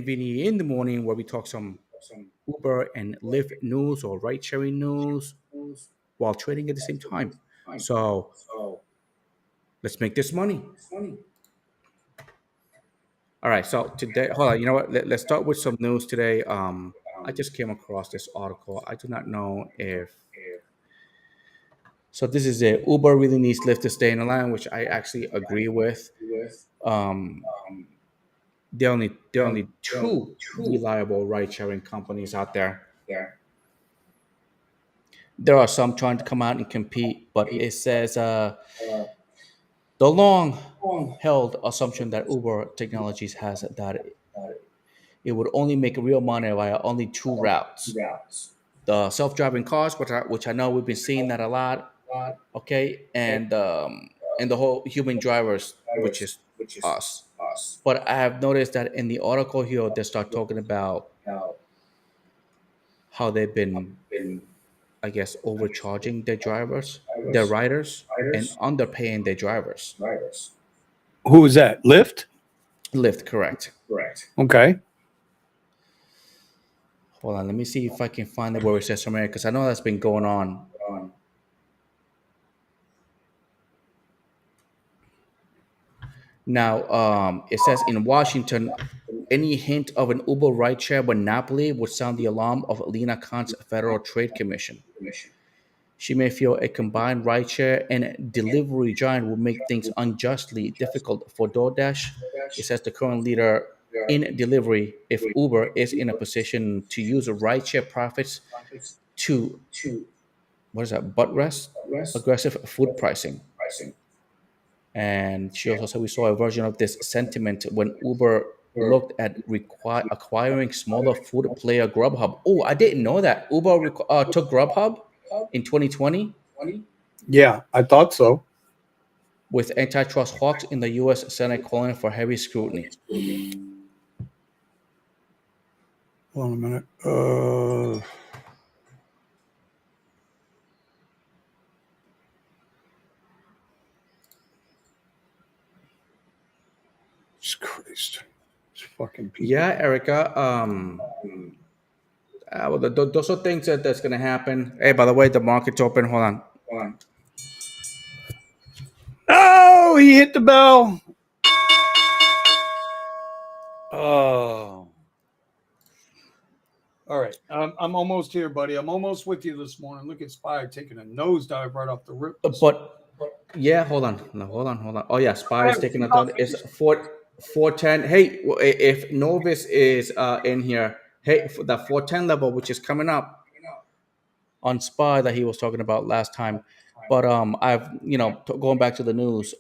Vinny in the morning, where we talk some Uber and Lyft news or ride sharing news while trading at the same time. So let's make this money. All right. So today, hold on. You know what? Let's start with some news today. I just came across this article. I do not know if so. This is a Uber really needs Lyft to stay in the line, which I actually agree with. Um, there are only two reliable ride sharing companies out there. There are some trying to come out and compete, but it says the long held assumption that Uber Technologies has that it would only make real money via only two routes: the self-driving cars, which I know we've been seeing that a lot, okay, and the whole human drivers, which is us. But I have noticed that in the article here, they start talking about how they've been, I guess, overcharging their drivers, their riders, and underpaying their drivers. Who is that? Lyft? Lyft, correct. Okay. Hold on, let me see if I can find it where it says somewhere, because I know that's been going on. Now, it says in Washington, any hint of an Uber rideshare monopoly would sound the alarm of Lena Khan's Federal Trade Commission. She may feel a combined rideshare and delivery giant will make things unjustly difficult for DoorDash. It says the current leader in delivery, if Uber is in a position to use rideshare profits to, what is that, butt rest aggressive food pricing. And she also said we saw a version of this sentiment when Uber looked at acquiring smaller food player Grubhub. Oh, I didn't know that Uber took Grubhub in 2020 Yeah, I thought so. with antitrust hawks in the U.S. Senate calling for heavy scrutiny. Hold on a minute. Christ. It's fucking people. Yeah, Erica. Well, those are things that's going to happen. Hey, by the way, the market's open. Hold on. Oh, he hit the bell. Oh. All right. I'm almost here, buddy. I'm almost with you this morning. Look at Spy taking a nosedive right off the rip. But yeah, hold on. No, hold on. Oh yeah, Spy is taking a thought. It's 410. Hey, if Novice is in here, hey, for that 410 level, which is coming up on Spy that he was talking about last time. But I've going back to the news.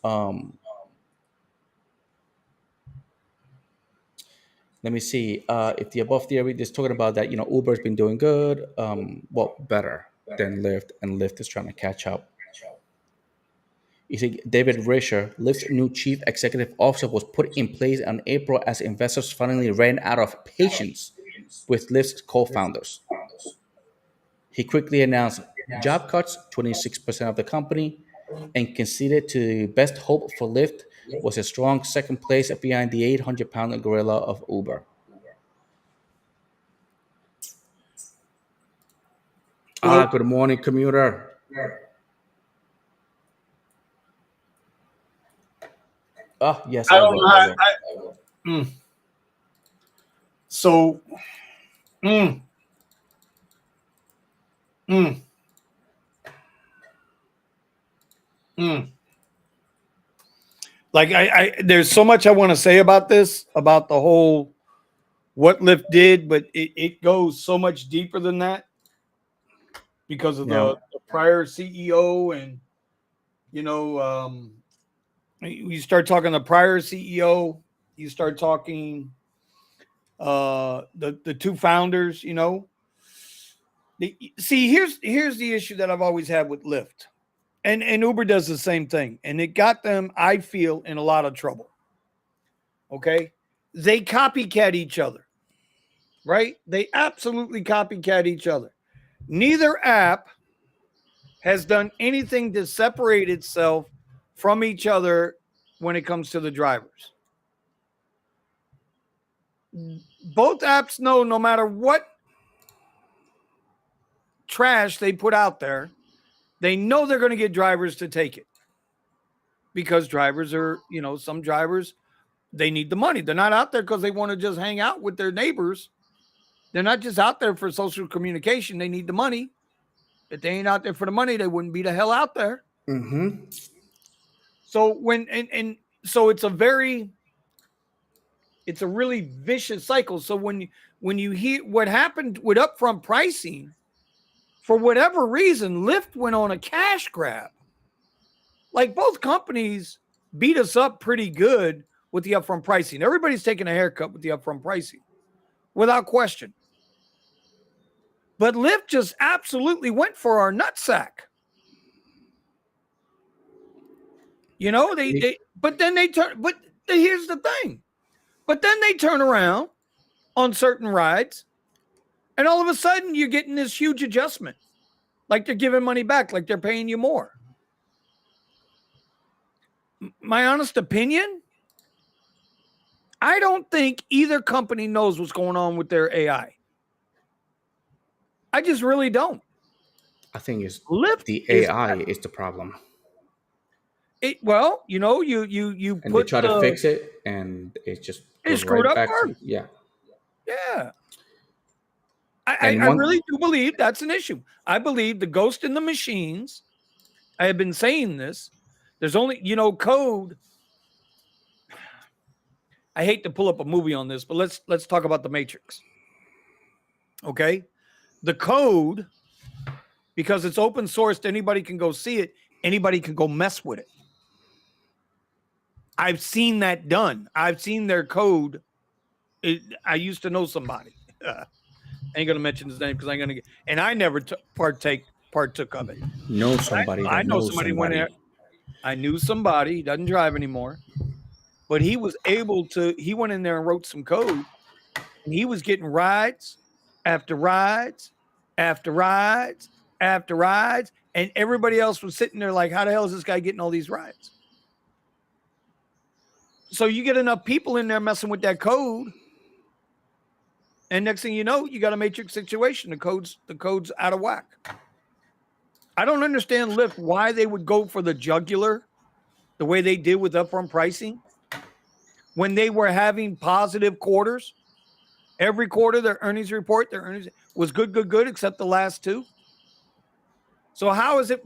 Let me see if the above theory is talking about that. Uber's been doing good. Well, better than Lyft, and Lyft is trying to catch up. You see, David Risher, Lyft's new chief executive officer, was put in place in April as investors finally ran out of patience with Lyft's co-founders. He quickly announced job cuts, 26% of the company, and conceded to best hope for Lyft was a strong second place behind the 800-pound gorilla of Uber. Good morning, commuter. Yes, I will. So, like I there's so much I want to say about this, about the whole what Lyft did, but it goes so much deeper than that because of the prior CEO. And you start talking the prior CEO, you start talking the two founders. See, here's the issue that I've always had with Lyft, and Uber does the same thing, and it got them, I feel, in a lot of trouble. Okay, they copycat each other, right? They absolutely copycat each other. Neither app has done anything to separate itself from each other when it comes to the drivers. both apps know no matter what trash they put out there, they know they're going to get drivers to take it because drivers are, some drivers, they need the money. They're not out there because they want to just hang out with their neighbors. They're not just out there for social communication. They need the money. If they ain't out there for the money, they wouldn't be the hell out there. Mm-hmm. So so it's a really vicious cycle. So when you hear what happened with upfront pricing, for whatever reason, Lyft went on a cash grab. Like both companies beat us up pretty good with the upfront pricing. Everybody's taking a haircut with the upfront pricing, without question. But Lyft just absolutely went for our nutsack. But here's the thing. But then they turn around on certain rides, and all of a sudden you're getting this huge adjustment. Like they're giving money back, like they're paying you more. My honest opinion, I don't think either company knows what's going on with their AI. I just really don't. I think it's Lyft the AI is the problem. You And put they try to fix it, and it just goes screwed right up back first. to, yeah. Yeah. I really do believe that's an issue. I believe the ghost in the machines. I have been saying this. There's only, code. I hate to pull up a movie on this, but let's talk about the Matrix. Okay? The code, because it's open sourced, anybody can go see it. Anybody can go mess with it. I've seen that done. I've seen their code. I used to know somebody. I ain't gonna mention his name because I'm gonna get. And I never partook of it. Know somebody. I know somebody went there. I knew somebody. He doesn't drive anymore, but he was able to. He went in there and wrote some code, and he was getting rides after rides after rides after rides, and everybody else was sitting there like, "How the hell is this guy getting all these rides?" So you get enough people in there messing with that code, and next thing you know, you got a Matrix situation. The code's out of whack. I don't understand Lyft why they would go for the jugular the way they did with upfront pricing when they were having positive quarters. Every quarter, their earnings report, their earnings was good, except the last two. So how is it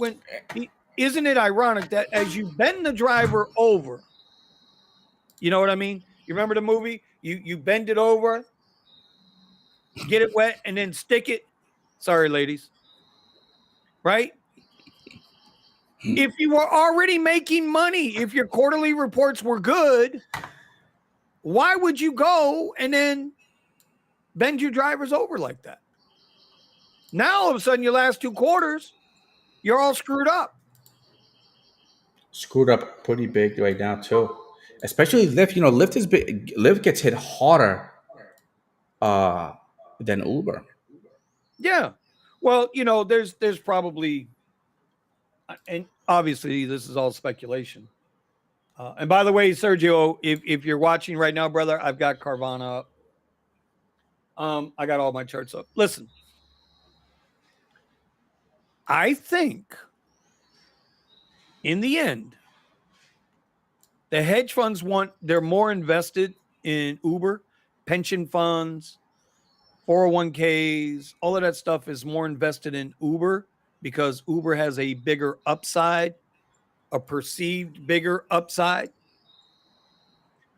isn't it ironic that as you bend the driver over, you know what I mean? You remember the movie? You bend it over, get it wet, and then stick it. Sorry, ladies. Right? If you were already making money, if your quarterly reports were good, why would you go and then bend your drivers over like that? Now, all of a sudden, your last two quarters, you're all screwed up. Screwed up pretty big right now, too. Especially Lyft. Lyft is big. Lyft gets hit harder than Uber. Yeah. Well, there's probably, and obviously this is all speculation. And by the way, Sergio, if you're watching right now, brother, I've got Carvana up. I got all my charts up. Listen, I think in the end, the hedge funds they're more invested in Uber, pension funds, 401ks, all of that stuff is more invested in Uber because Uber has a bigger upside, a perceived bigger upside,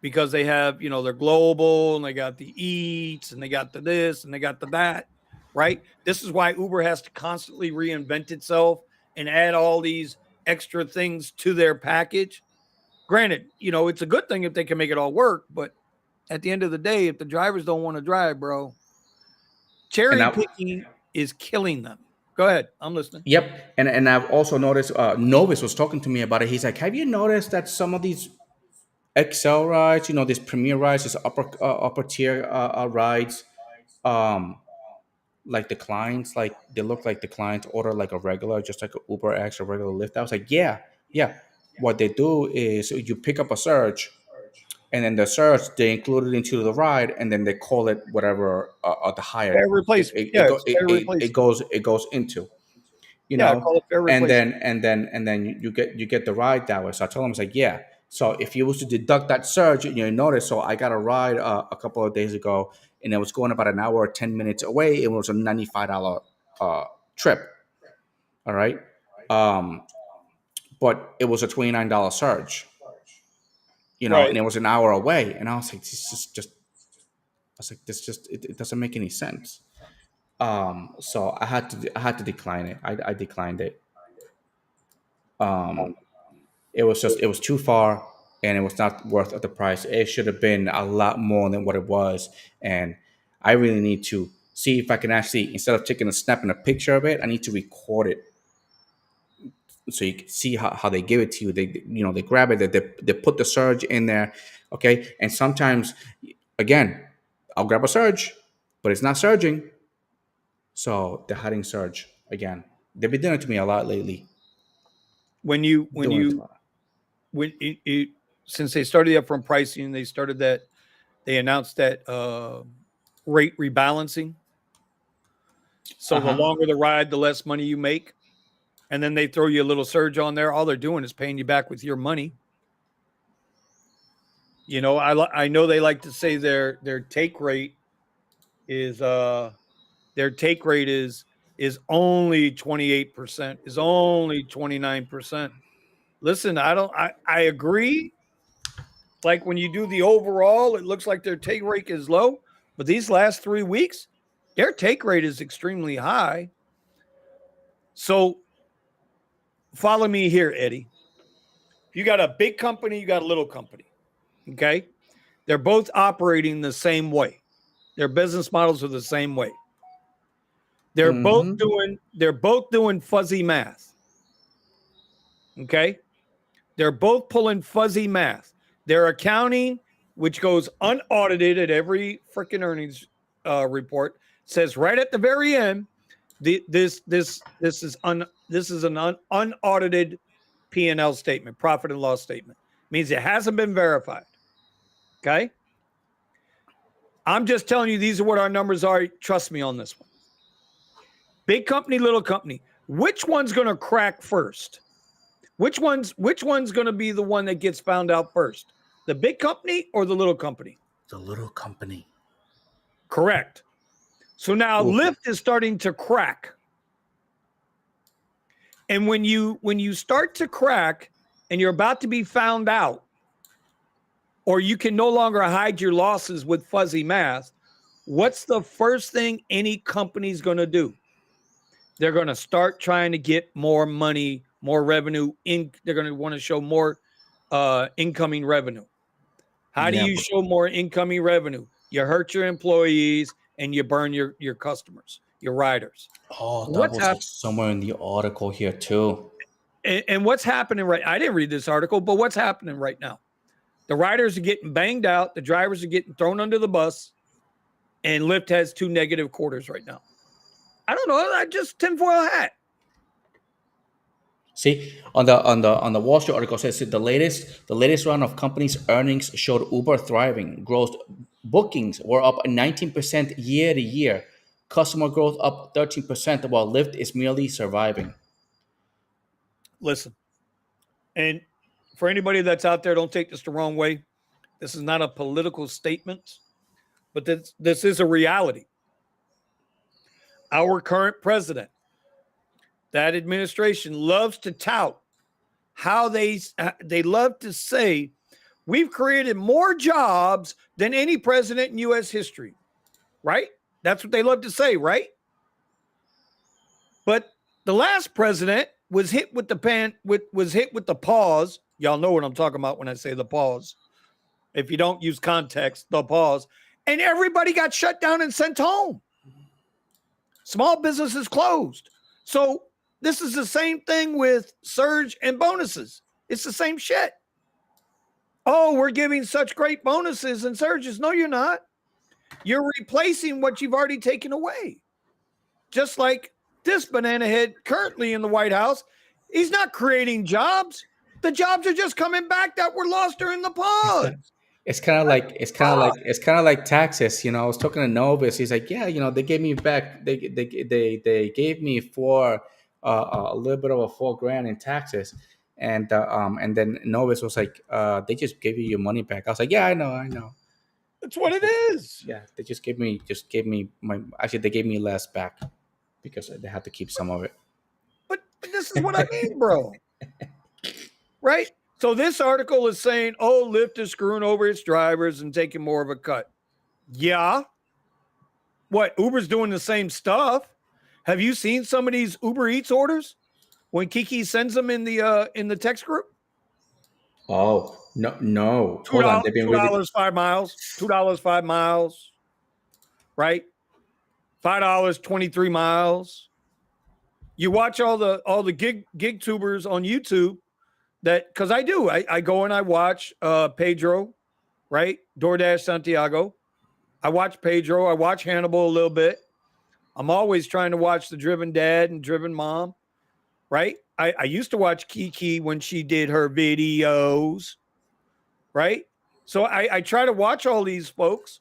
because they have, they're global and they got the eats and they got the this and they got the that, right? This is why Uber has to constantly reinvent itself and add all these extra things to their package. Granted, it's a good thing if they can make it all work, but at the end of the day, if the drivers don't want to drive, bro, cherry picking is killing them. Go ahead. I'm listening. Yep. And I've also noticed, Novus was talking to me about it. He's like, have you noticed that some of these XL rides, these premier rides, these upper tier rides, like the clients, like they look like the clients order like a regular, just like an Uber X or regular Lyft. I was like, yeah. What they do is you pick up a surge, and then the surge they include it into the ride, and then they call it whatever the higher Fair replacement. Yeah, it's fair replacement. it goes into, Yeah, I call it fair and replacement. then you get the ride that way. So I told him, I was like, yeah. So if you was to deduct that surge, notice. So I got a ride a couple of days ago, and it was going about an hour or 10 minutes away. It was a $95 trip. All right, but it was a $29 surge. Right. And it was an hour away, and I was like, this is just. I was like, this just it doesn't make any sense. So I had to decline it. I declined it. It was too far, and it was not worth the price. It should have been a lot more than what it was, and I really need to see if I can actually, instead of taking a snap and a picture of it, I need to record it so you can see how they give it to you. They grab it, they put the surge in there, okay. And sometimes, again, I'll grab a surge, but it's not surging, so they're hiding surge again. They've been doing it to me a lot lately. Since they started the upfront pricing, they announced that rate rebalancing. So the longer the ride, the less money you make. And then they throw you a little surge on there. All they're doing is paying you back with your money. I know they like to say their take rate is only 28%, is only 29%. Listen, I agree. Like when you do the overall, it looks like their take rate is low, but these last 3 weeks, their take rate is extremely high. So follow me here, Eddie. If you got a big company, you got a little company. Okay. They're both operating the same way. Their business models are the same way. They're both doing fuzzy math. Okay. They're both pulling fuzzy math. Their accounting, which goes unaudited at every freaking earnings report, says right at the very end, this is an unaudited P&L statement, profit and loss statement. Means it hasn't been verified. Okay. I'm just telling you, these are what our numbers are. Trust me on this one. Big company, little company. Which one's going to crack first? Which one's going to be the one that gets found out first? The big company or the little company? The little company. Correct. So now Lyft is starting to crack. And when you start to crack and you're about to be found out, or you can no longer hide your losses with fuzzy math, what's the first thing any company's going to do? They're going to start trying to get more money, more revenue. They're going to want to show more incoming revenue. How do you show more incoming revenue? You hurt your employees and you burn your customers, your riders. Oh, that was like somewhere in the article here too. And what's happening I didn't read this article, but what's happening right now? The riders are getting banged out. The drivers are getting thrown under the bus. And Lyft has 2 negative quarters right now. I don't know. I just tinfoil hat. See, on the Wall Street article says the latest round of companies' earnings showed Uber thriving. Gross bookings were up 19% year to year. Customer growth up 13%, while Lyft is merely surviving. Listen, and for anybody that's out there, don't take this the wrong way. This is not a political statement, but this is a reality. Our current president, that administration loves to tout how they love to say we've created more jobs than any president in U.S. history, right? That's what they love to say, right? But the last president was hit with the pause. Y'all know what I'm talking about when I say the pause. If you don't use context, the pause. And everybody got shut down and sent home. Small businesses closed. So this is the same thing with surge and bonuses. It's the same shit. Oh, we're giving such great bonuses and surges. No, you're not. You're replacing what you've already taken away. Just like this banana head currently in the White House, he's not creating jobs. The jobs are just coming back that were lost during the pause. it's kind of like taxes. I was talking to Novus. He's like, yeah, they gave me back. They gave me a little bit of a $4,000 in taxes, and then Novus was like, they just gave you your money back. I was like, yeah, I know. That's what it is. Yeah, they just gave me my. Actually, they gave me less back because they had to keep some of it. But this is what I mean, bro. Right? So this article is saying, oh, Lyft is screwing over its drivers and taking more of a cut. Yeah. What? Uber's doing the same stuff. Have you seen some of these Uber Eats orders when Kiki sends them in the text group? Oh no! Hold on, $2, they've been really. $2 5 miles, $2 5 miles, right? $5 23 miles. You watch all the gig tubers on YouTube that because I do. I go and I watch Pedro, right? DoorDash Santiago. I watch Pedro. I watch Hannibal a little bit. I'm always trying to watch the Driven Dad and Driven Mom, right? I used to watch Kiki when she did her videos, right? So I try to watch all these folks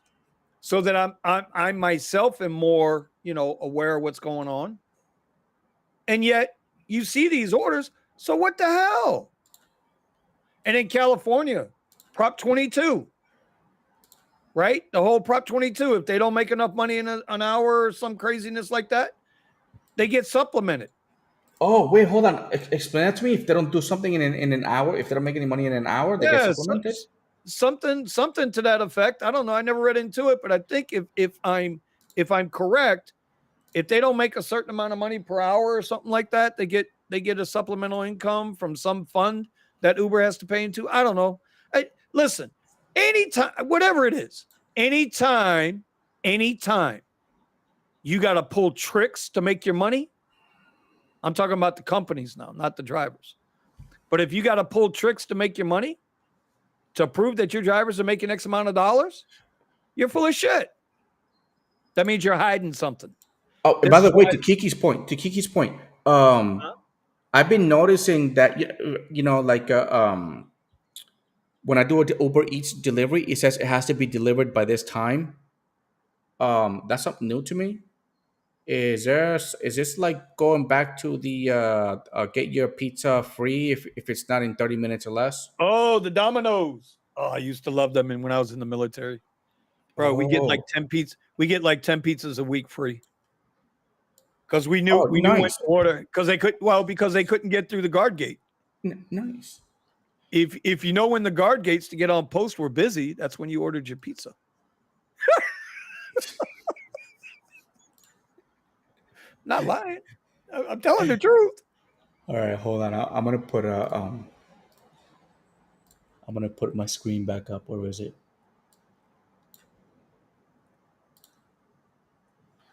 so that I myself am more, aware of what's going on. And yet you see these orders. So what the hell? And in California, Prop 22, right? The whole Prop 22, if they don't make enough money in an hour or some craziness like that, they get supplemented. Oh wait, hold on. Explain that to me. If they don't do something in an hour, if they don't make any money in an hour, they get supplemented. Something to that effect. I don't know. I never read into it, but I think if I'm correct, if they don't make a certain amount of money per hour or something like that, they get a supplemental income from some fund that Uber has to pay into. I don't know. Listen, anytime, whatever it is, anytime you got to pull tricks to make your money. I'm talking about the companies now, not the drivers. But if you got to pull tricks to make your money, to prove that your drivers are making X amount of dollars, you're full of shit. That means you're hiding something. Oh, and by the way, to Kiki's point, I've been noticing that like when I do an Uber Eats delivery, it says it has to be delivered by this time. That's something new to me. Is this like going back to the get your pizza free if it's not in 30 minutes or less? Oh, the Domino's. Oh, I used to love them when I was in the military. Bro, we get like 10 pizzas. We get like 10 pizzas a week free. Because we knew when to order because they couldn't get through the guard gate. Nice. If you know when the guard gates to get on post were busy, that's when you ordered your pizza. Not lying. I'm telling the truth. All right, hold on. I'm gonna put my screen back up. Where is it?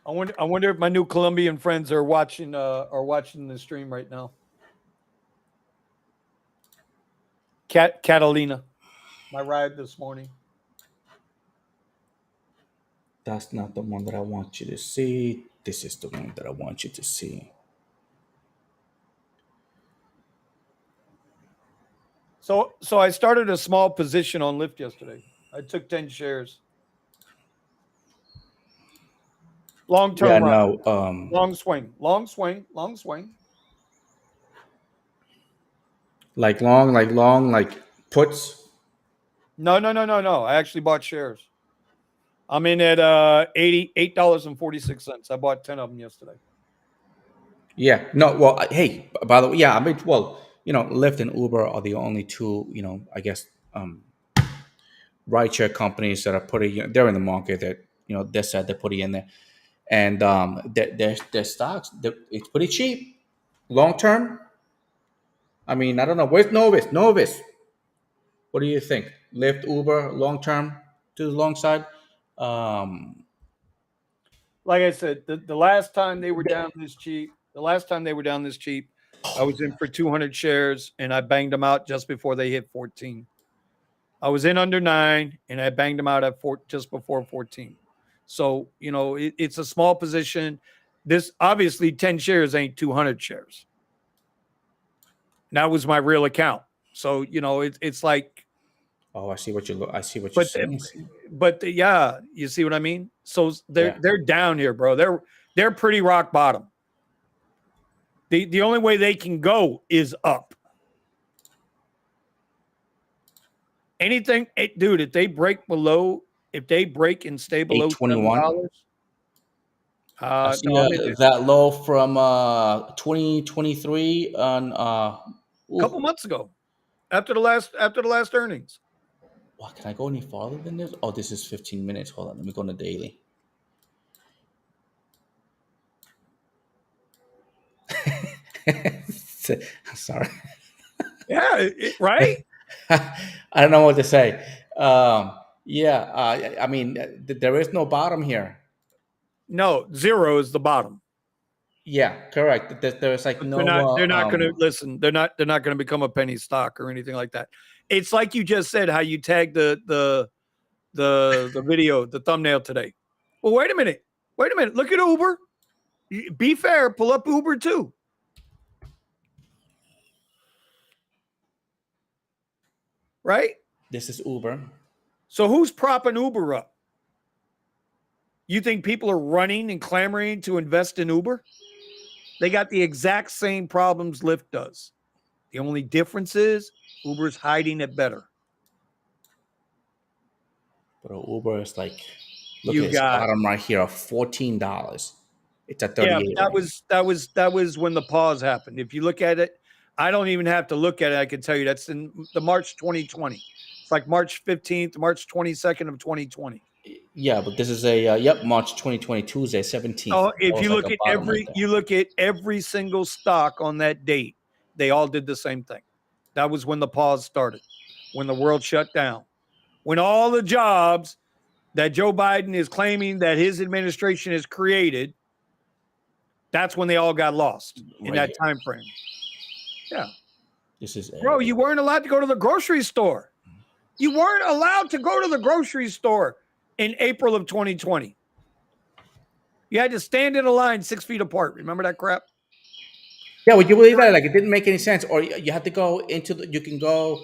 I wonder if my new Colombian friends are watching the stream right now. Catalina, my ride this morning. That's not the one that I want you to see. This is the one that I want you to see. So I started a small position on Lyft yesterday. I took 10 shares. Long term. Yeah, no. Long swing. Like long, puts. No. I actually bought shares. I'm in at $88.46. I bought 10 of them yesterday. Yeah. No. Well, hey. By the way, yeah. I mean, well, Lyft and Uber are the only two, I guess, rideshare companies that are putting. They're in the market that they said they're putting in there, and their stocks. It's pretty cheap, long term. I mean, I don't know. Where's Novus? What do you think? Lyft, Uber, long term to the long side. Like I said, the last time they were down this cheap, I was in for 200 shares and I banged them out just before they hit 14. I was in under 9 and I banged them out at just before 14. So, it's a small position. This obviously 10 shares ain't 200 shares. And that was my real account. So, it's like Oh, I see what you're But saying. yeah, you see what I mean? So Yeah. they're down here, bro. They're pretty rock bottom. The only way they can go is up. Anything, dude, if they break and stay below 821. $7, I see no, I'm in there. that low from 2023 on A couple months ago, after the last earnings. wow, can I go any farther than this? Oh, this is 15 minutes. Hold on, let me go on the daily. Sorry. Yeah, right? I don't know what to say. Yeah, I mean, there is no bottom here. No, 0 is the bottom. Yeah, correct. There's like But no. they're not going to listen. They're not going to become a penny stock or anything like that. It's like you just said, how you tagged the video, the thumbnail today. Well, wait a minute. Look at Uber. Be fair. Pull up Uber too. Right? This is Uber. So who's propping Uber up? You think people are running and clamoring to invest in Uber? They got the exact same problems Lyft does. The only difference is Uber's hiding it better. But Uber is like, look You at this got bottom right here of $14. It's at Yeah, 38 but right that was when the pause happened. If you look at it, I don't even have to look at it. I can tell you that's in the March 2020. It's like March 15th, March 22nd of 2020. Yeah, but this is a March 2020 Tuesday 17th. Oh, That if was you like look a at bottom right there. every single stock on that date, they all did the same thing. That was when the pause started, when the world shut down, when all the jobs that Joe Biden is claiming that his administration has created, that's when they all got lost in Right that here. time frame. Yeah. This is Bro, you weren't allowed to go to the grocery store. You weren't allowed to go to the grocery store in April of 2020. You had to stand in a line 6 feet apart. Remember that crap? yeah. Would you believe that? Like it didn't make any sense. Or you have to go into the. You can go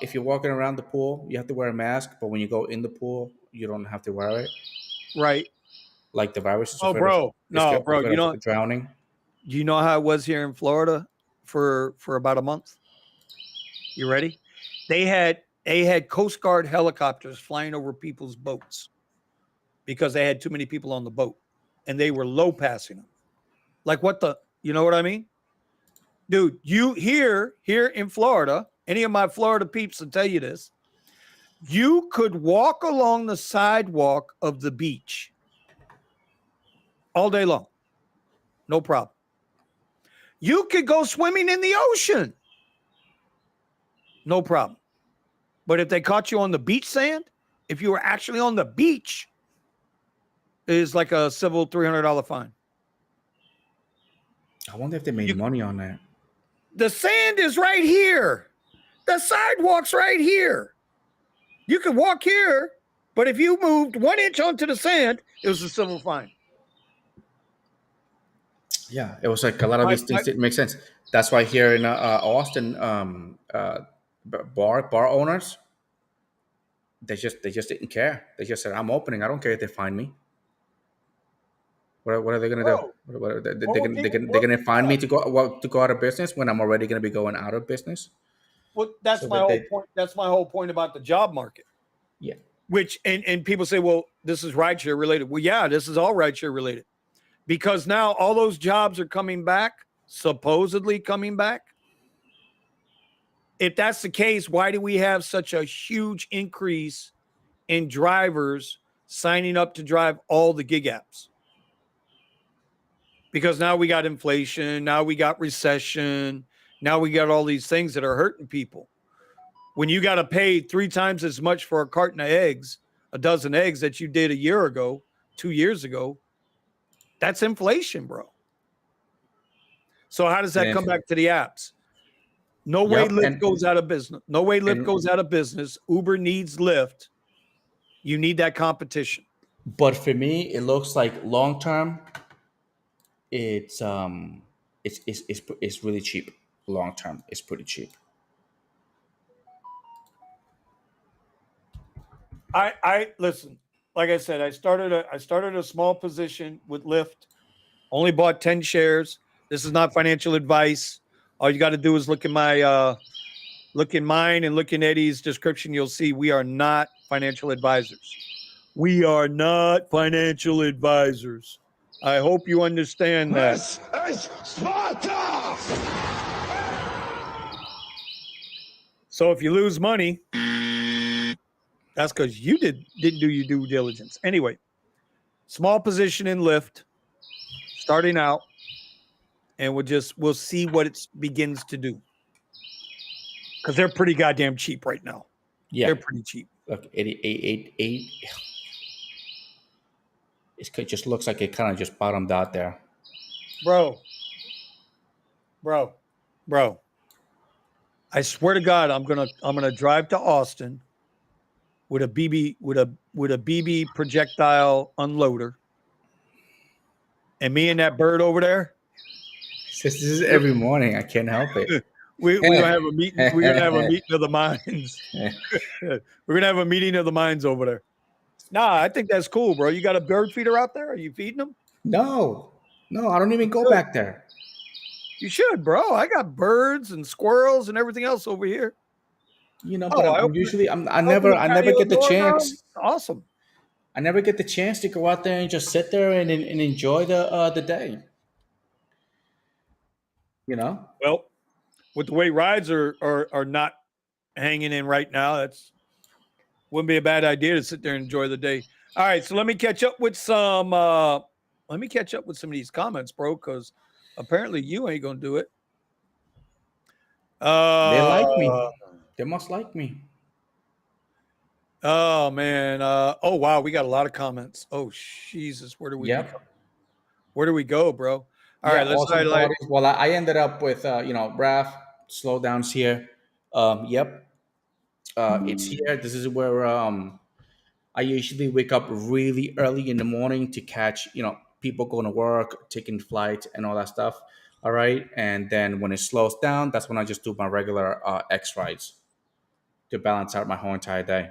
if you're walking around the pool. You have to wear a mask, but when you go in the pool, you don't have to wear it. Right. Like the virus is Oh, afraid of bro. No, bro. afraid of drowning. You know how it was here in Florida for about a month? You ready? They had Coast Guard helicopters flying over people's boats because they had too many people on the boat and they were low passing them. Like what the, you know what I mean? Dude, you here in Florida, any of my Florida peeps will tell you this. You could walk along the sidewalk of the beach all day long. No problem. You could go swimming in the ocean. No problem. But if they caught you on the beach sand, if you were actually on the beach, it is like a civil $300 fine. I wonder if they made money on that. The sand is right here. The sidewalk's right here. You could walk here, but if you moved 1 inch onto the sand, it was a civil fine. Yeah, it was like a lot of these things didn't make sense. That's why here in Austin, bar owners, they just didn't care. They just said, "I'm opening. I don't care if they fine me. What are they gonna do? They're gonna fine me to go out of business when I'm already gonna be going out of business." Well, that's So my whole point. That's my whole point about the job market. Yeah. Which and people say, well, this is rideshare related. Well, yeah, this is all rideshare related. Because now all those jobs are coming back, supposedly coming back. If that's the case, why do we have such a huge increase in drivers signing up to drive all the gig apps? Because now we got inflation, now we got recession, now we got all these things that are hurting people. When you got to pay 3 times as much for a carton of eggs, a dozen eggs that you did a year ago, 2 years ago, that's inflation, bro. So how does that come back to the apps? No way Lyft goes out of business. No way Lyft goes out of business. Uber needs Lyft. You need that competition. But for me, it looks like long term, it's it's really cheap. Long term, it's pretty cheap. I listen. Like I said, I started a small position with Lyft. Only bought 10 shares. This is not financial advice. All you got to do is look in mine and look in Eddie's description. You'll see we are not financial advisors. We are not financial advisors. I hope you understand that. This is Sparta! So if you lose money, that's because you didn't do your due diligence. Anyway, small position in Lyft, starting out, and we'll see what it begins to do. Because they're pretty goddamn cheap right now. Yeah, they're pretty cheap. Look, 8888. It just looks like it kind of just bottomed out there. Bro. I swear to God, I'm gonna drive to Austin with a BB projectile unloader, and me and that bird over there. This is every morning. I can't help it. We're gonna have a meeting. We're gonna have a meeting of the minds. We're gonna have a meeting of the minds over there. Nah, I think that's cool, bro. You got a bird feeder out there? Are you feeding them? No, I don't even go back there. You should, bro. I got birds and squirrels and everything else over here. You know, but I never get the chance. Awesome. I never get the chance to go out there and just sit there and enjoy the day. You know. Well, with the way rides are not hanging in right now, that's wouldn't be a bad idea to sit there and enjoy the day. All right, so let me catch up with some. Let me catch up with some of these comments, bro, because apparently you ain't gonna do it. They like me. They must like me. Oh man. Oh wow, we got a lot of comments. Oh Jesus, where do we go, bro? All right, let's highlight. Well, I ended up with Raph slowdowns here. Yep. It's here. This is where I usually wake up really early in the morning to catch, people going to work, taking flights and all that stuff. All right. And then when it slows down, that's when I just do my regular X rides to balance out my whole entire day.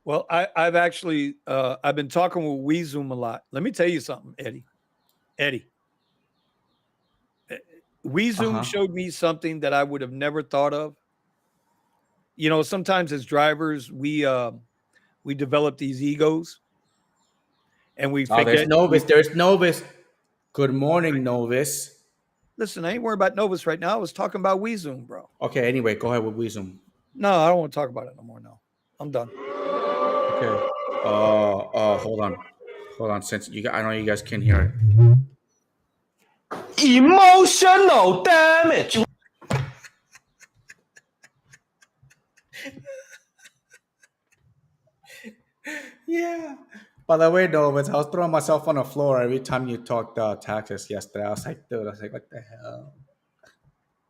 Well, I've actually I've been talking with WeZoom a lot. Let me tell you something, Eddie. WeZoom showed me something that I would have never thought of. Sometimes as drivers, we develop these egos, and we forget. There's Novus. Good morning, Novus. Listen, I ain't worried about Novus right now. I was talking about WeZoom, bro. Okay, anyway, go ahead with WeZoom. No, I don't want to talk about it no more now. I'm done. Okay. Hold on. Since I know you guys can hear it. Emotional damage. Yeah. By the way, Novus, I was throwing myself on the floor every time you talked taxes yesterday. I was like, dude, what the hell?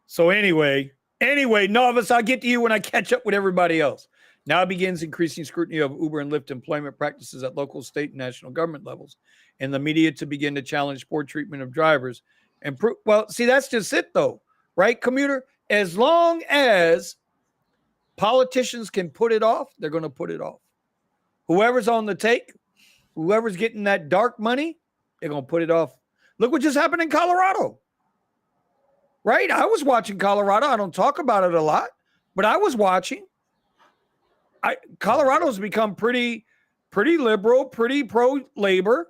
So anyway, Novus, I'll get to you when I catch up with everybody else. Now begins increasing scrutiny of Uber and Lyft employment practices at local, state, and national government levels, and the media to begin to challenge poor treatment of drivers. And well, see, that's just it, though, right, commuter? As long as politicians can put it off, they're going to put it off. Whoever's on the take, whoever's getting that dark money, they're going to put it off. Look what just happened in Colorado. Right? I was watching Colorado. I don't talk about it a lot, but I was watching. Colorado's become pretty liberal, pretty pro-labor,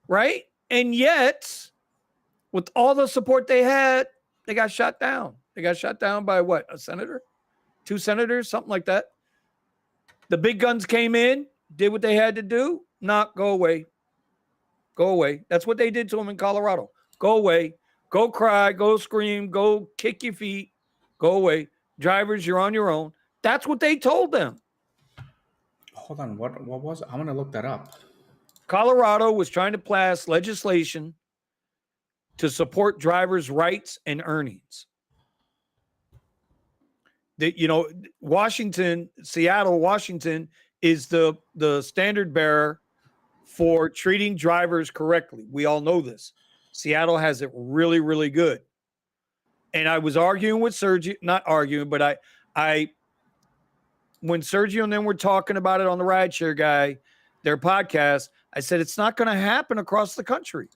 right? And yet, with all the support they had, they got shot down. They got shot down by what? A senator? 2 senators? Something like that. The big guns came in, did what they had to do. Go away. Go away. That's what they did to them in Colorado. Go away. Go cry. Go scream. Go kick your feet. Go away. Drivers, you're on your own. That's what they told them. Hold on. What was it? I'm going to look that up. Colorado was trying to pass legislation to support drivers' rights and earnings. Seattle, Washington is the standard bearer for treating drivers correctly. We all know this. Seattle has it really, really good. And I was arguing with Sergio, not arguing, but when Sergio and them were talking about it on the Rideshare Guy, their podcast, I said, it's not going to happen across the country.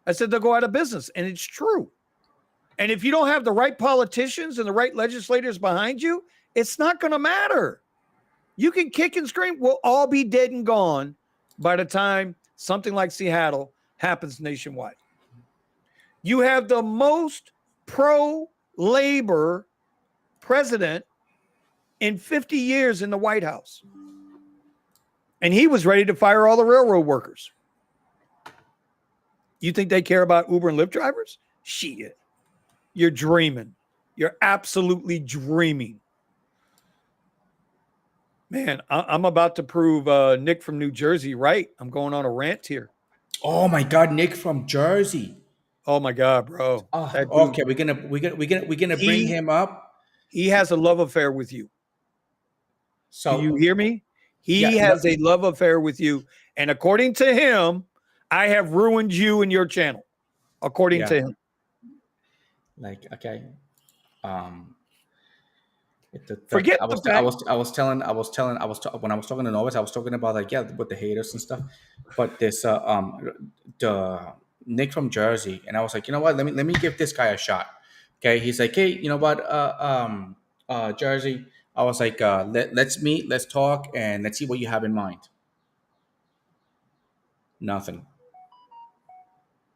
I said, they'll go out of business. And it's true. And if you don't have the right politicians and the right legislators behind you, it's not going to matter. You can kick and scream. We'll all be dead and gone by the time something like Seattle happens nationwide. You have the most pro-labor president in 50 years in the White House. And he was ready to fire all the railroad workers. You think they care about Uber and Lyft drivers? Shit. You're dreaming. You're absolutely dreaming. Man, I'm about to prove Nick from New Jersey right. I'm going on a rant here. Oh my God, Nick from Jersey. Oh my God, bro. Oh, okay, we're gonna bring him up. He has a love affair with you. So do you hear me? He has a love affair with you, and according to him, I have ruined you and your channel. According to him, like okay, forget when I was talking to Novus, I was talking about like with the haters and stuff, but this the Nick from Jersey, and I was like, you know what? Let me give this guy a shot. Okay, he's like, hey, you know what? Jersey. I was like, let's meet, let's talk, and let's see what you have in mind. Nothing,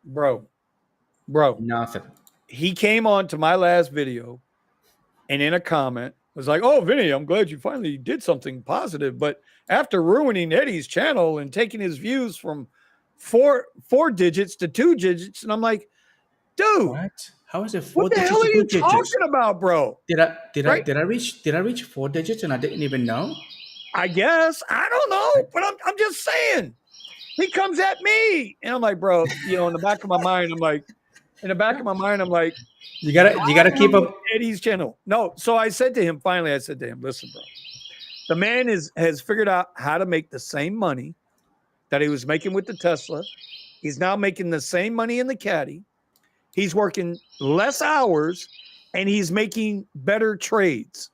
bro. Nothing. He came on to my last video, and in a comment was like, "Oh, Vinny, I'm glad you finally did something positive, but after ruining Eddie's channel and taking his views from four digits to 2 digits," and I'm like, "Dude, what? How is it 4 what the digits? hell are you digits? talking about, bro? Did I reach 4 digits and I didn't even know? I guess I don't know, but I'm just saying." He comes at me, and I'm like, bro, in the back of my mind, I'm like, you gotta keep up Eddie's channel. No, so I said to him, finally, listen, bro, the man has figured out how to make the same money that he was making with the Tesla. He's now making the same money in the Caddy. He's working less hours, and he's making better trades.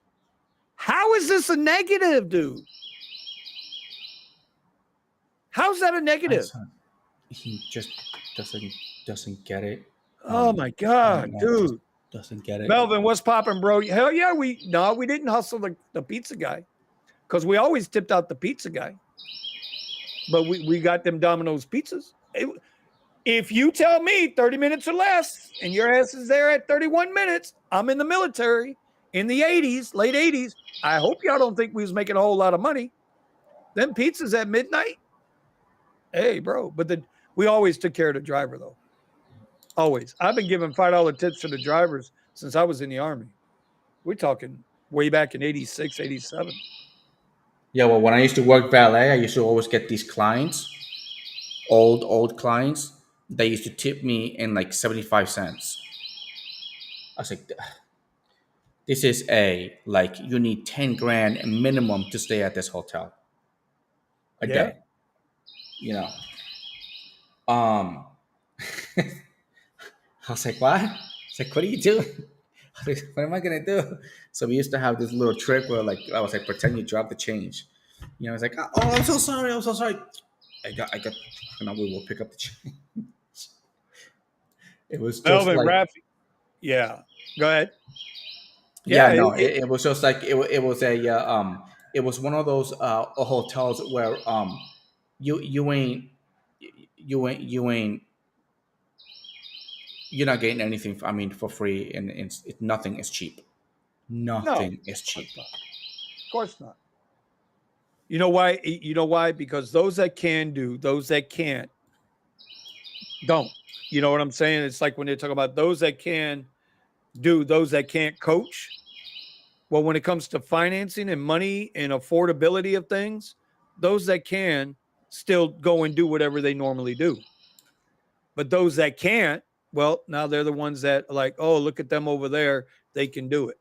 How is this a negative, dude? How's that a negative? He just doesn't get it. Oh my God, dude. Doesn't get it. Melvin, what's popping, bro? Hell yeah, we didn't hustle the pizza guy, because we always tipped out the pizza guy. But we got them Domino's pizzas. If you tell me 30 minutes or less, and your ass is there at 31 minutes, I'm in the military in the 80s, late 80s. I hope y'all don't think we was making a whole lot of money. Them pizzas at midnight. Hey, bro, but we always took care of the driver, though. Always. I've been giving $5 tips to the drivers since I was in the Army. We're talking way back in 86, 87. Yeah, well, when I used to work valet, I used to always get these clients, old clients. They used to tip me in like 75 cents. I was like, this is you need 10 grand minimum to stay at this hotel a day. I was like, what? I was like, what are you doing? I was like, what am I gonna do? So we used to have this little trick where I was like, pretend you dropped the change. I was like, oh, I'm so sorry. I got, we will pick up the change. It was just Melvin, Rafi. Yeah, go ahead. It was just like it was it was one of those hotels where you're not getting anything. I mean, for free, and nothing is cheap. Nothing is cheap. Of course not. You know why? Because those that can do, those that can't, don't. You know what I'm saying? It's like when they're talking about those that can do, those that can't coach. Well, when it comes to financing and money and affordability of things, those that can still go and do whatever they normally do. But those that can't, well, now they're the ones that are like, oh, look at them over there. They can do it.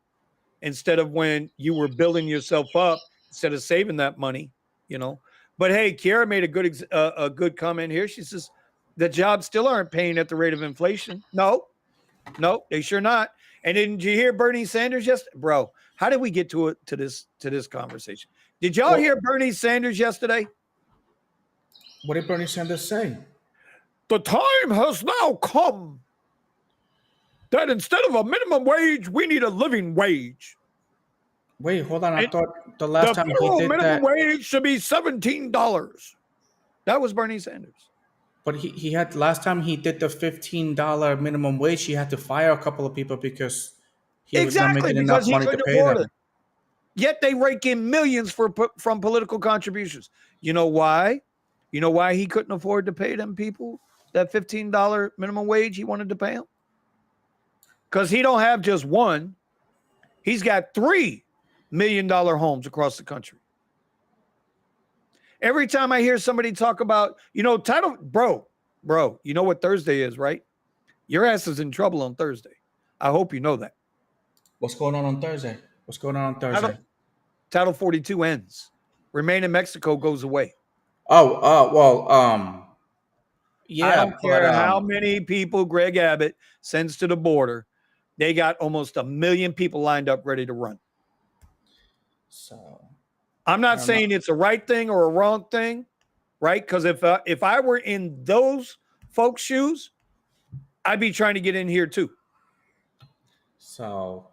Instead of when you were building yourself up, instead of saving that money, But hey, Kiara made a good comment here. She says, the jobs still aren't paying at the rate of inflation. No, No, they sure not. And did you hear Bernie Sanders yesterday? Bro, how did we get to this conversation? Did y'all hear Bernie Sanders yesterday? What did Bernie Sanders say? The time has now come that instead of a minimum wage, we need a living wage. Wait, hold on. I thought the last time he did minimum that, wage should be $17. That was Bernie Sanders. but he had last time he did the $15 minimum wage. He had to fire a couple of people because he was not making enough money to pay them. Yet they rake in millions from political contributions. You know why? You know why he couldn't afford to pay them people that $15 minimum wage he wanted to pay them? Because he don't have just one. He's got $3 million homes across the country. Every time I hear somebody talk about, bro, you know what Thursday is, right? Your ass is in trouble on Thursday. I hope you know that. What's going on Thursday? What's going on Thursday? Title 42 ends. Remain in Mexico goes away. Yeah. I don't care how many people Greg Abbott sends to the border. They got almost 1 million people lined up ready to run. So I'm not saying it's a right thing or a wrong thing, right? Because if I were in those folks' shoes, I'd be trying to get in here too. So,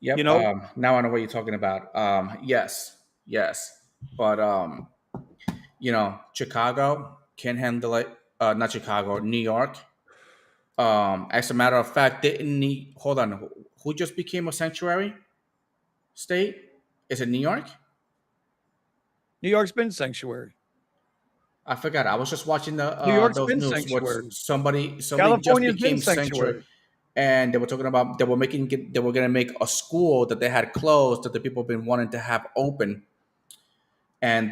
yep. Now I know what you're talking about. Yes. But Chicago can't handle it. Not Chicago, New York. As a matter of fact, hold on. Who just became a sanctuary state? Is it New York? New York's been sanctuary. I forgot. I was just watching New York's those been news. sanctuary. Somebody California's just became sanctuary. And they were talking about they were going to make a school that they had closed that the people have been wanting to have open, and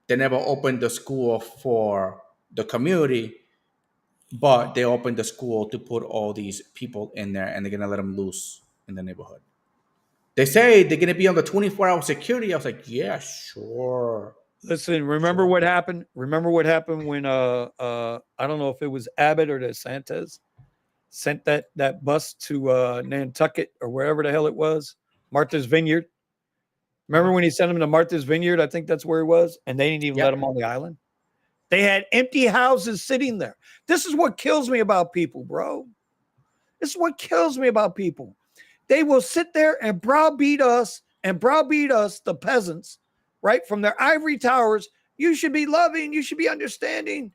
they never opened the school for the community, but they opened the school to put all these people in there, and they're going to let them loose in the neighborhood. They say they're going to be on the 24-hour security. I was like, yeah, sure. Listen, remember what happened? Remember what happened when I don't know if it was Abbott or DeSantis sent that bus to Nantucket or wherever the hell it was, Martha's Vineyard. Remember when he sent them to Martha's Vineyard? I think that's where it was, and they didn't even let them on the island. They had empty houses sitting there. This is what kills me about people, bro. This is what kills me about people. They will sit there and browbeat us, the peasants, right, from their ivory towers. You should be loving. You should be understanding.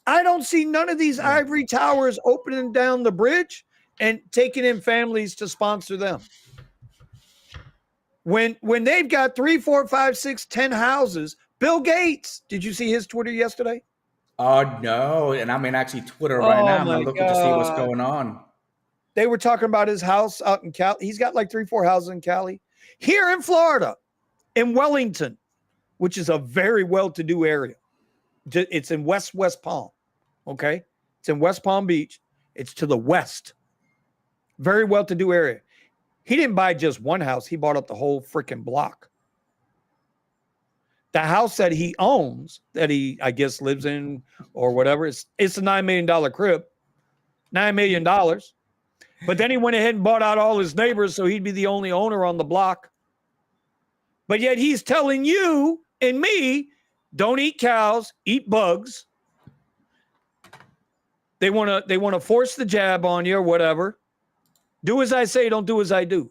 I don't see none of these ivory towers opening down the bridge and taking in families to sponsor them. When they've got 3, 4, 5, 6, 10 houses, Bill Gates, did you see his Twitter yesterday? Oh, no. And I'm in actually Twitter right now. I'm looking to see what's going on. They were talking about his house out in Cali. He's got like 3, 4 houses in Cali. Here in Florida, in Wellington, which is a very well-to-do area. It's in West Palm, okay? It's in West Palm Beach. It's to the west. Very well-to-do area. He didn't buy just one house. He bought up the whole freaking block. The house that he owns, that he, I guess, lives in or whatever, it's a $9 million crib. $9 million. But then he went ahead and bought out all his neighbors so he'd be the only owner on the block. But yet he's telling you and me, don't eat cows, eat bugs. They want to force the jab on you or whatever. Do as I say, don't do as I do.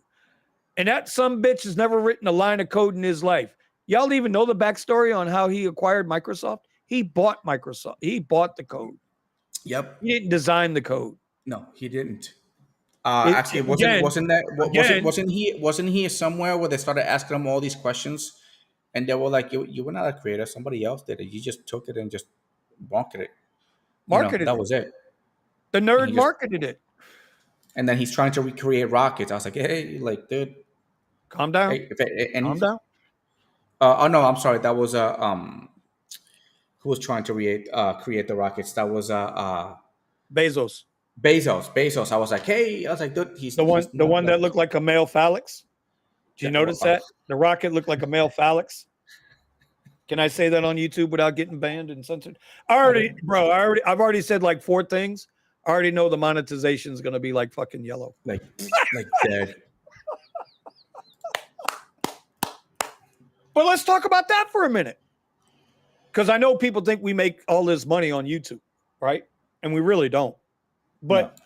And that some bitch has never written a line of code in his life. Y'all even know the backstory on how he acquired Microsoft? He bought Microsoft. He bought the code. Yep. He didn't design the code. No, he didn't. Actually, wasn't he somewhere where they started asking him all these questions, and they were like, "You were not a creator. Somebody else did it. You just took it and just marketed it. That was it. The nerd marketed it." And then he's trying to recreate rockets. I was like, "Hey, like, dude, calm down. Calm down." Oh no, I'm sorry. That was who was trying to create the rockets? That was Bezos. Bezos. I was like, dude, he's the one that looked like a male phalix. Did you notice that? The rocket looked like a male phalix. Can I say that on YouTube without getting banned and censored? I've already said like 4 things I already know the monetization is going to be like fucking yellow. Like dead. But let's talk about that for a minute. Because I know people think we make all this money on YouTube, right? And we really don't. But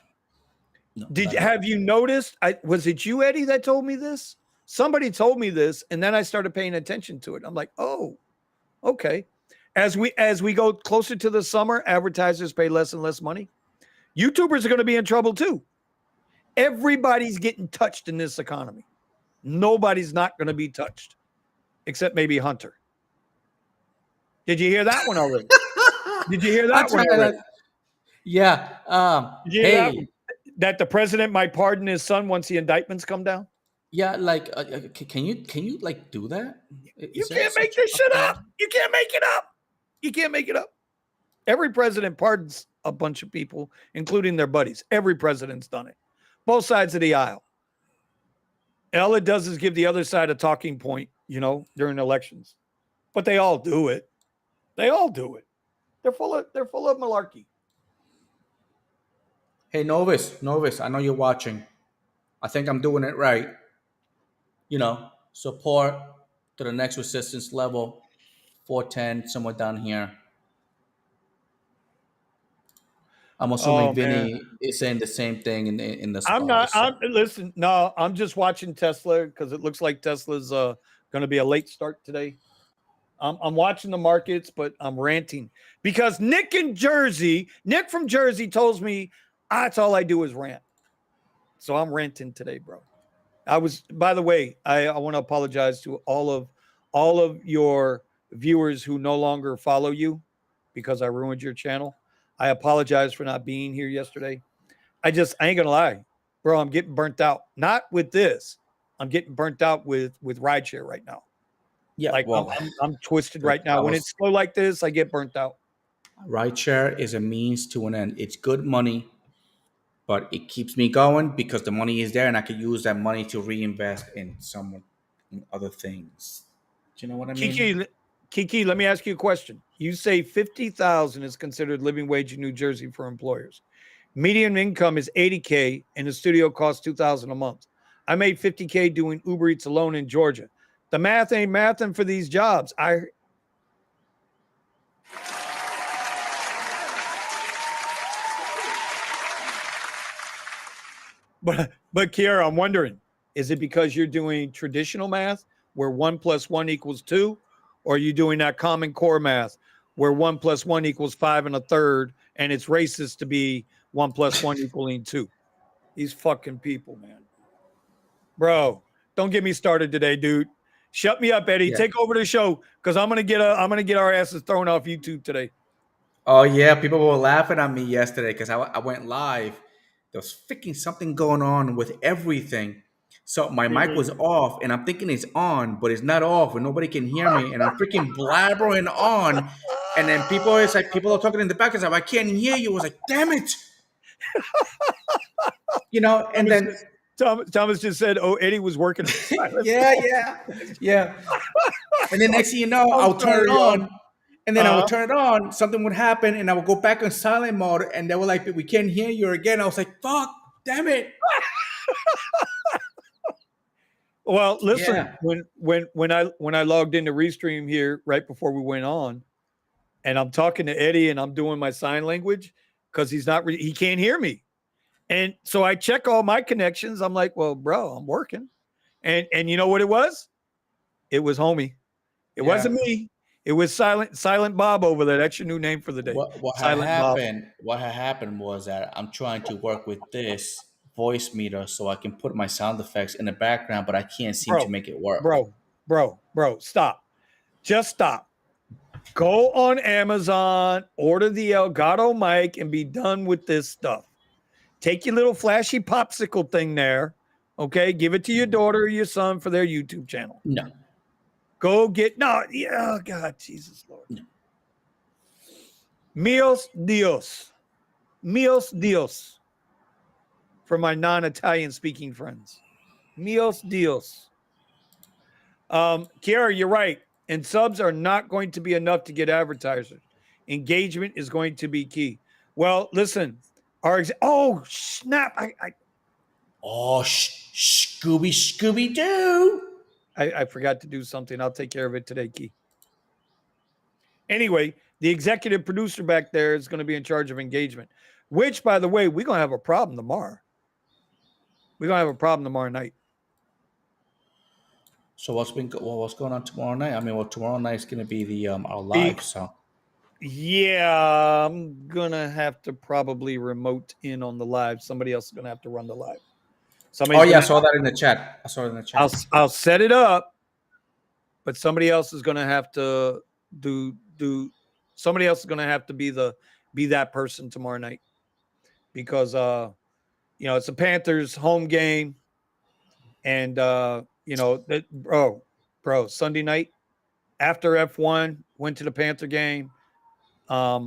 No, have you noticed? Was it you, Eddie, that told me this? Somebody told me this, and then I started paying attention to it. I'm like, oh, okay. As we go closer to the summer, advertisers pay less and less money. YouTubers are going to be in trouble too. Everybody's getting touched in this economy. Nobody's not going to be touched, except maybe Hunter. Did you hear that one already? Did you hear that one already? Yeah. Did you hear that the president might pardon his son once the indictments come down? Yeah, like can you like do that? You can't make this shit up. You can't make it up. You can't make it up. Every president pardons a bunch of people, including their buddies. Every president's done it. Both sides of the aisle. And all it does is give the other side a talking point, during elections. But they all do it. They all do it. They're full of malarkey. Hey, Novice, I know you're watching. I think I'm doing it right. Support to the next resistance level, 410, somewhere down here. I'm assuming Vinny is saying the same thing in the I'm not. Listen, no, I'm just watching Tesla because it looks like Tesla's going to be a late start today. I'm watching the markets, but I'm ranting because Nick from Jersey tells me that's all I do is rant. So I'm ranting today, bro. By the way, I want to apologize to all of your viewers who no longer follow you because I ruined your channel. I apologize for not being here yesterday. I ain't gonna lie, bro. I'm getting burnt out. Not with this. I'm getting burnt out with rideshare right now. Yeah, like I'm twisted right now. When it's slow like this, I get burnt out. Rideshare is a means to an end. It's good money, but it keeps me going because the money is there, and I could use that money to reinvest in other things. Do you know what I mean? Kiki, let me ask you a question. You say $50,000 is considered living wage in New Jersey for employers. Median income is $80K, and the studio costs $2,000 a month. I made $50K doing Uber Eats alone in Georgia. The math ain't mathing for these jobs. But Kiara, I'm wondering, is it because you're doing traditional math where 1 + 1 = 2? Or are you doing that common core math where 1 + 1 = 5 1/3, and it's racist to be 1 + 1 = 2? These fucking people, man. Bro, don't get me started today, dude. Shut me up, Eddie. Yeah. Take over the show because I'm gonna get our asses thrown off YouTube today. Oh yeah, people were laughing at me yesterday because I went live. There was freaking something going on with everything. So my mic was off, and I'm thinking it's on, but it's not off, and nobody can hear me, and I'm freaking blabbering on. And then people are talking in the back, and I can't hear you. I was like, damn it. And then Thomas just said, "Oh, Eddie was working." yeah. And then next thing you know, I'll turn it on, and then I would turn it on. Something would happen, and I would go back on silent mode, and they were like, "We can't hear you again." I was like, "Fuck, damn it." Well, listen, when I logged into Restream here right before we went on, and I'm talking to Eddie and I'm doing my sign language because he can't hear me. And so I check all my connections. I'm like, well, bro, I'm working. And you know what it was? It was homie. It wasn't me. It was Silent Bob over there. That's your new name for the day. What had happened was that I'm trying to work with this voice meter so I can put my sound effects in the background, but I can't seem to make it work. Bro, stop. Just stop. Go on Amazon, order the Elgato mic, and be done with this stuff. Take your little flashy popsicle thing there, okay? Give it to your daughter or your son for their YouTube channel. No. Go get oh God, Jesus Lord. No. Míos Dios. For my non-Italian speaking friends. Míos Dios. Kiara, you're right. And subs are not going to be enough to get advertisers. Engagement is going to be key. Well, listen, Oh snap! Oh, Scooby Doo. I forgot to do something. I'll take care of it today, Key. Anyway, the executive producer back there is going to be in charge of engagement, which, by the way, we're going to have a problem tomorrow. We're going to have a problem tomorrow night. So what's going on tomorrow night? I mean, well, tomorrow night is going to be the our live. So yeah, I'm gonna have to probably remote in on the live. Somebody else is gonna have to run the live. I saw that in the chat. I saw it in the chat. I'll set it up, but somebody else is gonna have to do. Somebody else is gonna have to be that person tomorrow night, because it's a Panthers home game, and bro, Sunday night after F1 went to the Panther game, yeah,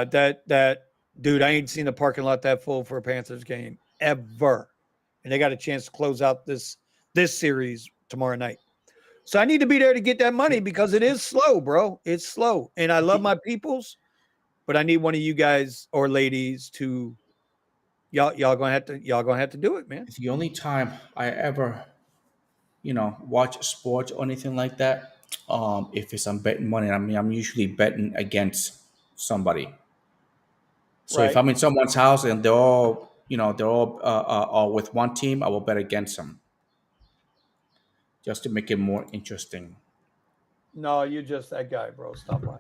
that dude, I ain't seen the parking lot that full for a Panthers game ever, and they got a chance to close out this series tomorrow night. So I need to be there to get that money, because it is slow, bro. It's slow, and I love my peoples, but I need one of you guys or ladies to y'all gonna have to do it, man. The only time I ever, watch sports or anything like that, if it's I'm betting money, I mean, I'm usually betting against somebody. So if Right. I'm in someone's house and they're all with one team, I will bet against them, just to make it more interesting. No, you're just that guy, bro. Stop lying.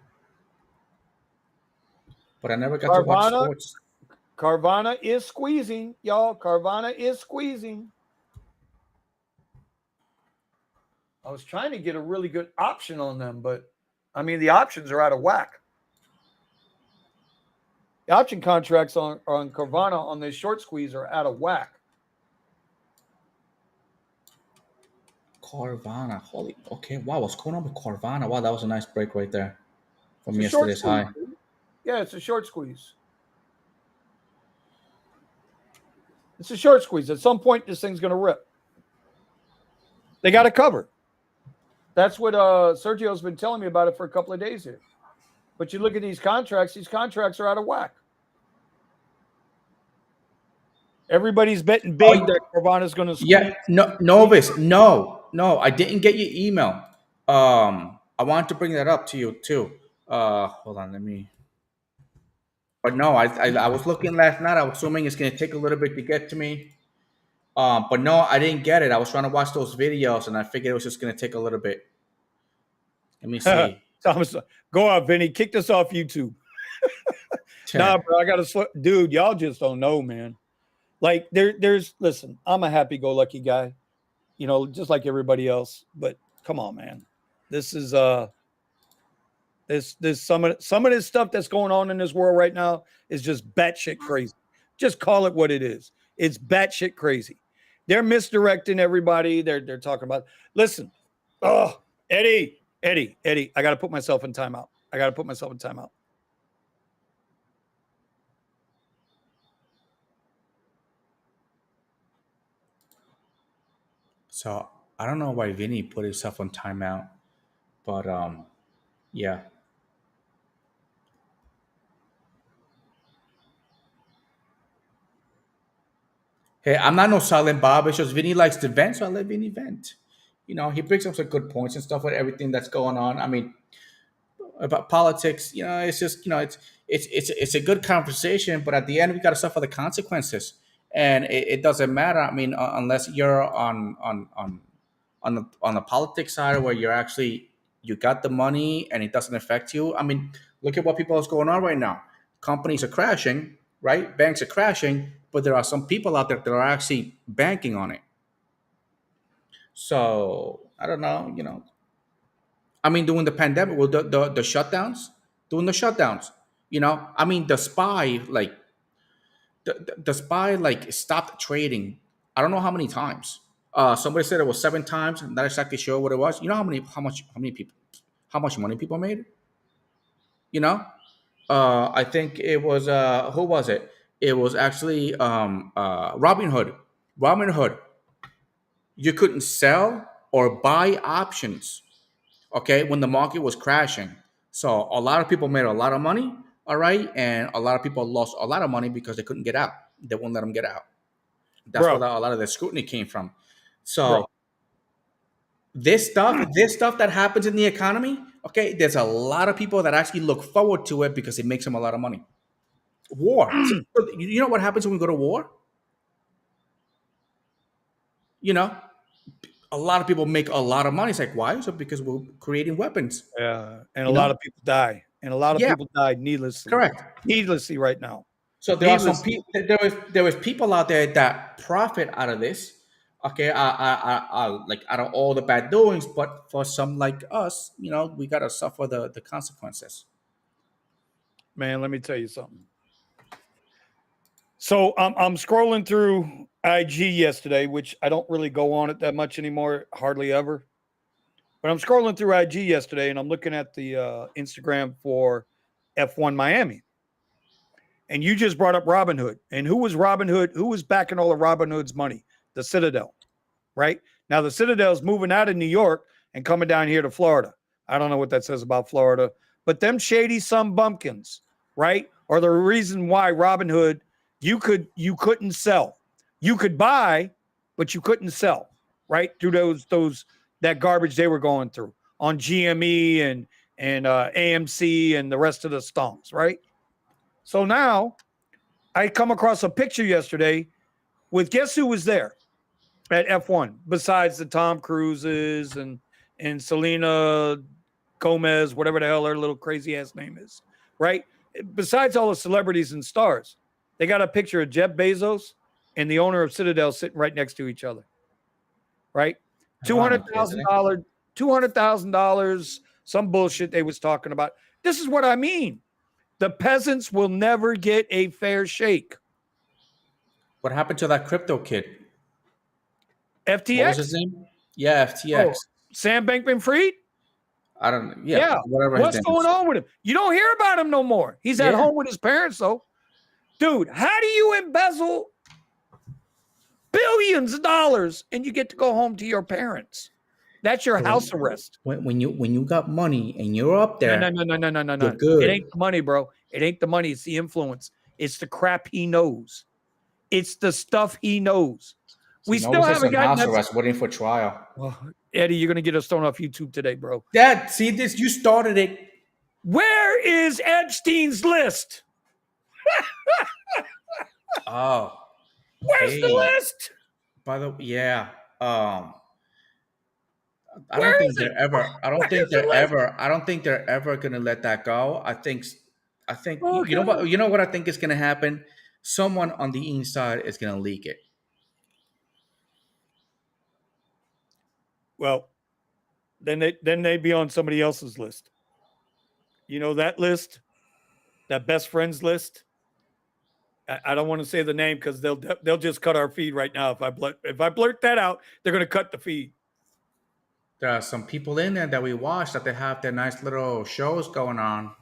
But I never got to watch sports. Carvana is squeezing, y'all. Carvana is squeezing. I was trying to get a really good option on them, but I mean, the options are out of whack. The option contracts on Carvana on this short squeeze are out of whack. Carvana, okay, wow, what's going on with Carvana? Wow, that was a nice break right there from yesterday's high. Yeah, it's a short squeeze. It's a short squeeze. At some point, this thing's going to rip. They got to cover. That's what Sergio's been telling me about it for a couple of days here. But you look at these contracts are out of whack. Everybody's betting big that Carvana's going to squeeze. Yeah, Novice, no, I didn't get your email. I wanted to bring that up to you too. Hold on, let me. But no, I was looking last night. I was assuming it's going to take a little bit to get to me. But no, I didn't get it. I was trying to watch those videos, and I figured it was just going to take a little bit. Let me see. Thomas, go out, Vinny. Kick this off YouTube. Nah, bro, I got to dude, y'all just don't know, man. Like listen, I'm a happy-go-lucky guy, just like everybody else. But come on, man. This is this some of this stuff that's going on in this world right now is just batshit crazy. Just call it what it is. It's batshit crazy. They're misdirecting everybody. They're talking about. Listen, Eddie, I got to put myself in timeout. So I don't know why Vinny put himself on timeout, but yeah. Hey, I'm not no silent Bob. It's just Vinny likes to vent, so I let Vinny vent. He brings up some good points and stuff with everything that's going on. I mean, about politics, it's just, it's a good conversation, but at the end, we got to suffer the consequences, and it doesn't matter. I mean, unless you're on the politics side, where you got the money and it doesn't affect you. I mean, look at what people is going on right now. Companies are crashing, right? Banks are crashing, but there are some people out there that are actually banking on it. So I don't know, I mean, during the pandemic, well, the shutdowns, I mean, the SPY, like, the SPY, like, stopped trading. I don't know how many times. Somebody said it was 7 times. I'm not exactly sure what it was. You know how much money people made? I think it was, who was it? It was actually Robinhood. You couldn't sell or buy options, okay, when the market was crashing. So a lot of people made a lot of money. All right, and a lot of people lost a lot of money because they couldn't get out. They won't let them get out. That's where bro, a lot of the scrutiny came from. bro. So this stuff that happens in the economy, okay, there's a lot of people that actually look forward to it because it makes them a lot of money. War. So, you know what happens when we go to war? You know, a lot of people make a lot of money. It's like, why? So because we're creating weapons. Yeah, and a You lot know? of people die, and a lot of Yeah, people died correct. needlessly right now. So there are some Needlessly. people. There was people out there that profit out of this. Okay, like out of all the bad doings, but for some like us, you know, we gotta suffer the consequences. Man, let me tell you something. So I'm scrolling through IG yesterday, which I don't really go on it that much anymore, hardly ever. But I'm scrolling through IG yesterday, and I'm looking at the Instagram for F1 Miami. And you just brought up Robinhood. And who was Robinhood? Who was backing all of Robinhood's money? The Citadel, right? Now, the Citadel's moving out of New York and coming down here to Florida. I don't know what that says about Florida, but them shady some bumpkins, right? Are the reason why Robinhood, you couldn't sell. You could buy, but you couldn't sell, right? Through that garbage they were going through on GME and AMC and the rest of the stomps, right? So now I come across a picture yesterday with guess who was there at F1 besides the Tom Cruises and Selena Gomez, whatever the hell her little crazy ass name is, right? Besides all the celebrities and stars, they got a picture of Jeff Bezos and the owner of Citadel sitting right next to each other, right? $200,000, some bullshit they was talking about. This is what I mean. The peasants will never get a fair shake. What happened to that crypto kid? FTX? What was his name? Yeah, FTX. Oh, Sam Bankman-Fried? I don't know. Yeah, whatever. What's going on with him? You don't hear about him no more. He's at home with his parents, though. Dude, how do you embezzle billions of dollars and you get to go home to your parents? That's your house arrest. When you got money and you're up there, No. you're good. It ain't the money, bro. It ain't the money. It's the influence. It's the crap he knows. It's the stuff he knows. We still haven't gotten house arrest, waiting for trial. Well, Eddie, you're gonna get us thrown off YouTube today, bro. Dad, see this? You started it. Where is Epstein's list? Oh, where's the list? By the yeah, I don't think they're ever gonna let that go. I think Okay. You know what I think is gonna happen. Someone on the inside is gonna leak it. Well, then they'd be on somebody else's list. You know that list, that best friends list. I don't want to say the name because they'll just cut our feed right now. If I blurt that out, they're going to cut the feed. There are some people in there that we watch that they have their nice little shows going on.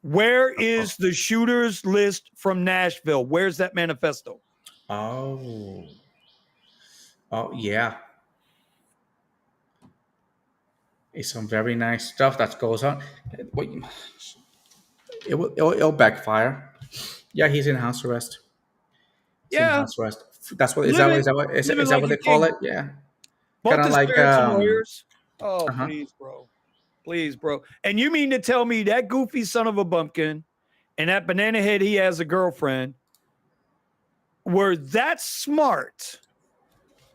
Where is the shooters list from Nashville? Where's that manifesto? Oh yeah. It's some very nice stuff that goes on. It'll backfire. Yeah, he's in house arrest. He's in house arrest. That's what is that what they call it? Yeah. Kind of like lawyers. Oh, uh-huh. Please, bro. And you mean to tell me that goofy son of a bumpkin and that banana head he has a girlfriend were that smart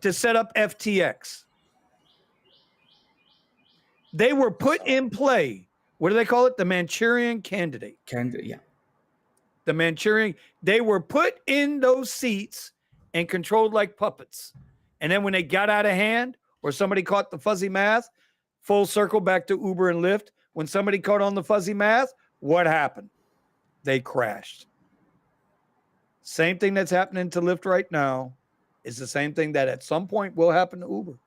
to set up FTX? They were put in play. What do they call it? The Manchurian candidate. Yeah. The Manchurian. They were put in those seats and controlled like puppets. And then when they got out of hand or somebody caught the fuzzy math, full circle back to Uber and Lyft. When somebody caught on the fuzzy math, what happened? They crashed. Same thing that's happening to Lyft right now is the same thing that at some point will happen to Uber.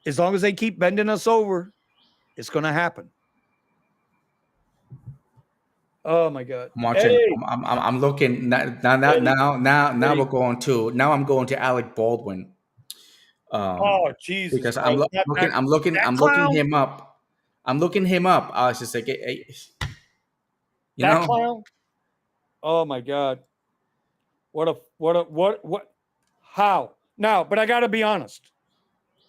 As long as they keep bending us over, it's going to happen. Oh my God! I'm watching. Hey. I'm looking now. We're going to. Now I'm going to Alec Baldwin. Oh Jesus! Because I'm looking him up. I was just like, hey. You That know, clown. Oh my God. What? How? Now, but I got to be honest.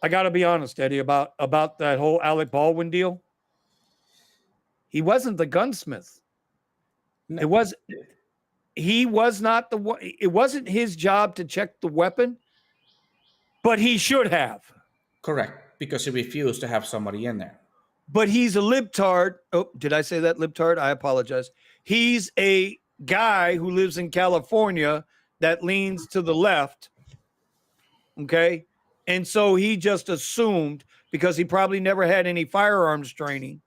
Eddie, about that whole Alec Baldwin deal. He wasn't the gunsmith. No, It was he was not the one. It wasn't his job to check the weapon, but he should have. correct, because he refused to have somebody in there. But he's a libtard. Oh, did I say that libtard? I apologize. He's a guy who lives in California that leans to the left. Okay. And so he just assumed, because he probably never had any firearms training.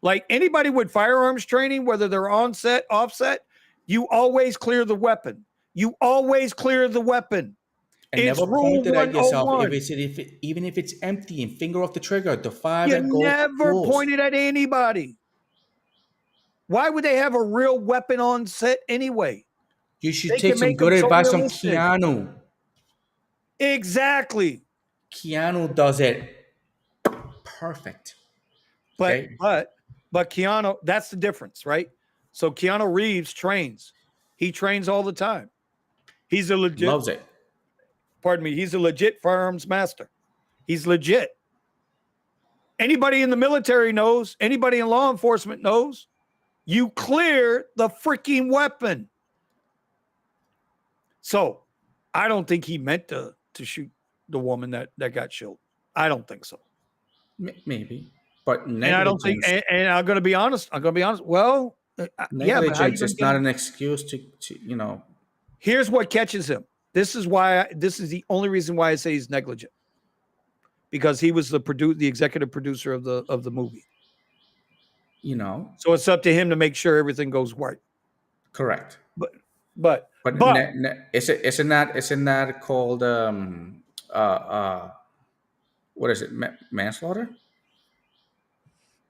Like anybody with firearms training, whether they're on set, offset, you always clear the weapon. You always clear the weapon. And It's never rule point it at yourself 101. even if it's empty and finger off the trigger, the fire You that goes never goes. point it at anybody. Why would they have a real weapon on set anyway? You should They take can some make good them so advice from realistic. Keanu. Exactly. Keanu does it perfect. But Okay? but Keanu, that's the difference, right? So Keanu Reeves trains. He trains all the time. He's a legit, Loves it. pardon me, he's a legit firearms master. He's legit. Anybody in the military knows, anybody in law enforcement knows, you clear the freaking weapon. So I don't think he meant to shoot the woman that got shot. I don't think so. Maybe. But And I don't think, negligence, and I'm going to be honest. Well, yeah, but how you negligence gonna is get not him? an excuse to. Here's what catches him. This is the only reason why I say he's negligent, because he was the executive producer of the movie. So it's up to him to make sure everything goes right. Correct. But But isn't that called what is it, manslaughter?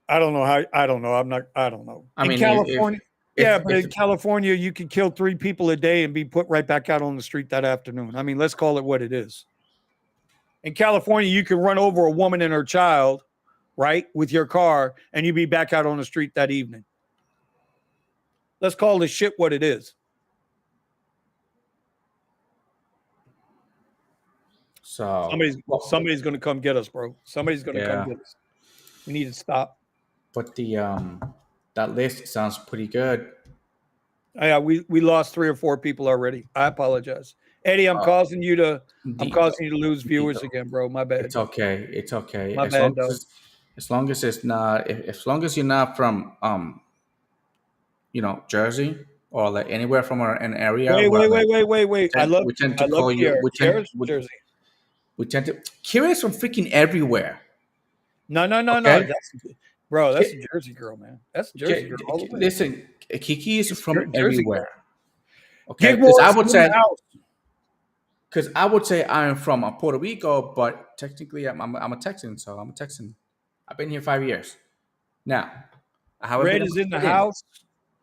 I don't know how. I don't know. I don't know. I In mean, California, but if in California, you can kill 3 people a day and be put right back out on the street that afternoon. I mean, let's call it what it is. In California, you can run over a woman and her child, right, with your car, and you be back out on the street that evening. Let's call this shit what it is. so Somebody's going to come get us, bro. Somebody's going to come get us. We need to stop. But that list sounds pretty good. Yeah, we lost 3 or 4 people already. I apologize, Eddie. I'm causing you to lose viewers again, bro. My bad. It's okay. It's okay. My bad, though. As long as it's not, as long as you're not from Jersey or like anywhere from an area. Wait. I love you. Jersey. We tend to. Kira's from freaking everywhere. No. Okay? That's a Jersey girl, man. That's a Jersey girl. All the way. Listen, Kiki is from Jersey everywhere. Okay, because I would say I'm from Puerto Rico, but technically I'm a Texan, so I'm a Texan. I've been here 5 years now. I haven't Red been is in the house.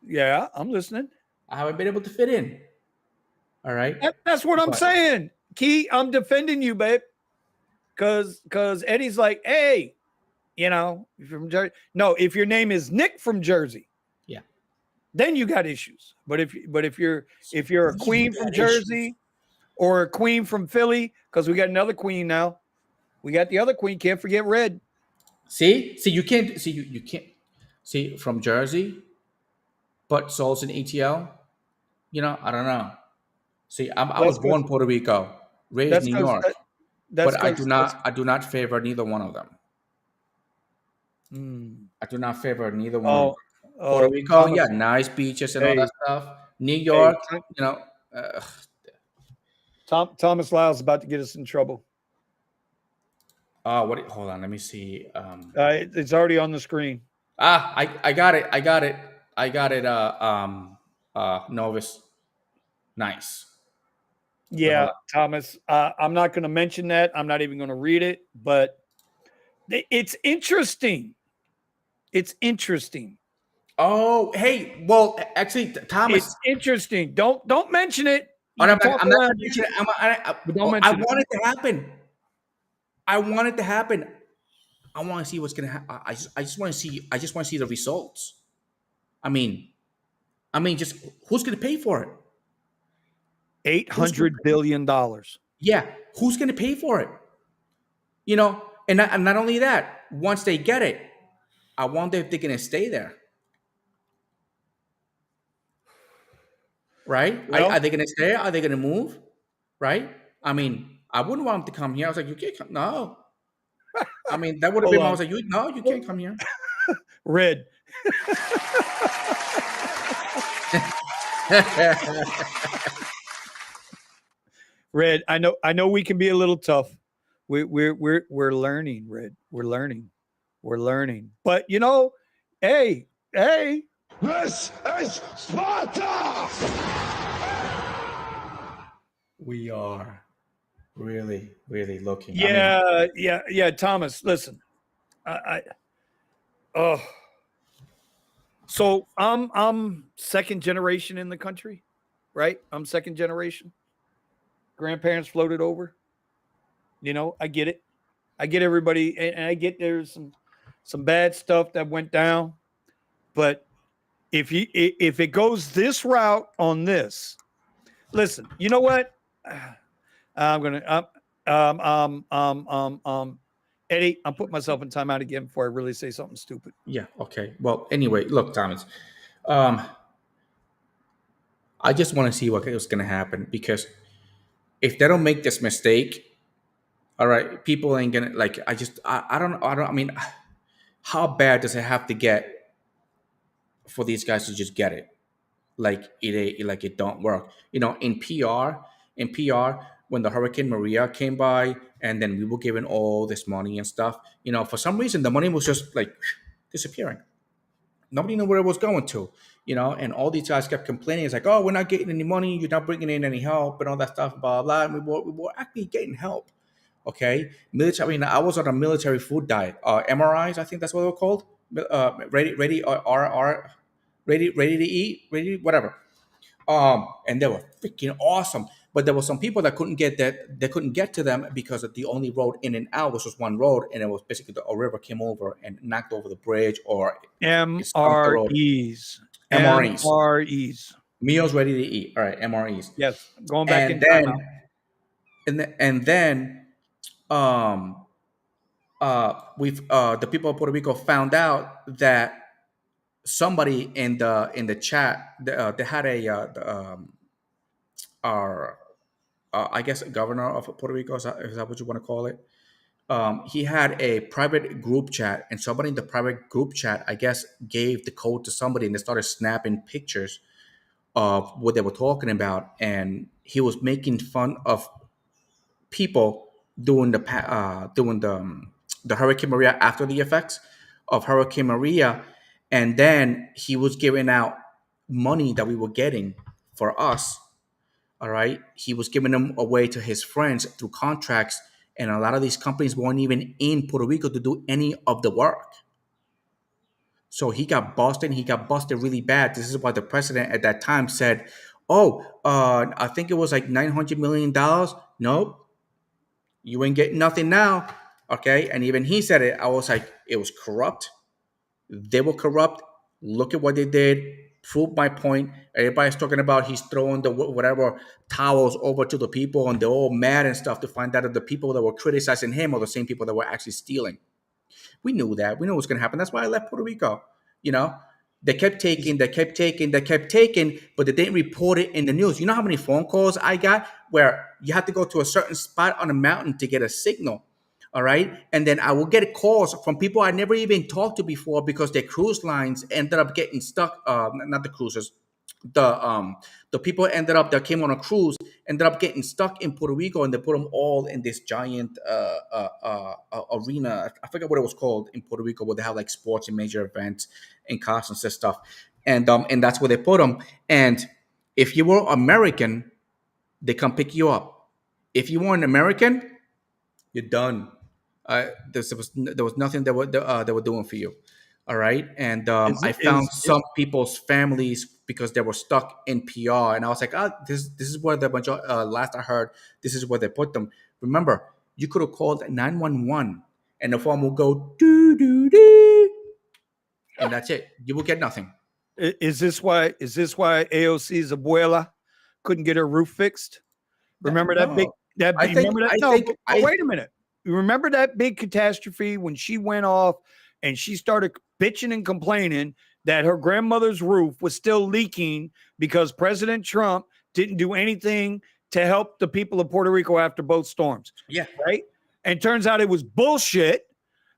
Yeah, I'm listening. I haven't been able to fit in. All right, that's what I'm saying. Key, I'm defending you, babe, because Eddie's like, hey, you're from Jersey. No, if your name is Nick from Jersey, yeah, then you got issues. But if you're a queen from Jersey or a queen from Philly, because we got another queen now. We got the other queen. Can't forget Red. See, you can't see from Jersey, but Souls in ETL. I don't know. See, I was born Puerto Rico, raised New York, but I do not favor neither one of them. I do not favor neither one. Puerto Rico, Thomas, nice beaches and all that stuff. New York, Thomas Lyle's about to get us in trouble. Hold on, let me see. It's already on the screen. I got it. Novus. Nice. Yeah, Thomas. I'm not going to mention that. I'm not even going to read it, but it's interesting. It's interesting. Oh, hey. Well, actually, Thomas. It's interesting. Don't mention it. I'm not mentioning it. I want it to happen. I want it to happen. I want to see what's going to happen. I just want to see the results. I mean, I mean, just who's going to pay for it? $800 billion. Yeah, who's going to pay for it? And not only that, once they get it, I wonder if they're going to stay there. Right? Well, Are they going to stay? Are they going to move? Right? I mean, I wouldn't want them to come here. I was like, you can't come. No. I mean, that would have been. I was like, you can't come here. Red. Red, I know we can be a little tough. We're learning, Red. We're learning. But hey. This is Sparta! We are really, really looking. Yeah, Thomas, listen. So I'm second generation in the country, right? I'm second generation. Grandparents floated over. I get it. I get everybody, and I get there's some bad stuff that went down. But if it goes this route on this, listen, you know what? I'm gonna Eddie, I'm putting myself in timeout again before I really say something stupid. Yeah. Okay. Well, anyway, look, Thomas. I just want to see what's going to happen, because if they don't make this mistake, all right, people ain't gonna like. I don't. I mean, how bad does it have to get for these guys to just get it? Like it don't work. In PR, when the Hurricane Maria came by, and then we were given all this money and stuff. For some reason, the money was just like disappearing. Nobody knew where it was going to. And all these guys kept complaining. It's like, oh, we're not getting any money. You're not bringing in any help and all that stuff, blah, blah. And we were actually getting help. Okay. Military. I mean, I was on a military food diet. MRIs, I think that's what they were called. Ready to eat, whatever. And they were freaking awesome. But there were some people that couldn't get that. They couldn't get to them because the only road in and out was just one road, and it was basically a river came over and knocked over the bridge or MREs. MREs. Meals ready to eat. All right, MREs. Yes, going back and in then, time. And then, the people of Puerto Rico found out that somebody in the chat, they had I guess a governor of Puerto Rico, is that what you want to call it? He had a private group chat, and somebody in the private group chat, I guess, gave the code to somebody, and they started snapping pictures of what they were talking about, and he was making fun of people doing the Hurricane Maria after the effects of Hurricane Maria, and then he was giving out money that we were getting for us. All right, he was giving them away to his friends through contracts, and a lot of these companies weren't even in Puerto Rico to do any of the work. So he got busted. He got busted really bad. This is why the president at that time said, "Oh, I think it was like $900 million. Nope, you ain't getting nothing now." Okay, and even he said it. I was like, it was corrupt. They were corrupt. Look at what they did. Prove my point. Everybody's talking about he's throwing the whatever towels over to the people, and they're all mad and stuff to find out that the people that were criticizing him are the same people that were actually stealing. We knew that. We knew what was going to happen. That's why I left Puerto Rico. They kept taking, but they didn't report it in the news. You know how many phone calls I got where you have to go to a certain spot on a mountain to get a signal? All right. And then I will get calls from people I never even talked to before because their cruise lines ended up getting stuck. Not the cruisers. The people that came on a cruise ended up getting stuck in Puerto Rico, and they put them all in this giant arena. I forget what it was called in Puerto Rico, where they have like sports and major events and concerts and stuff. And that's where they put them. And if you were American, they come pick you up. If you weren't American, you're done. There was nothing they were doing for you. All right. And I found some people's families because they were stuck in PR. And I was like, this is where the majority, last I heard, this is where they put them. Remember, you could have called 911 and the phone will go doo doo doo. And that's it. You will get nothing. Is this why AOC's abuela couldn't get her roof fixed? Remember that big No, I you think remember that? I No, think but I wait a minute. You remember that big catastrophe when she went off and she started bitching and complaining that her grandmother's roof was still leaking because President Trump didn't do anything to help the people of Puerto Rico after both storms, yeah. right? And turns out it was bullshit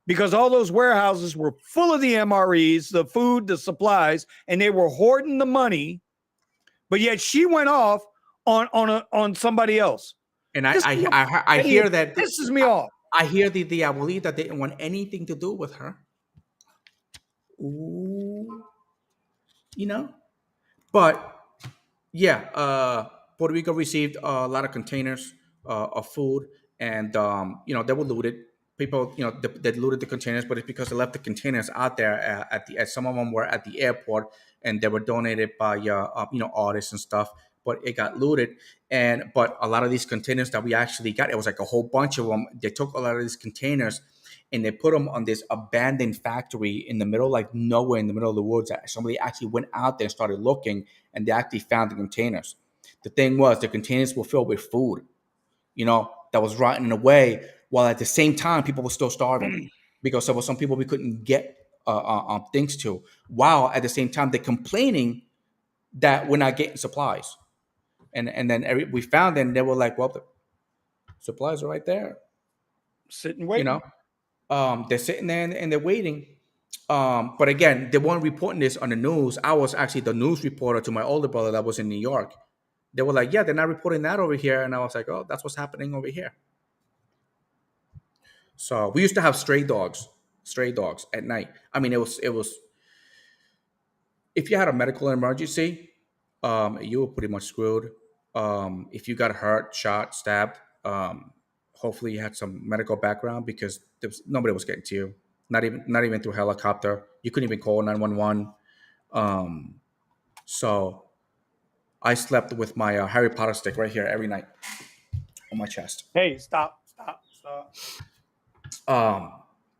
because all those warehouses were full of the MREs, the food, the supplies, and they were hoarding the money. But yet she went off on somebody else. And This I Eddie, hear that pisses me off. I hear the abuelita didn't want anything to do with her. Ooh, you know. But yeah, Puerto Rico received a lot of containers of food, and they were looted. People, they looted the containers, but it's because they left the containers out there some of them were at the airport, and they were donated by artists and stuff. But it got looted, but a lot of these containers that we actually got, it was like a whole bunch of them. They took a lot of these containers and they put them on this abandoned factory in the middle, like nowhere in the middle of the woods. Somebody actually went out there and started looking, and they actually found the containers. The thing was, the containers were filled with food, that was rotting away, while at the same time, people were still starving because there were some people we couldn't get things to, while at the same time, they're complaining that we're not getting supplies. And then we found them, and they were like, well, the supplies are right there. Sitting You waiting. know, they're sitting there and they're waiting. But again, they weren't reporting this on the news. I was actually the news reporter to my older brother that was in New York. They were like, yeah, they're not reporting that over here. And I was like, oh, that's what's happening over here. So we used to have stray dogs at night. I mean, it was, if you had a medical emergency, you were pretty much screwed. If you got hurt, shot, stabbed, hopefully you had some medical background, because nobody was getting to you. Not even through helicopter. You couldn't even call 911. So I slept with my Harry Potter stick right here every night on my chest. Hey, stop.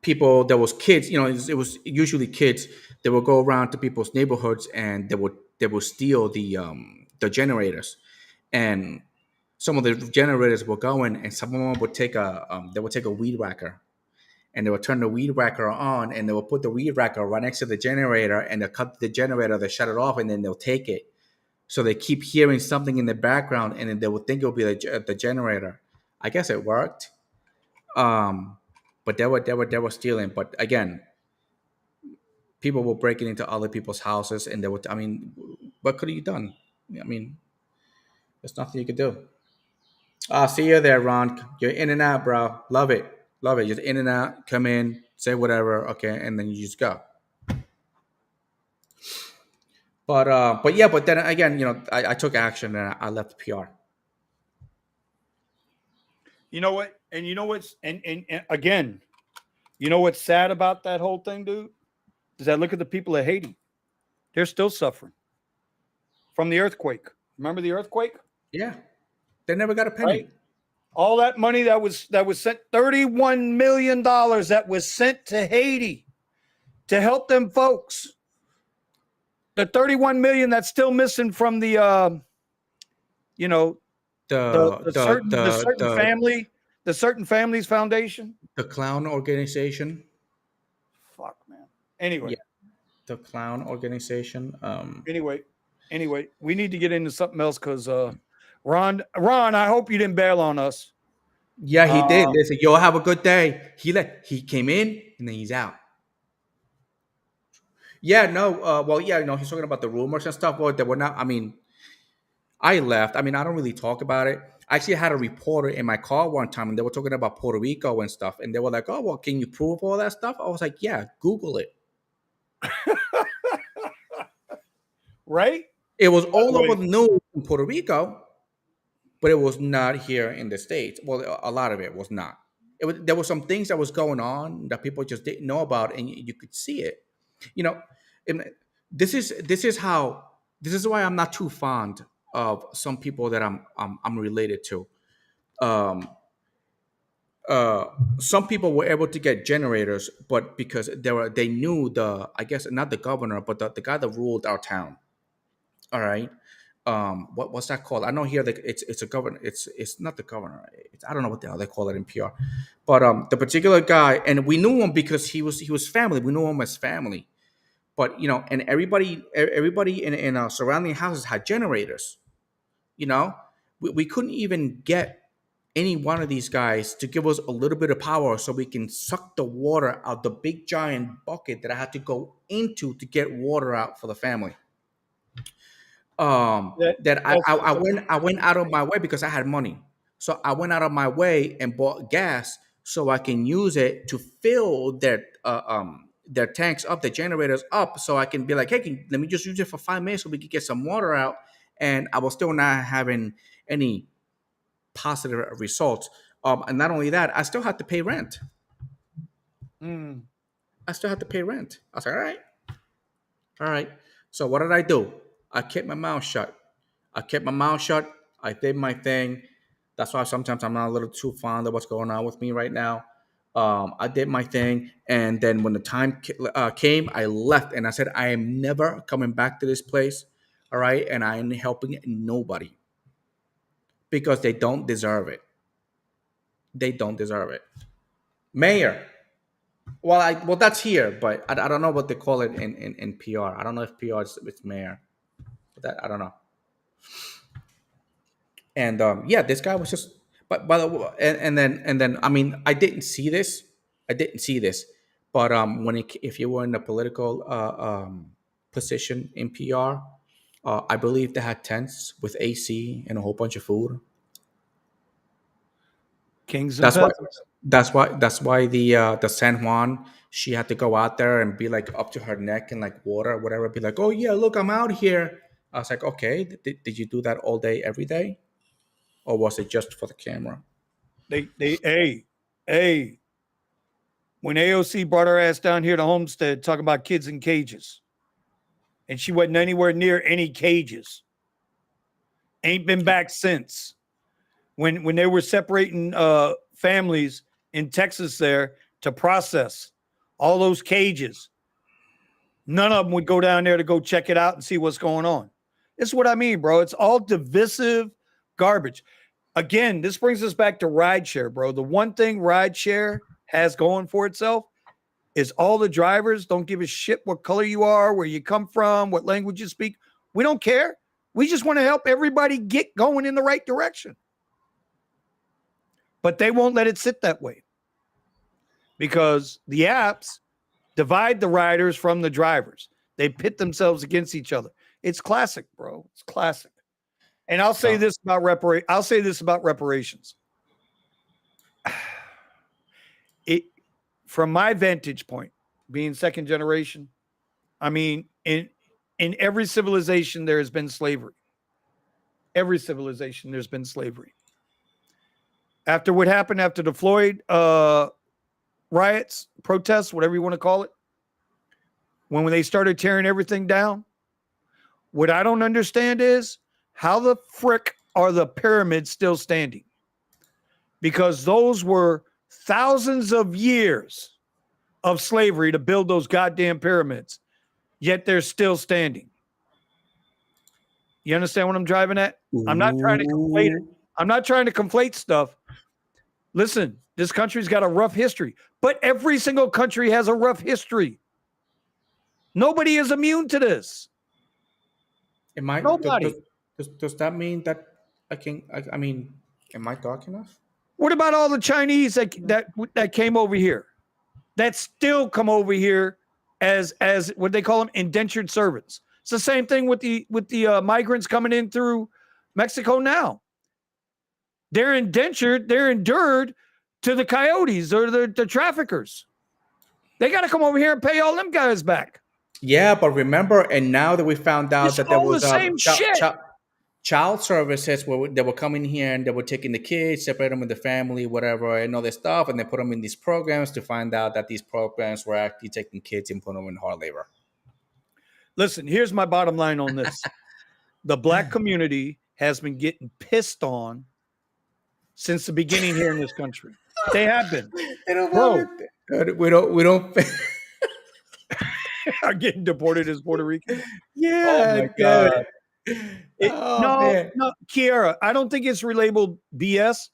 People, there was kids, it was usually kids. They would go around to people's neighborhoods, and they would steal the generators. And some of the generators were going, and some of them would take a weed whacker, and they would turn the weed whacker on, and they would put the weed whacker right next to the generator, and they'll cut the generator, they shut it off, and then they'll take it. So they keep hearing something in the background, and then they would think it would be the generator. I guess it worked. But they were stealing. But again, people were breaking into other people's houses, and I mean, what could have you done? I mean, there's nothing you could do. See you there, Ron. You're in and out, bro. Love it. Love it. Just in and out, come in, say whatever, okay, and then you just go. But yeah, but then again, I took action, and I left PR. You know what? And you know what's and again, you know what's sad about that whole thing, dude? Is that look at the people of Haiti. They're still suffering from the earthquake. Remember the earthquake? Yeah, they never got a penny. Right? All that money that was sent, $31 million that was sent to Haiti to help them folks. The 31 million that's still missing from the the certain families foundation. The clown organization. Fuck, man. Anyway. Yeah, the clown organization. Anyway, we need to get into something else because Ron, I hope you didn't bail on us. Yeah, he did. They said, "Yo, have a good day." He came in and then he's out. Yeah, no. Well, yeah, he's talking about the rumors and stuff. But they were not. I mean, I left. I mean, I don't really talk about it. I actually had a reporter in my car one time, and they were talking about Puerto Rico and stuff, and they were like, "Oh, well, can you prove all that stuff?" I was like, "Yeah, Google it." Right? It was all over the news in Puerto Rico, but it was not here in the States. Well, a lot of it was not. There were some things that was going on that people just didn't know about, and you could see it. And this is why I'm not too fond of some people that I'm related to. some people were able to get generators, but because they knew the, I guess not the governor, but the guy that ruled our town. All right. What's that called? I know here that it's a governor. It's not the governor. I don't know what the hell they call it in PR, but the particular guy, and we knew him because he was family. We knew him as family. But and everybody in our surrounding houses had generators. We couldn't even get any one of these guys to give us a little bit of power so we can suck the water out the big giant bucket that I had to go into to get water out for the family. I went out of my way because I had money. So I went out of my way and bought gas so I can use it to fill their tanks up, the generators up, so I can be like, hey, let me just use it for 5 minutes so we can get some water out. And I was still not having any positive results. And not only that, I still had to pay rent. I still had to pay rent. I was like, all right. So what did I do? I kept my mouth shut. I did my thing. That's why sometimes I'm not a little too fond of what's going on with me right now. I did my thing. And then when the time came, I left. And I said, I am never coming back to this place. All right. And I am helping nobody because they don't deserve it. They don't deserve it. Mayor. Well, that's here, but I don't know what they call it in PR. I don't know if PR is it's mayor. That I don't know. And yeah, this guy was just. But by the way, and then I mean I didn't see this. But if you were in a political position in PR, I believe they had tents with AC and a whole bunch of food. Kings and peasants. That's why the San Juan, she had to go out there and be like up to her neck in like water or whatever. Be like, oh yeah, look, I'm out here. I was like, okay, did you do that all day, every day, or was it just for the camera? Hey, when AOC brought her ass down here to Homestead talking about kids in cages, and she wasn't anywhere near any cages, ain't been back since. When they were separating families in Texas there to process all those cages, none of them would go down there to go check it out and see what's going on. This is what I mean, bro. It's all divisive garbage. Again, this brings us back to rideshare, bro. The one thing rideshare has going for itself is all the drivers don't give a shit what color you are, where you come from, what language you speak. We don't care. We just want to help everybody get going in the right direction. But they won't let it sit that way because the apps divide the riders from the drivers. They pit themselves against each other. It's classic, bro. It's classic. And I'll say this about reparations. From my vantage point, being second generation, I mean, in every civilization there has been slavery. Every civilization there's been slavery. After what happened after the Floyd riots, protests, whatever you want to call it, when they started tearing everything down, what I don't understand is how the frick are the pyramids still standing? Because those were thousands of years of slavery to build those goddamn pyramids, yet they're still standing. You understand what I'm driving at? I'm not trying to conflate it. I'm not trying to conflate stuff. Listen, this country's got a rough history, but every single country has a rough history. Nobody is immune to this. Nobody. Does that mean that I mean, am I dark enough? What about all the Chinese that came over here, that still come over here as what they call them, indentured servants? It's the same thing with the migrants coming in through Mexico now. They're indentured, they're endured to the coyotes or the traffickers. They got to come over here and pay all them guys back. Yeah, but remember, and now that we found out It's that there all was the same shit. Child services where they were coming here and they were taking the kids, separate them with the family, whatever, and all this stuff, and they put them in these programs to find out that these programs were actually taking kids and putting them in hard labor. Listen, here's my bottom line on this. The black community has been getting pissed on since the beginning here in this country. They have been. They don't Bro. We don't. Are getting deported as Puerto Rican. Yeah, Oh my dude. God. Oh man. No, Kiara, I don't think it's relabeled BS.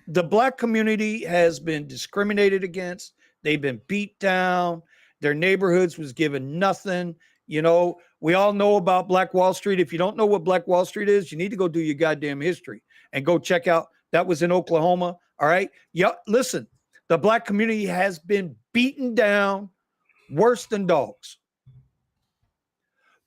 The black community has been discriminated against. They've been beat down. Their neighborhoods was given nothing. You know, we all know about Black Wall Street. If you don't know what Black Wall Street is, you need to go do your goddamn history and go check out. That was in Oklahoma. All right. Yeah. Listen, the black community has been beaten down worse than dogs.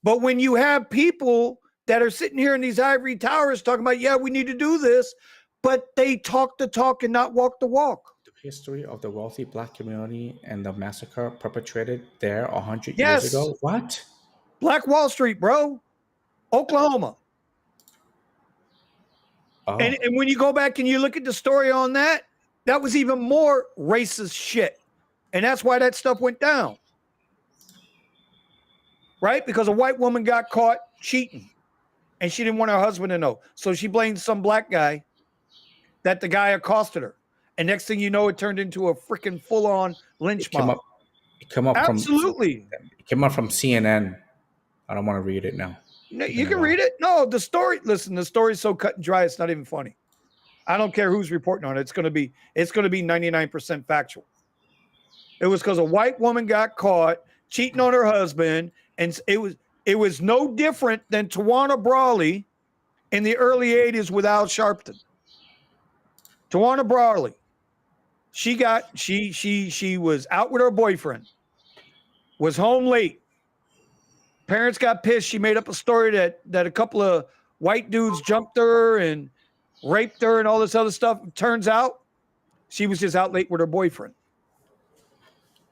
But when you have people that are sitting here in these ivory towers talking about, yeah, we need to do this, but they talk the talk and not walk the walk. The history of the wealthy black community and the massacre perpetrated there 100 Yes. years ago. What? Black Wall Street, bro. Oklahoma. Oh. And when you go back and you look at the story on that, that was even more racist shit. And that's why that stuff went down. Right? Because a white woman got caught cheating and she didn't want her husband to know. So she blamed some black guy that the guy accosted her. And next thing you know, it turned into a freaking full-on lynch mob. It came up Absolutely. It came up from CNN. I don't want to read it now. No, you can read it. No, the story, listen, the story's so cut and dry, it's not even funny. I don't care who's reporting on it. It's going to be 99% factual. It was because a white woman got caught cheating on her husband, and it was no different than Tawana Brawley in the early 80s with Al Sharpton. Tawana Brawley. She was out with her boyfriend, was home late. Parents got pissed. She made up a story that a couple of white dudes jumped her and raped her and all this other stuff. Turns out she was just out late with her boyfriend.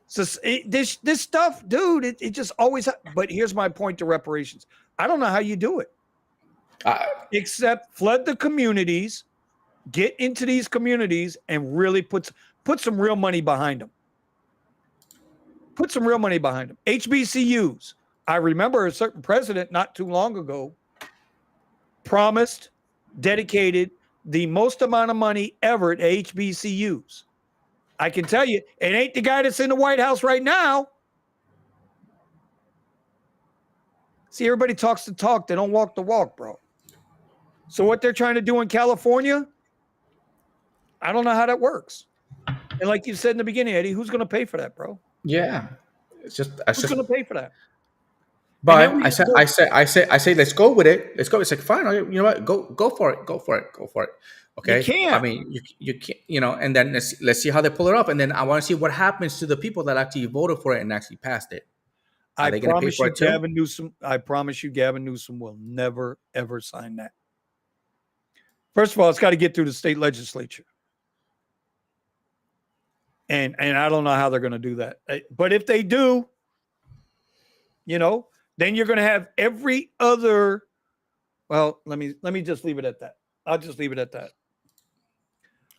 So this stuff, dude, it just always. But here's my point to reparations. I don't know how you do it, except flood the communities, get into these communities, and really put some real money behind them. Put some real money behind them. HBCUs. I remember a certain president not too long ago promised, dedicated the most amount of money ever to HBCUs. I can tell you, it ain't the guy that's in the White House right now. See, everybody talks the talk. They don't walk the walk, bro. So what they're trying to do in California, I don't know how that works. And like you said in the beginning, Eddie, who's going to pay for that, bro? Yeah. Who's going to pay for that? But I say, let's go with it. Let's go. It's like, fine. You know what? Go for it. Okay. You can't. I mean, you can't. You know, and then let's see how they pull it off, and then I want to see what happens to the people that actually voted for it and actually passed it. I promise you, Gavin Newsom. I promise you, Gavin Newsom will never ever sign that. First of all, it's got to get through the state legislature, and I don't know how they're going to do that. But if they do, you know. Then you're going to have every other. Well, let me just leave it at that. I'll just leave it at that.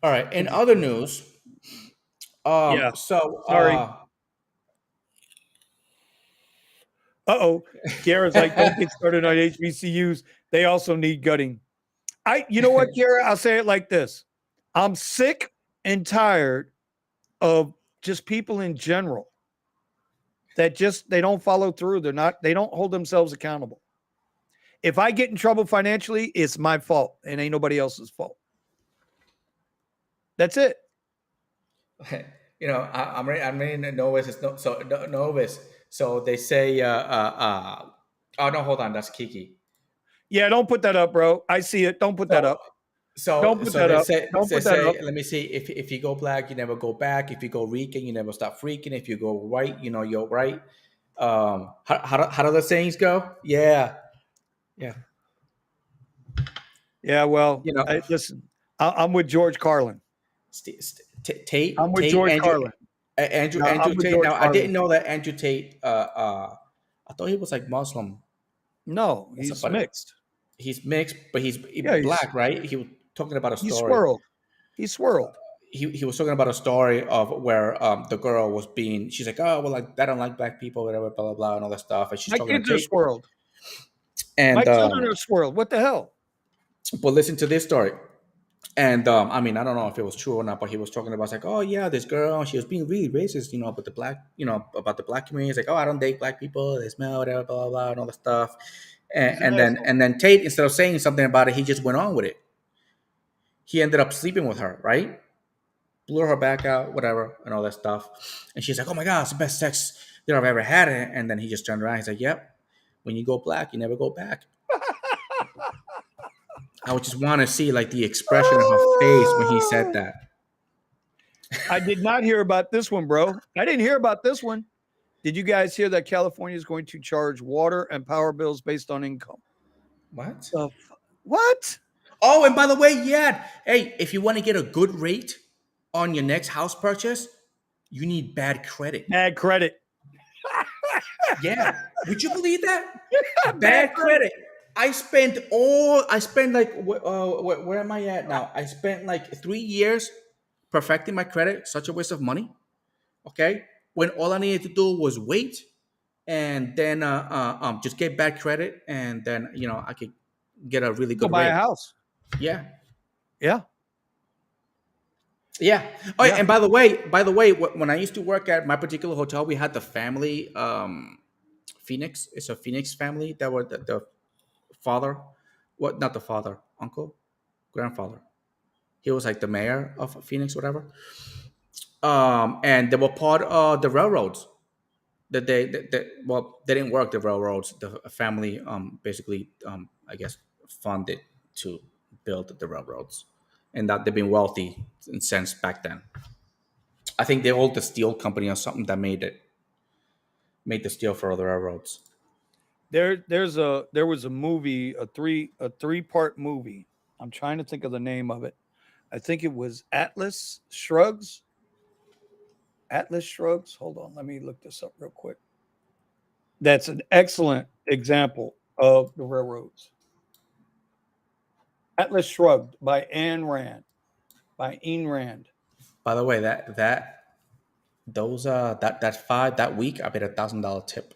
All right. In other news, yeah. So sorry. Kiara's like, don't get started on HBCUs. They also need gutting. You know what, Kiara? I'll say it like this: I'm sick and tired of just people in general that they don't follow through. They don't hold themselves accountable. If I get in trouble financially, it's my fault and ain't nobody else's fault. That's it. You know, I'm reading the novice. Novice. So they say, oh no, hold on, that's Kiki. Yeah, don't put that up, bro. I see it. Don't put that up. So don't put that up. Don't put that up. Let me see. If you go black, you never go back. If you go Rican, you never stop freaking. If you go white, you know you're right. How do the sayings go? Yeah. Well, you know, listen, I'm with George Carlin. Tate. I'm with George Carlin. Andrew Tate. Now I didn't know that Andrew Tate. I thought he was like Muslim. No, he's mixed. He's mixed, but he's black, right? He was talking about a story. He swirled. He was talking about a story of where the girl was being. She's like, oh well, like I don't like black people, whatever, blah blah blah, and all that stuff. And she's my talking kids are swirled. And my children are swirled. What the hell? But listen to this story. And I mean, I don't know if it was true or not, but he was talking about it's like, oh yeah, this girl, she was being really racist, about the black, about the black community. It's like, oh, I don't date black people, they smell whatever, blah blah blah, and all the stuff. He's an And asshole. then Tate, instead of saying something about it, he just went on with it. He ended up sleeping with her, right? Blew her back out, whatever, and all that stuff. And she's like, oh my god, it's the best sex that I've ever had. And then he just turned around. He's like, yep, when you go black, you never go back. I would just want to see like the expression on her face when he said that. I did not hear about this one, bro. I didn't hear about this one. Did you guys hear that California is going to charge water and power bills based on income? What? What? Oh, and by the way, yeah. Hey, if you want to get a good rate on your next house purchase, you need bad credit. Bad credit. Yeah. Would you believe that? Bad credit. I spent like, where am I at now? I spent like 3 years perfecting my credit. Such a waste of money. Okay. When all I needed to do was wait and then just get bad credit. And then, I could get a really Go good buy rate. a house. Yeah. Yeah. Yeah. Oh, Yeah. and by the way, when I used to work at my particular hotel, we had the family, Phoenix. It's a Phoenix family that were the father, what? Not the father, uncle, grandfather. He was like the mayor of Phoenix, whatever. And they were part of the railroads. Well, they didn't work the railroads. The family, basically, I guess, funded to build the railroads, and that they've been wealthy since back then. I think they owned the steel company or something that made the steel for the railroads. There was a movie, a three-part movie. I'm trying to think of the name of it. I think it was Atlas Shrugs. Atlas Shrugs. Hold on, let me look this up real quick. That's an excellent example of the railroads. Atlas Shrugged by Ayn Rand. By Ayn Rand. By the way, that week, I paid $1,000 tip.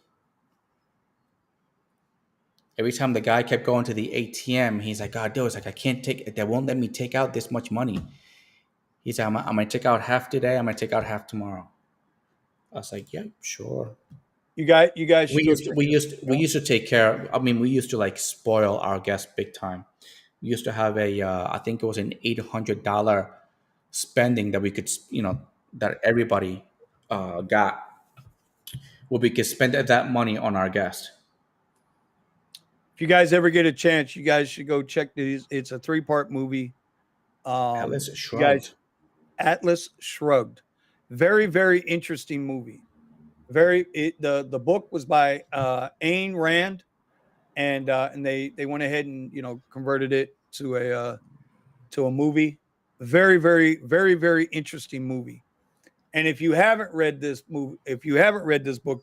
Every time the guy kept going to the ATM, he's like, God, dude, it's like I can't take. They won't let me take out this much money. He's like, I'm gonna take out half today. I'm gonna take out half tomorrow. I was like, yeah, sure. You guys should We go used to, check we this used we used to take care. I mean, we used to like spoil our guests big time. We used to have I think it was an $800 spending that we could, that everybody got. Where we could spend that money on our guests. If you guys ever get a chance, you guys should go check these. It's a 3-part movie. Atlas You Shrugged. guys, Atlas Shrugged. Very, very interesting movie. The book was by Ayn Rand, and they went ahead and converted it to a movie. Very, very, very, very interesting movie. And if you haven't read this book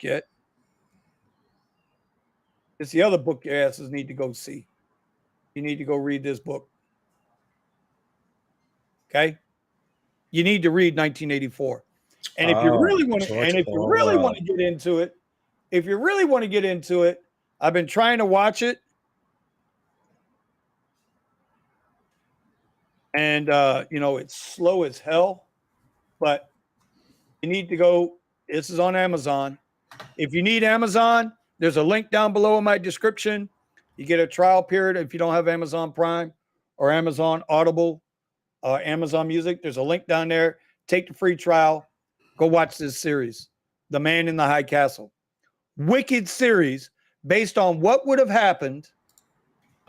yet, it's the other book your asses need to go see. You need to go read this book. Okay? You need to read 1984. And if you really want to, get into it, I've been trying to watch it. And it's slow as hell, but you need to go. This is on Amazon. If you need Amazon, there's a link down below in my description. You get a trial period if you don't have Amazon Prime or Amazon Audible, Amazon Music. There's a link down there. Take the free trial. Go watch this series, The Man in the High Castle. Wicked series based on what would have happened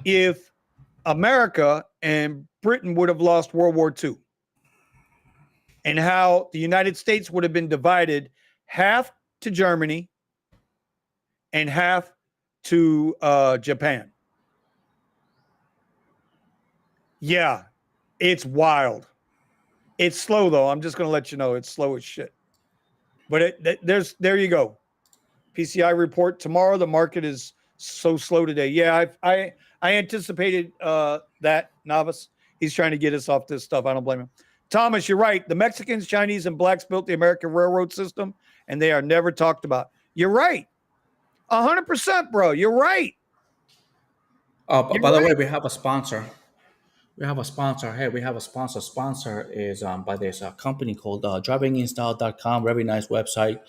if America and Britain would have lost World War II, and how the United States would have been divided half to Germany and half to Japan. Yeah, it's wild. It's slow, though. I'm just going to let you know it's slow as shit. But there you go. PCI report tomorrow. The market is so slow today. Yeah, I anticipated that, Novice. He's trying to get us off this stuff. I don't blame him. Thomas, you're right. The Mexicans, Chinese, and blacks built the American railroad system, and they are never talked about. You're right. 100%, bro. You're right. By the way, we have a sponsor. We have a sponsor. Hey, we have a sponsor. Sponsor is by this company called drivinginstyle.com. Very nice website.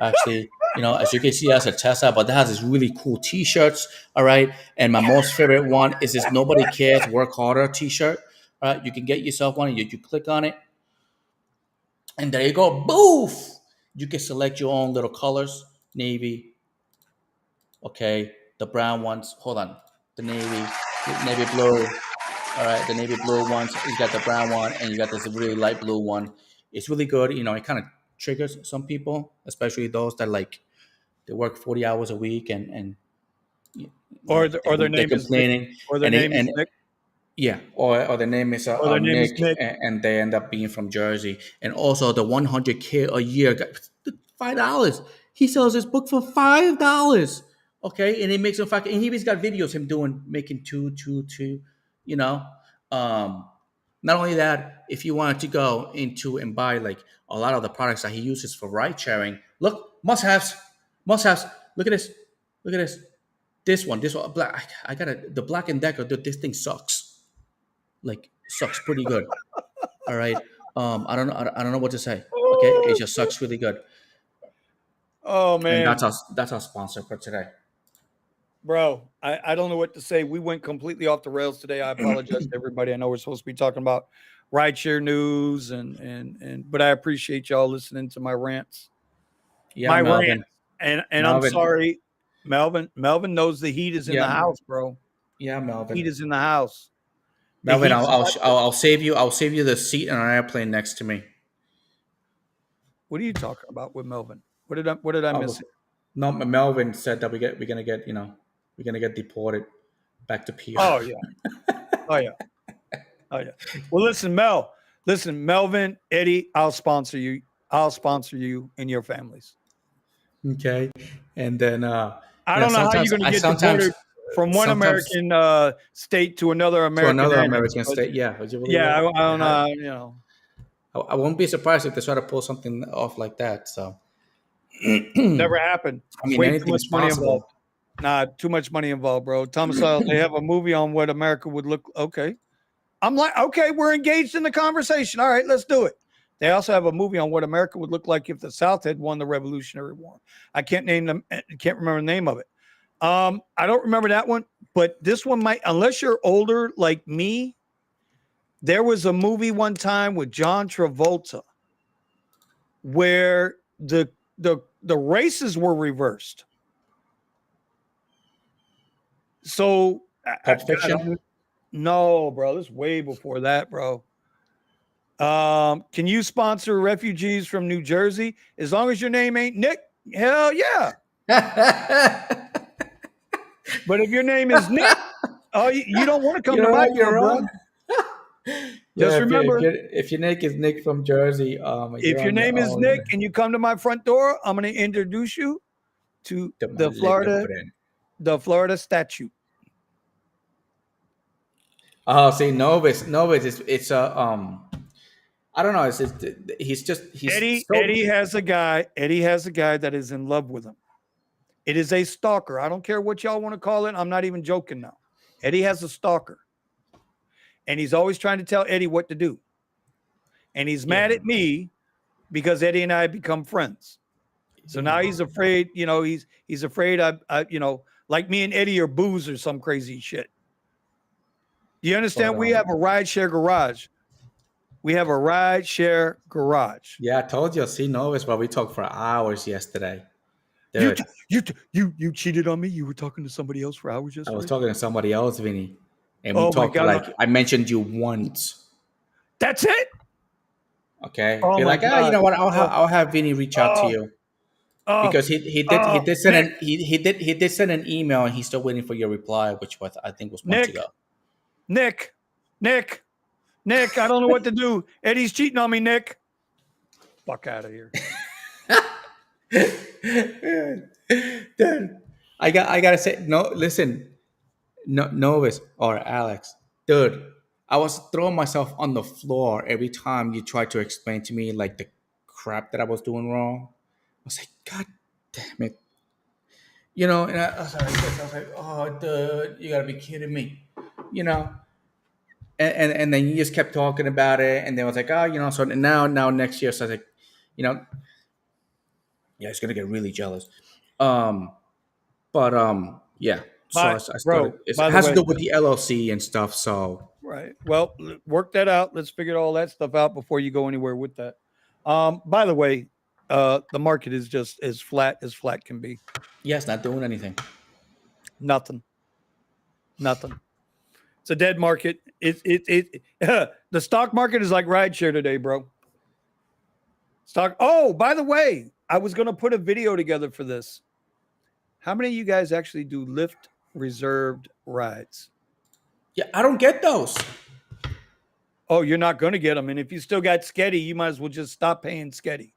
Actually, as you can see, that's a Tesla, but that has this really cool T-shirts. All right, and my most favorite one is this "Nobody Cares, Work Harder" T-shirt. All right, you can get yourself one. You click on it, and there you go. Boof! You can select your own little colors: navy, okay, the brown ones. Hold on, the navy blue. All right, the navy blue ones. You got the brown one, and you got this really light blue one. It's really good. It kind of triggers some people, especially those that they work 40 hours a week and Or their they're name is Nick. complaining Or their and name is and Nick. yeah, or the name is Or their name is Nick, Nick. and they end up being from Jersey. And also the 100K a year, $5. He sells his book for $5. Okay, and he makes him fucking. And he's got videos him making two. You know, um, not only that, if you wanted to go into and buy like a lot of the products that he uses for ride sharing, look, must haves. Look at this. Look at this. This one, black. I got the Black and Decker. Dude, this thing sucks. Like sucks pretty good. All right. I don't know what to say. Okay, it just sucks really good. Oh And man, that's our sponsor for today. bro, I don't know what to say. We went completely off the rails today. I apologize to everybody. I know we're supposed to be talking about rideshare news but I appreciate y'all listening to my rants. Yeah, My rant. Melvin. And I'm Melvin. sorry, Melvin. Melvin knows the heat is in the Yeah, house, bro. yeah, Heat Melvin. is in the house. The Melvin, heat's not- I'll save you. I'll save you the seat on an airplane next to me. What are you talking about with Melvin? What did I miss? No, Melvin said that we're gonna get we're gonna get deported back to PR. Oh yeah. Oh yeah. Oh yeah. Well, listen, Melvin, Eddie, I'll sponsor you. I'll sponsor you and your families. Okay, and then I don't know how you're sometimes going to I get sometimes deported from one sometimes American state to another to American another address. American But state. Yeah, would you believe yeah, that? I don't know. You know, I won't be surprised if they try to pull something off like that. So, never happened. I mean, Way too anything much is money involved. possible. Nah, too much money involved, bro. Thomas, they have a movie on what America would look. Okay, I'm like, okay, we're engaged in the conversation. All right, let's do it. They also have a movie on what America would look like if the South had won the Revolutionary War. I can't remember the name of it. I don't remember that one, but this one might, unless you're older like me. There was a movie one time with John Travolta where the races were reversed. So Pulp Fiction. no, bro, this is way before that, bro. Can you sponsor refugees from New Jersey as long as your name ain't Nick? Hell yeah. But if your name is Nick, oh, you don't want to come to my You're club, bro. wrong. Just remember, if your Nick is Nick from Jersey, if you're your on your name is own. Nick and you come to my front door, I'm going to introduce you to The the Florida statute. Oh, see, Novus, it's a I don't know. He's Eddie. so, Eddie has a guy. Eddie has a guy that is in love with him. It is a stalker. I don't care what y'all want to call it. I'm not even joking now. Eddie has a stalker, and he's always trying to tell Eddie what to do. And he's mad at me because Eddie and I have become friends. So now he's afraid. He's afraid. I like me and Eddie are booze or some crazy shit. Do you understand? We have a rideshare garage. We have a rideshare garage. Yeah, I told you. See, Novus, but we talked for hours yesterday. Dude. You cheated on me. You were talking to somebody else for hours yesterday. I was talking to somebody else, Vinny, and we talked I mentioned you once. That's it. Okay, Oh be like, God. you know what? I'll have Vinny reach out to you because he did send an email and he's still waiting for your reply, which I think was months ago. Nick, I don't know what to do. Eddie's cheating on me, Nick. Fuck out of here. Dude, I gotta say, no, listen, Novus or Alex, dude, I was throwing myself on the floor every time you tried to explain to me like the crap that I was doing wrong. I was like, God damn it. And I was like, oh, dude, you gotta be kidding me. and then you just kept talking about it, and then I was like, oh, so now next year, so I was like, yeah, it's gonna get really jealous. Yeah. So I started. Bro, It by the has to way, do with the LLC and stuff. So right. Well, work that out. Let's figure all that stuff out before you go anywhere with that. By the way, the market is just as flat can be. yeah, it's not doing anything. Nothing. It's a dead market. The stock market is like rideshare today, bro. Oh, by the way, I was going to put a video together for this. How many of you guys actually do Lyft reserved rides? Yeah, I don't get those. Oh, you're not going to get them. And if you still got Sketty, you might as well just stop paying Sketty.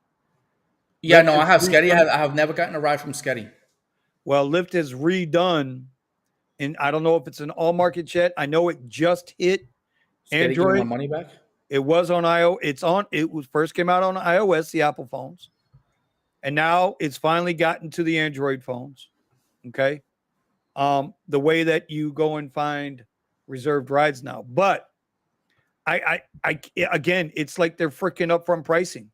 Yeah, no, I have Sketty. I have never gotten a ride from Sketty. Well, Lyft is redone, and I don't know if it's an all market yet. I know it just hit Sketty Android. Give me my money back. It was on iOS. It was first came out on iOS, the Apple phones, and now it's finally gotten to the Android phones. Okay, the way that you go and find reserved rides now, but I again, it's like they're freaking upfront pricing.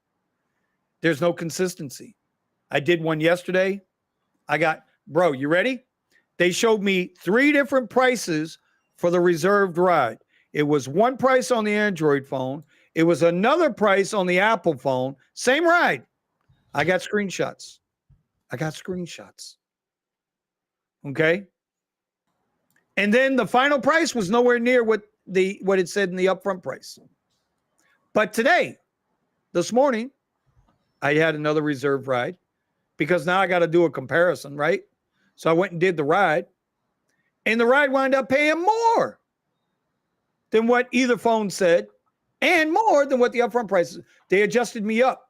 There's no consistency. I did one yesterday. Bro, you ready? They showed me 3 different prices for the reserved ride. It was one price on the Android phone. It was another price on the Apple phone. Same ride. I got screenshots. Okay. And then the final price was nowhere near what it said in the upfront price. But this morning, I had another reserved ride because now I got to do a comparison, right? So I went and did the ride, and the ride wound up paying more than what either phone said and more than what the upfront prices. They adjusted me up.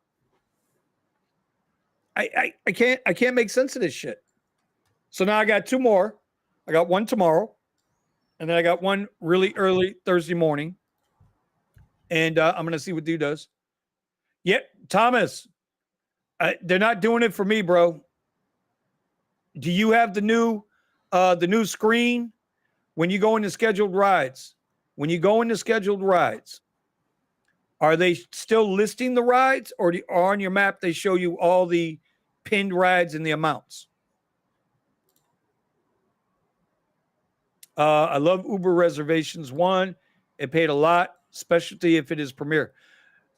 I can't make sense of this shit. So now I got 2 more. I got one tomorrow, and then I got one really early Thursday morning. And I'm going to see what dude does. Yep, Thomas, they're not doing it for me, bro. Do you have the new screen when you go into scheduled rides? Are they still listing the rides, or on your map they show you all the pinned rides and the amounts? I love Uber reservations. One, it paid a lot, especially if it is Premier.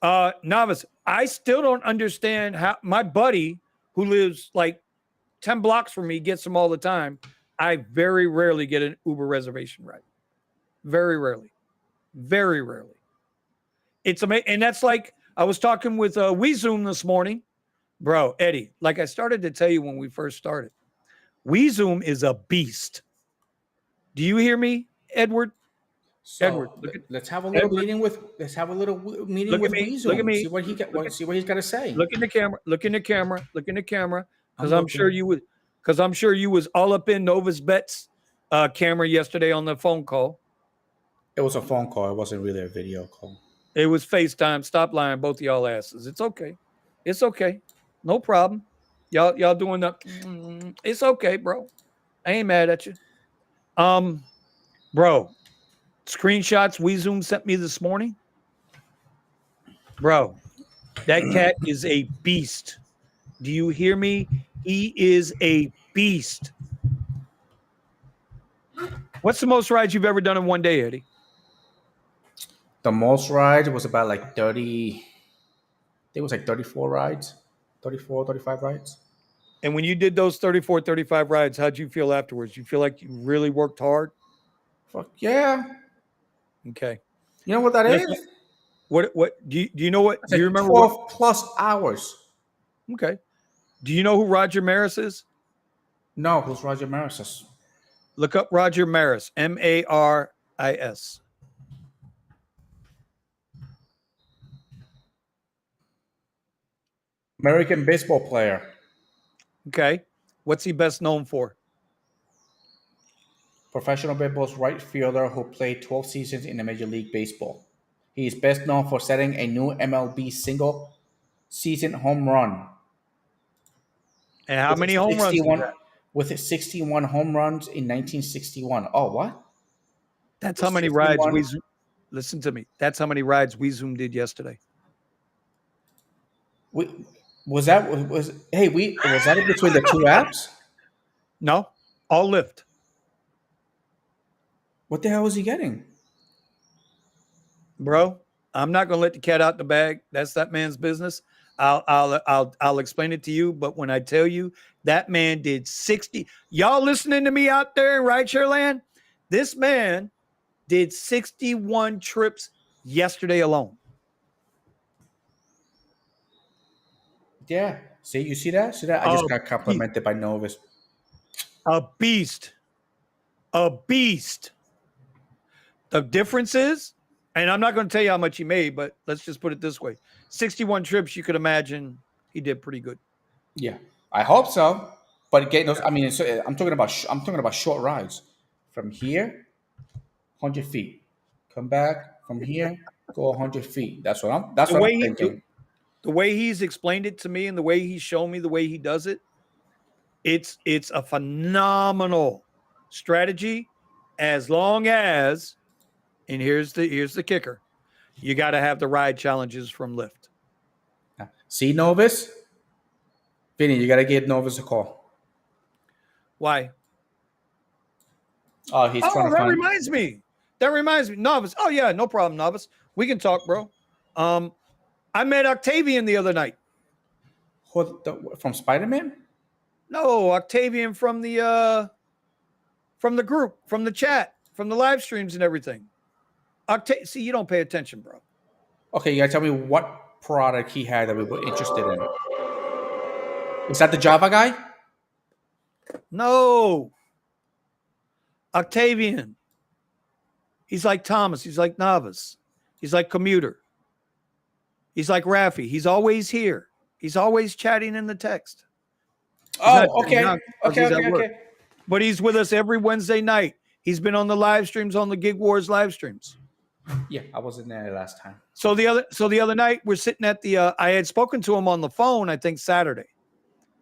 Novice, I still don't understand how my buddy who lives like 10 blocks from me gets them all the time. I very rarely get an Uber reservation ride. Very rarely. It's amazing. And that's like, I was talking with WeZoom this morning. Bro, Eddie, like I started to tell you when we first started, WeZoom is a beast. Do you hear me, Edward? So Edward, let's have a little meeting with Weezoom. Look at me. See what he's got to say. Look in the camera. Because I'm sure you was all up in Nova's Bet's camera yesterday on the phone call. It was a phone call. It wasn't really a video call. It was FaceTime. Stop lying, both of y'all asses. It's okay. No problem. Y'all doing that. It's okay, bro. I ain't mad at you. Bro, screenshots WeZoom sent me this morning. Bro, that cat is a beast. Do you hear me? He is a beast. What's the most rides you've ever done in one day, Eddie? The most rides was about like 30. I think it was like 34 rides. 34, 35 rides. And when you did those 34, 35 rides, how'd you feel afterwards? You feel like you really worked hard? Fuck yeah. Okay. You know what that is? What do you know what? It's do you like remember 12 plus hours. Okay. Do you know who Roger Maris is? No, who's Roger Maris? Look up Roger Maris, Maris. American baseball player. Okay. What's he best known for? Professional baseball's right fielder who played 12 seasons in the Major League Baseball. He is best known for setting a new MLB single season home run. And how many home runs? With 61 home runs in 1961. Oh, what? That's how many rides Listen to me. That's how many rides we Zoom did yesterday. Was that was hey we was that in between the two apps? No, all Lyft. What the hell was he getting? Bro, I'm not gonna let the cat out the bag. That's that man's business. I'll explain it to you. But when I tell you that man did 60, y'all listening to me out there in rideshare land? This man did 61 trips yesterday alone. Yeah. See, you see that? See that? I just got complimented by Novus. A beast. A beast. The difference is, and I'm not going to tell you how much he made, but let's just put it this way. 61 trips, you could imagine he did pretty good. Yeah. I hope so. But again, those, I mean, I'm talking about short rides. From here, 100 feet. Come back from here, go 100 feet. That's what I'm thinking. The way he's explained it to me and the way he's shown me the way he does it, it's a phenomenal strategy, as long as, and here's the kicker, you got to have the ride challenges from Lyft. See, Novus? Vinny, you got to give Novus a call. Why? Oh, he's trying to find... That reminds me. Novus. Oh, yeah, no problem, Novus. We can talk, bro. I met Octavian the other night. From Spider-Man? No, Octavian from the group, from the chat, from the live streams and everything. See, you don't pay attention, bro. Okay, you gotta tell me what product he had that we were interested in. Is that the Java guy? No. Octavian. He's like Thomas. He's like Navas. He's like Commuter. He's like Rafi. He's always here. He's always chatting in the text. Okay. But he's with us every Wednesday night. He's been on the live streams, on the Gig Wars live streams. Yeah, I wasn't there last time. So the other night we're sitting at the. I had spoken to him on the phone. I think Saturday,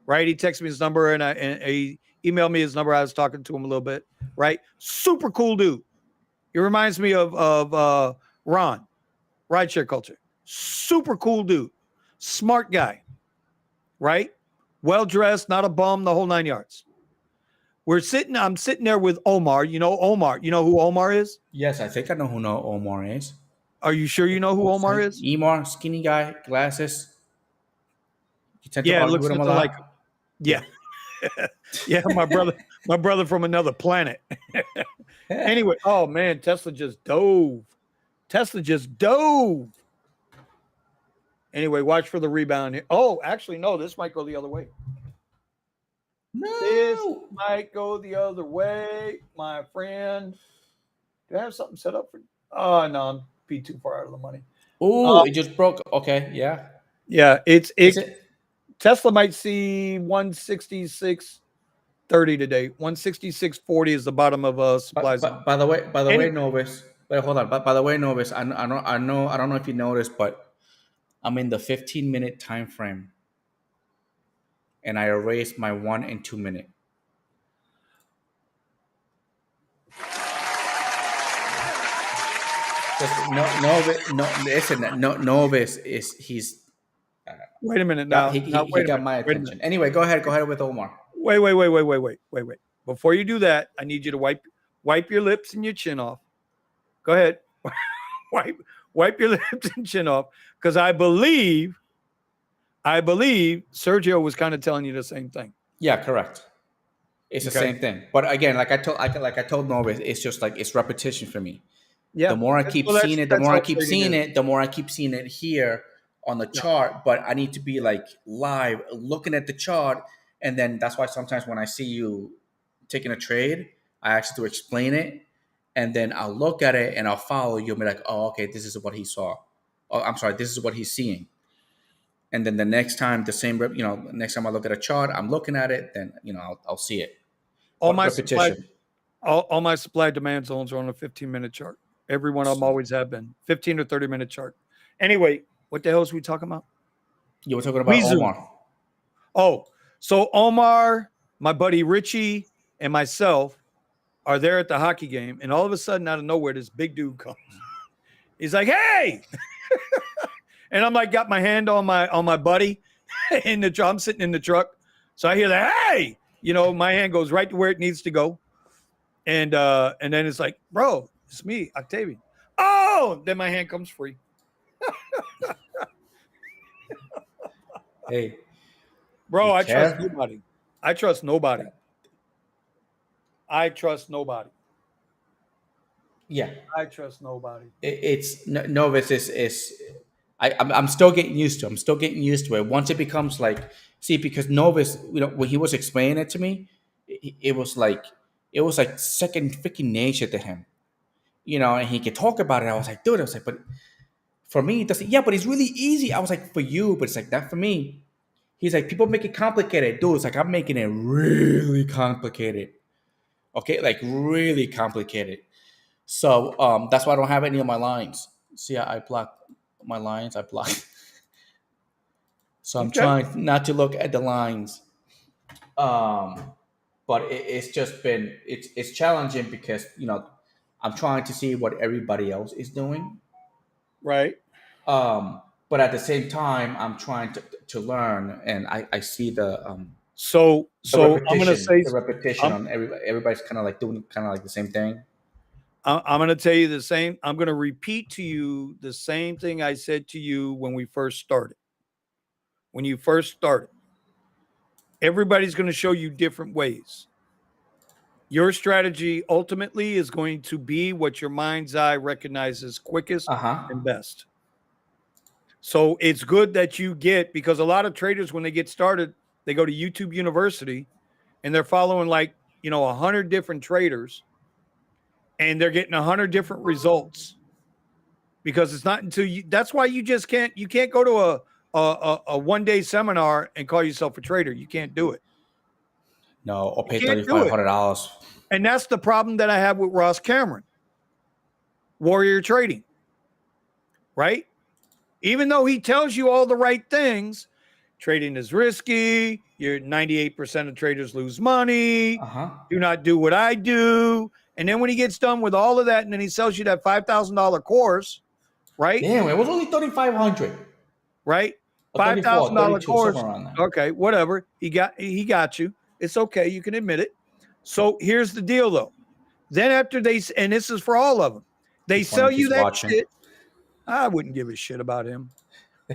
right? He texted me his number and he emailed me his number. I was talking to him a little bit, right? Super cool dude. He reminds me of Ron, Rideshare Culture. Super cool dude, smart guy, right? Well dressed, not a bum, the whole 9 yards. I'm sitting there with Omar. You know Omar. You know who Omar is? Yes, I think I know who Omar is. Are you sure you know who Omar is? Omar, skinny guy, glasses. You tend to argue looks with him a lot. Like, yeah. Yeah, my brother from another planet. Anyway, oh man, Tesla just dove. Anyway, watch for the rebound here. Oh, actually, no, this might go the other way. No. This might go the other way, my friend. Do I have something set up for? Oh, no, I'm be too far out of the money. Oh, it just broke. Okay, yeah. Yeah, it Tesla might see 166.30 today. 166.40 is the bottom of supplies. By the way, Novus. Wait, hold on. By the way, Novus, I don't know if you noticed, but I'm in the 15-minute time frame, and I erased my 1 and 2 minute. Novus is he's. Wait a minute now. He got my attention. Anyway, go ahead with Omar. Wait. Before you do that, I need you to wipe your lips and your chin off. Go ahead. wipe your lips and chin off, because I believe Sergio was kind of telling you the same thing. Yeah, correct. It's the same thing. But again, like I told Novus, it's just like it's repetition for me. Yeah. The more I keep seeing it, the more I keep seeing it here on the chart. But I need to be like live looking at the chart. And then that's why sometimes when I see you taking a trade, I actually do explain it. And then I'll look at it and I'll follow. You'll be like, oh, okay, this is what he saw. Oh, I'm sorry, this is what he's seeing. And then the next time, next time I look at a chart, I'm looking at it, then, I'll see it. All my supply demand zones are on a 15-minute chart. Every one of them always have been 15 or 30-minute chart. Anyway, what the hell is we talking about? You were talking about Omar. Oh, so Omar, my buddy Richie, and myself are there at the hockey game, and all of a sudden, out of nowhere, this big dude comes. He's like, hey. And I'm like, got my hand on my buddy in the truck. I'm sitting in the truck. So I hear that, hey, my hand goes right to where it needs to go. And then it's like, bro, it's me, Octavian. Oh, then my hand comes free. Hey, Bro, be I trust careful. nobody. I trust nobody. I trust nobody. Yeah, I trust nobody. it's Novus is I'm still getting used to. I'm still getting used to it. Once it becomes like, see, because Novus, when he was explaining it to me, it was like second freaking nature to him. And he could talk about it. I was like, dude, I was like, but for me, it doesn't. Yeah, but it's really easy. I was like, for you, but it's like that for me. He's like, people make it complicated, dude. It's like I'm making it really complicated. Okay, like really complicated. So that's why I don't have any of my lines. See, I block my lines. I block. So I'm Okay. trying not to look at the lines. But it's just been it's challenging because I'm trying to see what everybody else is doing. Right. But at the same time, I'm trying to learn, and I see So I'm gonna say the repetition I'm on everybody's kind of like doing kind of like the same thing. I'm gonna tell you the same. I'm gonna repeat to you the same thing I said to you when we first started. When you first started, everybody's gonna show you different ways. Your strategy ultimately is going to be what your mind's eye recognizes quickest Uh huh. and best. So it's good that you get, because a lot of traders, when they get started, they go to YouTube University and they're following 100 different traders, and they're getting 100 different results, because it's not until you, that's why you can't go to a 1 day seminar and call yourself a trader. You can't do it. No, or You pay can't thirty do five it. hundred dollars. And that's the problem that I have with Ross Cameron, Warrior Trading, right? Even though he tells you all the right things, trading is risky. You're 98% of traders lose money. Uh huh. Do not do what I do. And then when he gets done with all of that, and then he sells you that $5,000 course, right? Damn, it was only 3,500 Right? or 34, $5,000 32, course. somewhere around there. Okay, whatever. He got you. It's okay. You can admit it. So here's the deal, though. Then after and this is for all of them, they It's funny sell if you he's that watching. shit. I wouldn't give a shit about him,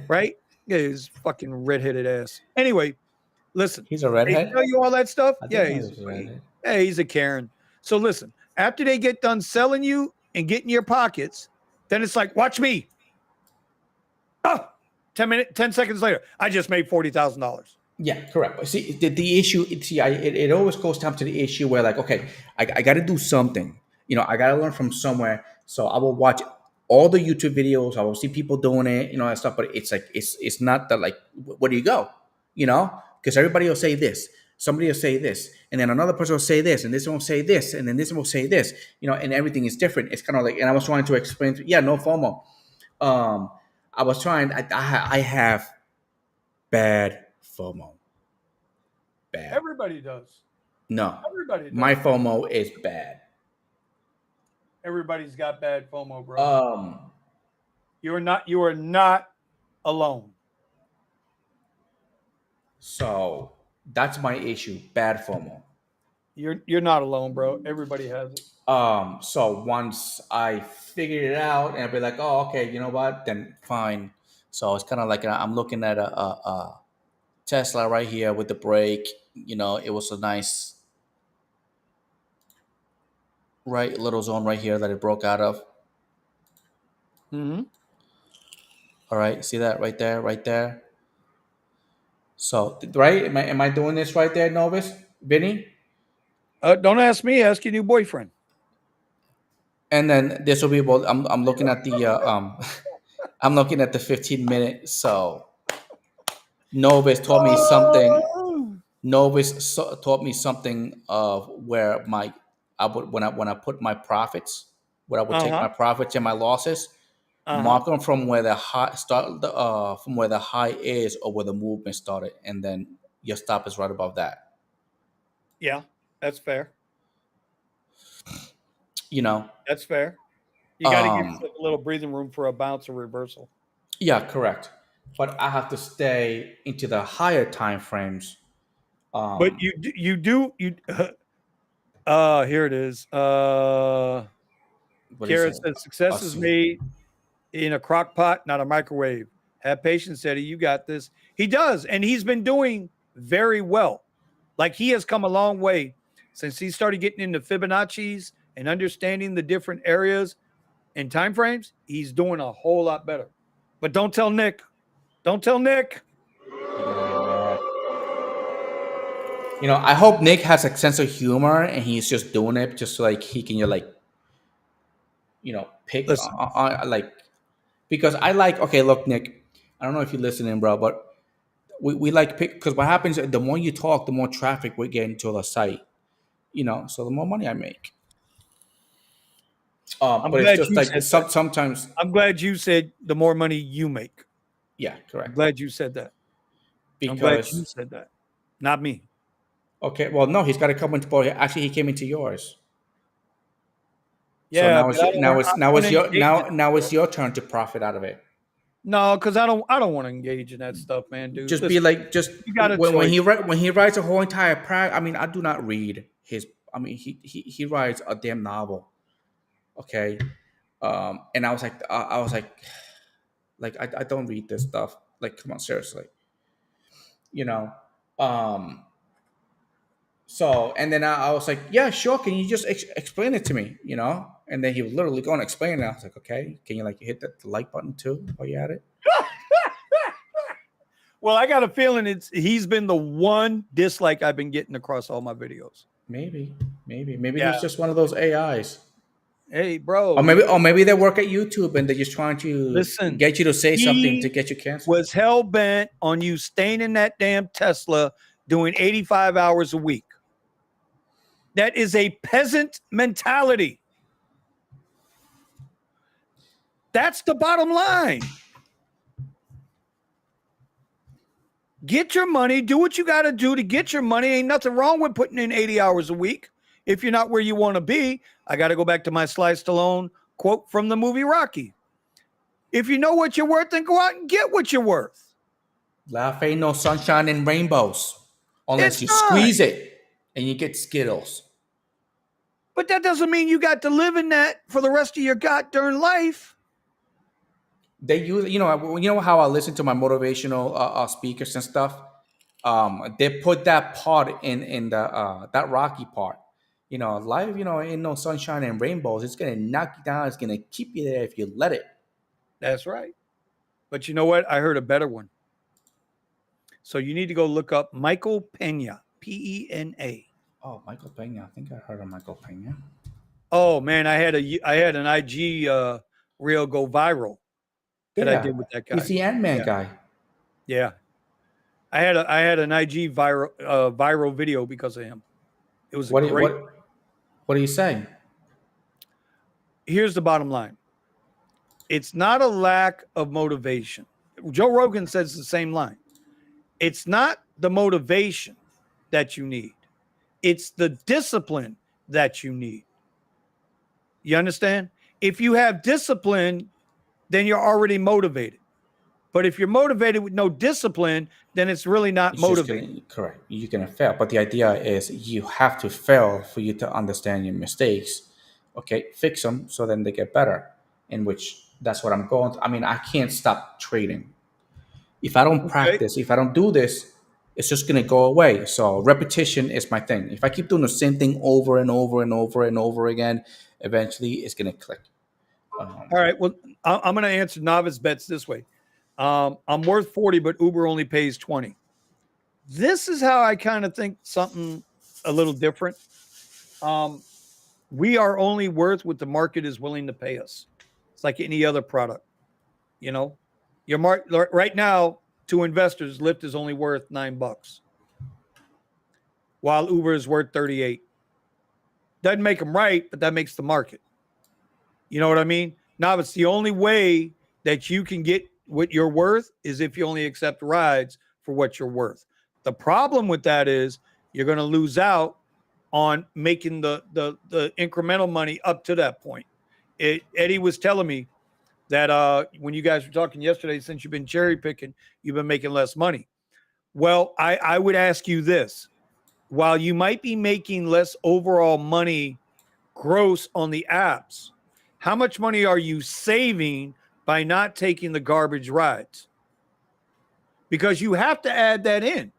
right? Yeah, his fucking redheaded ass. Anyway, listen, He's a they redhead. tell you all that stuff. I Yeah, didn't know he was a redhead. he's a Karen. So listen, after they get done selling you and getting your pockets, then it's like, watch me. Oh, 10 seconds later, I just made $40,000. Yeah, correct. But see, the issue, it always goes down to the issue where, like, okay, I got to do something. I got to learn from somewhere. So I will watch all the YouTube videos. I will see people doing it, that stuff. But it's like, it's not that, like, where do you go? Because everybody will say this. Somebody will say this. And then another person will say this. And this one will say this. And then this one will say this. And everything is different. It's kind of like, and I was trying to explain, no FOMO. I was trying, I have bad FOMO. Bad. Everybody does. No. Everybody does. My FOMO is bad. Everybody's got bad FOMO, bro. You are not alone. So that's my issue. Bad FOMO. You're not alone, bro. Everybody has it. So once I figured it out and I'd be like, oh, okay, you know what? Then fine. So it's kind of like I'm looking at a Tesla right here with the brake. It was a nice little zone right here that it broke out of. Mm-hmm. All right, see that right there. So right, am I doing this right there, Novus, Vinny? Don't ask me. Ask your new boyfriend. And then this will be about. I'm looking at the I'm looking at the 15 minutes. So Novus taught me something. Novus taught me something of where I would when I put my profits, where I would take my profits and my losses, mark them from where the high from where the high is or where the movement started, and then your stop is right above that. Yeah, that's fair. You know. That's fair. You got to give yourself a little breathing room for a bounce or reversal. Yeah, correct. But I have to stay into the higher time frames. But you do here it is. What do you Kara say? says success is made in a crock pot, not a microwave. Have patience, Eddie. You got this. He does, and he's been doing very well. Like he has come a long way since he started getting into Fibonacci's and understanding the different areas and time frames. He's doing a whole lot better. But don't tell Nick. Don't tell Nick. You know, I hope Nick has a sense of humor and he's just doing it just so like he can pick on like, because I like, okay, look, Nick, I don't know if you're listening, bro, but we like pick, because what happens, the more you talk, the more traffic we get into the site, so the more money I make. But it's just like sometimes. I'm glad you said the more money you make. Yeah, correct. I'm glad you said that. Because, I'm glad you said that, not me. Okay, well, no, he's got to come into boy. Actually, he came into yours. Yeah, so now it's your turn to profit out of it. No, because I don't want to engage in that stuff, man, dude. Just listen, be like, just when he writes a whole entire I mean, I do not read his. I mean, he writes a damn novel. Okay, and I was like, I don't read this stuff. Like, come on, seriously. So, and then I was like, yeah, sure. Can you just explain it to me? And then he was literally going to explain it. I was like, okay, can you hit the like button too while you're at it? Well, I got a feeling he's been the one dislike I've been getting across all my videos. Maybe he's just one of those AIs. Hey, bro. Or maybe they work at YouTube and they're just trying to get you to say something to get you canceled. Was hell bent on you staying in that damn Tesla doing 85 hours a week. That is a peasant mentality. That's the bottom line. Get your money. Do what you got to do to get your money. Ain't nothing wrong with putting in 80 hours a week. If you're not where you want to be, I got to go back to my Sly Stallone quote from the movie Rocky. If you know what you're worth, then go out and get what you're worth. Life ain't no sunshine and rainbows unless you squeeze it and you get Skittles. But that doesn't mean you got to live in that for the rest of your goddamn life. They use, you know how I listen to my motivational speakers and stuff. They put that part in the that Rocky part. Life, ain't no sunshine and rainbows. It's gonna knock you down. It's gonna keep you there if you let it. That's right. But you know what? I heard a better one. So you need to go look up Michael Pena, Pena. Oh, Michael Pena. I think I heard of Michael Pena. Oh man, I had an IG reel go viral that I did with that guy. He's the Ant-Man guy. Yeah, I had an IG viral video because of him. It was great. What are you saying? Here's the bottom line. It's not a lack of motivation. Joe Rogan says the same line. It's not the motivation that you need. It's the discipline that you need. You understand? If you have discipline, then you're already motivated. But if you're motivated with no discipline, then it's really not motivated. Correct. You're going to fail. But the idea is you have to fail for you to understand your mistakes. Okay, fix them so then they get better. In which that's what I'm going to. I mean, I can't stop trading. If I don't practice, if I don't do this, it's just going to go away. So repetition is my thing. If I keep doing the same thing over and over and over and over again, eventually it's going to click. All right. Well, I'm going to answer novice bets this way. I'm worth 40, but Uber only pays 20. This is how I kind of think something a little different. We are only worth what the market is willing to pay us. It's like any other product. Your right now to investors, Lyft is only worth $9, while Uber is worth 38. Doesn't make them right, but that makes the market. You know what I mean? Now, it's the only way that you can get what you're worth is if you only accept rides for what you're worth. The problem with that is you're going to lose out on making the incremental money up to that point. Eddie was telling me that when you guys were talking yesterday, since you've been cherry picking, you've been making less money. Well, I would ask you this: while you might be making less overall money gross on the apps, how much money are you saving by not taking the garbage rides? Because you have to add that in.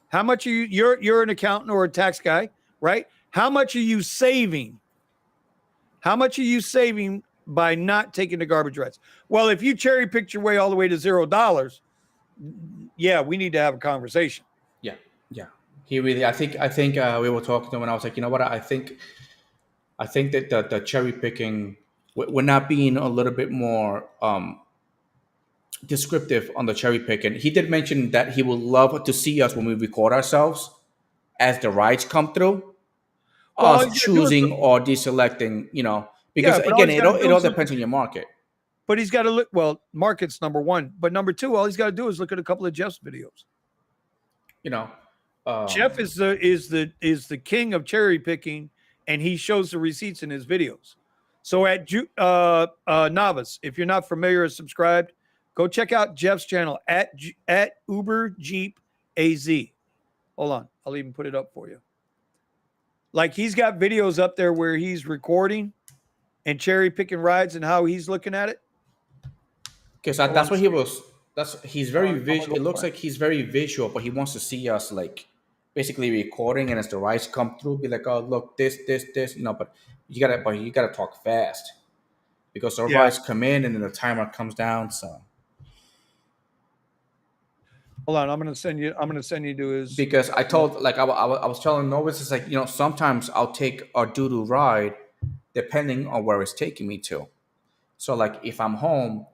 How much are you're an accountant or a tax guy, right? How much are you saving? How much are you saving by not taking the garbage rides? Well, if you cherry picked your way all the way to $0, yeah, we need to have a conversation. Yeah, yeah. He really. I think. We were talking to him, and I was like, you know what? I think that the cherry picking, we're not being a little bit more descriptive on the cherry picking. He did mention that he would love to see us when we record ourselves as the rides come through, Well, us choosing or deselecting. Because Yeah, but again, he's it gotta do all is look depends on your market. But he's got to look. Well, market's number one, but number two, all he's got to do is look at a couple of Jeff's videos. You know, Jeff is the king of cherry picking, and he shows the receipts in his videos. So at Novice, if you're not familiar or subscribed, go check out Jeff's channel at Uber Jeep AZ. Hold on, I'll even put it up for you. Like, he's got videos up there where he's recording and cherry picking rides and how he's looking at it. because that's what he was. He's very visual. It looks like he's very visual, but he wants to see us like basically recording, and as the rides come through, be like, oh look, this. But you gotta talk fast because the rides come in and then the timer comes down. So hold on, I'm gonna send you to his. Because I told, like, I was telling Novus, it's like, sometimes I'll take a doo-doo ride depending on where it's taking me to. So like if I'm home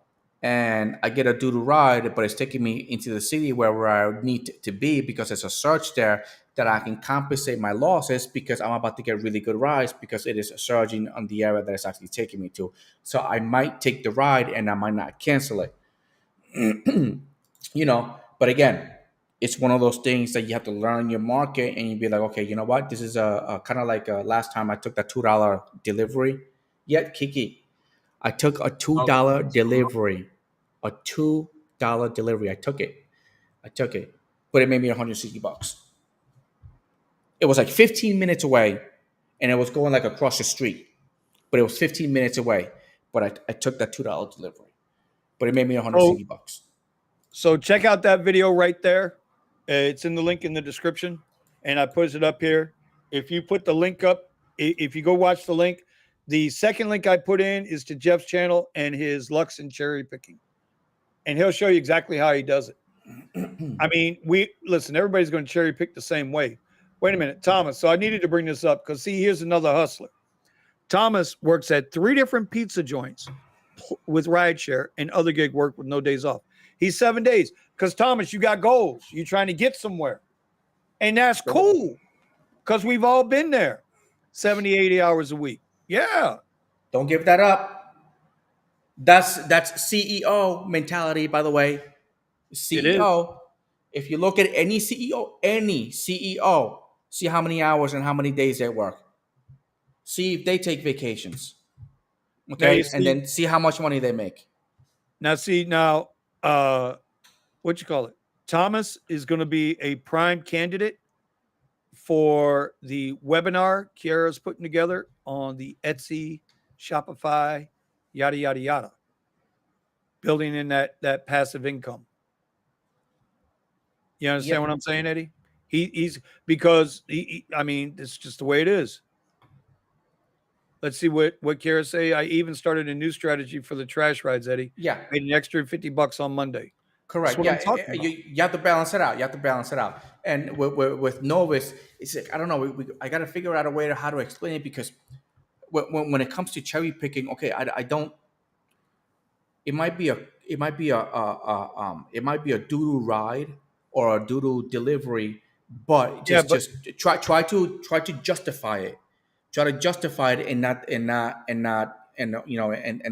and I get a doo-doo ride, but it's taking me into the city where I need to be because there's a surge there, that I can compensate my losses because I'm about to get really good rides because it is surging on the area that it's actually taking me to. So I might take the ride and I might not cancel it. But again, it's one of those things that you have to learn your market, and you'd be like, okay, you know what? This is a kind of like last time I took that $2 delivery. Yeah, Kiki, I took a $2 delivery, a $2 delivery. I took it, but it made me $160. It was like 15 minutes away, and it was going like across the street, but it was 15 minutes away. But I took that $2 delivery, but it made me $160. So check out that video right there. It's in the link in the description, and I put it up here. If you put the link up, if you go watch the link, the second link I put in is to Jeff's channel and his Lux and cherry picking, and he'll show you exactly how he does it. I mean, everybody's going to cherry pick the same way. Wait a minute, Thomas. So I needed to bring this up because, see, here's another hustler. Thomas works at 3 different pizza joints with rideshare and other gig work with no days off. He's 7 days because, Thomas, you got goals. You're trying to get somewhere. And that's cool because we've all been there 70, 80 hours a week. Yeah. Don't give that up. That's CEO mentality, by the way. CEO. If you look at any CEO, see how many hours and how many days they work. See if they take vacations. Okay. And then see how much money they make. Now, what you call it? Thomas is going to be a prime candidate for the webinar Kiara's putting together on the Etsy, Shopify, yada, yada, yada. Building in that passive income. You understand what I'm saying, Eddie? He's because I mean, it's just the way it is. Let's see what Kiara say. I even started a new strategy for the trash rides, Eddie. Yeah. Made an extra $50 on Monday. Correct. Yeah, you have to balance it out. And with Novus, it's like, I don't know. I got to figure out a way to how to explain it, because when it comes to cherry picking, okay, I don't. It might be a doo-doo ride or a doo-doo delivery, but just try to justify it. Try to justify it and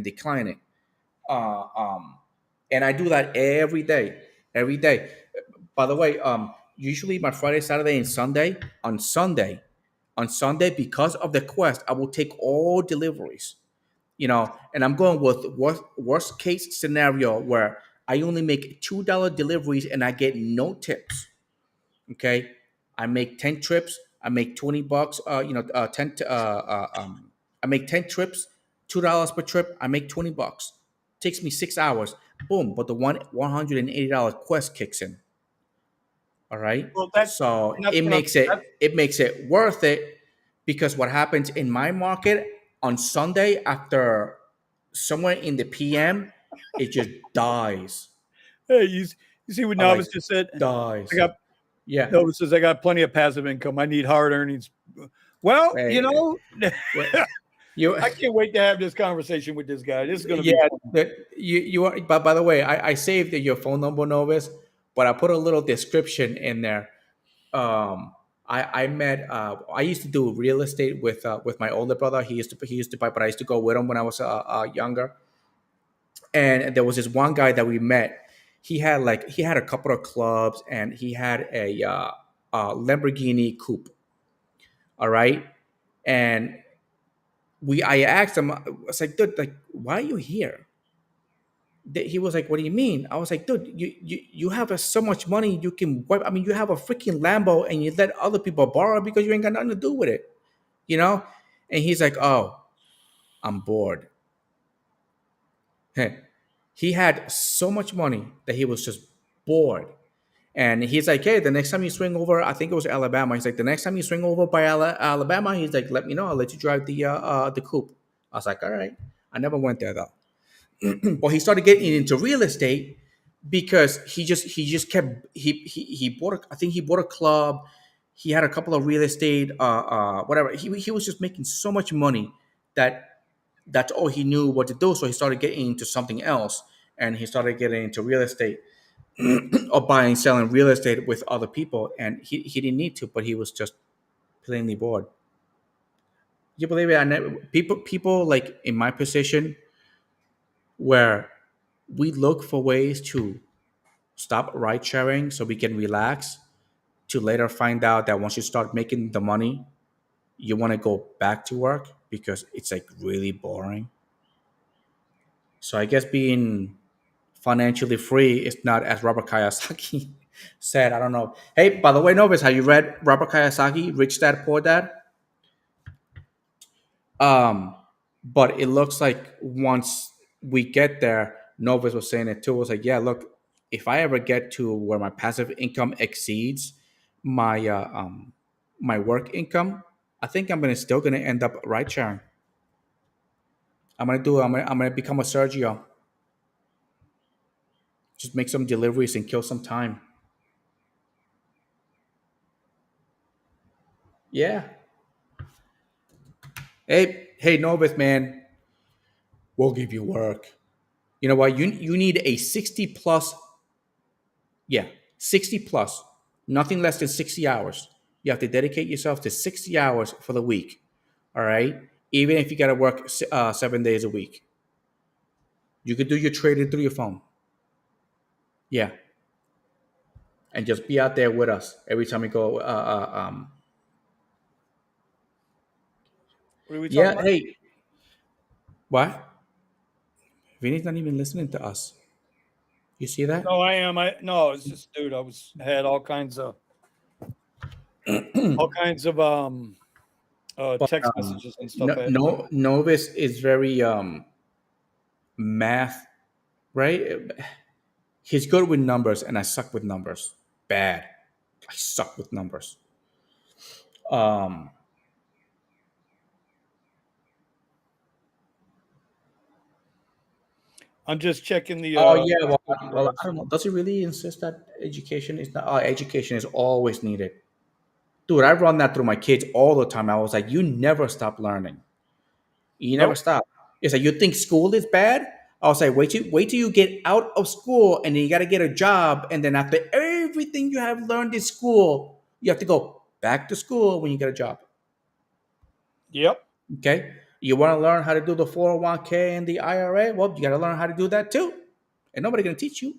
decline it. And I do that every day. By the way, usually my Friday, Saturday, and Sunday. On Sunday, because of the quest, I will take all deliveries. And I'm going with worst case scenario where I only make $2 deliveries and I get no tips. Okay, I make 10 trips. I make $20. 10. I make 10 trips, $2 per trip. I make $20. Takes me 6 hours. Boom! But the $180 quest kicks in. All right. Well, So that's what it makes it worth it, because what happens in my market on Sunday after somewhere in the PM, it just dies. hey, you see what I like Novice just said? I dies. got Yeah. Novice says I got plenty of passive income. I need hard earnings. Well, Hey, you I can't wait to have this conversation with this guy. This is going to yeah. be fun. You are. But by the way, I saved your phone number, Novus, but I put a little description in there. I met. I used to do real estate with my older brother. He used to buy, but I used to go with him when I was younger. And there was this one guy that we met. He had a couple of clubs, and he had a Lamborghini coupe. All right, and I asked him. I was like, dude, like, why are you here? He was like, what do you mean? I was like, dude, you have so much money you can wipe. I mean, you have a freaking Lambo and you let other people borrow because you ain't got nothing to do with it, you know? And he's like, oh, I'm bored. He had so much money that he was just bored. And he's like, hey, the next time you swing over, I think it was Alabama. He's like, the next time you swing over by Alabama, he's like, let me know. I'll let you drive the coupe. I was like, all right. I never went there though. But he started getting into real estate because he bought I think he bought a club. He had a couple of real estate whatever. He was just making so much money that that's all he knew what to do. So he started getting into something else, and he started getting into real estate or buying selling real estate with other people. And he didn't need to, but he was just plainly bored. You believe it? People like in my position where we look for ways to stop ride sharing so we can relax, to later find out that once you start making the money, you want to go back to work because it's like really boring. So I guess being financially free is not, as Robert Kiyosaki said. I don't know. Hey, by the way, Novus, have you read Robert Kiyosaki, Rich Dad Poor Dad? Um, but it looks like once we get there, Novus was saying it too. It was like, yeah, look, if I ever get to where my passive income exceeds my my work income, I think still gonna end up ride sharing. I'm gonna become a Sergio. Just make some deliveries and kill some time. Yeah. Hey, Novus, man, we'll give you work. You know what? You need a 60 plus. Yeah, 60 plus, nothing less than 60 hours. You have to dedicate yourself to 60 hours for the week. All right. Even if you got to work 7 days a week, you could do your trading through your phone. Yeah. And just be out there with us every time we go. What are we talking Yeah. about? Hey, what? Vinny's not even listening to us. You see that? No, I am. No, it's just, dude. Had all kinds of But text messages and stuff. Novus is very math, right? He's good with numbers, and I suck with numbers. Bad. I suck with numbers. Um. I'm just checking the. Oh yeah. Well, I don't know. Does he really insist that education is not? Education is always needed, dude. I run that through my kids all the time. I was like, you never stop learning. You never Nope. stop. It's like you think school is bad. I was like, wait till you get out of school, and then you got to get a job, and then after everything you have learned in school, you have to go back to school when you get a job. Yep. Okay. You want to learn how to do the 401k and the IRA? Well, you got to learn how to do that too. And nobody's going to teach you.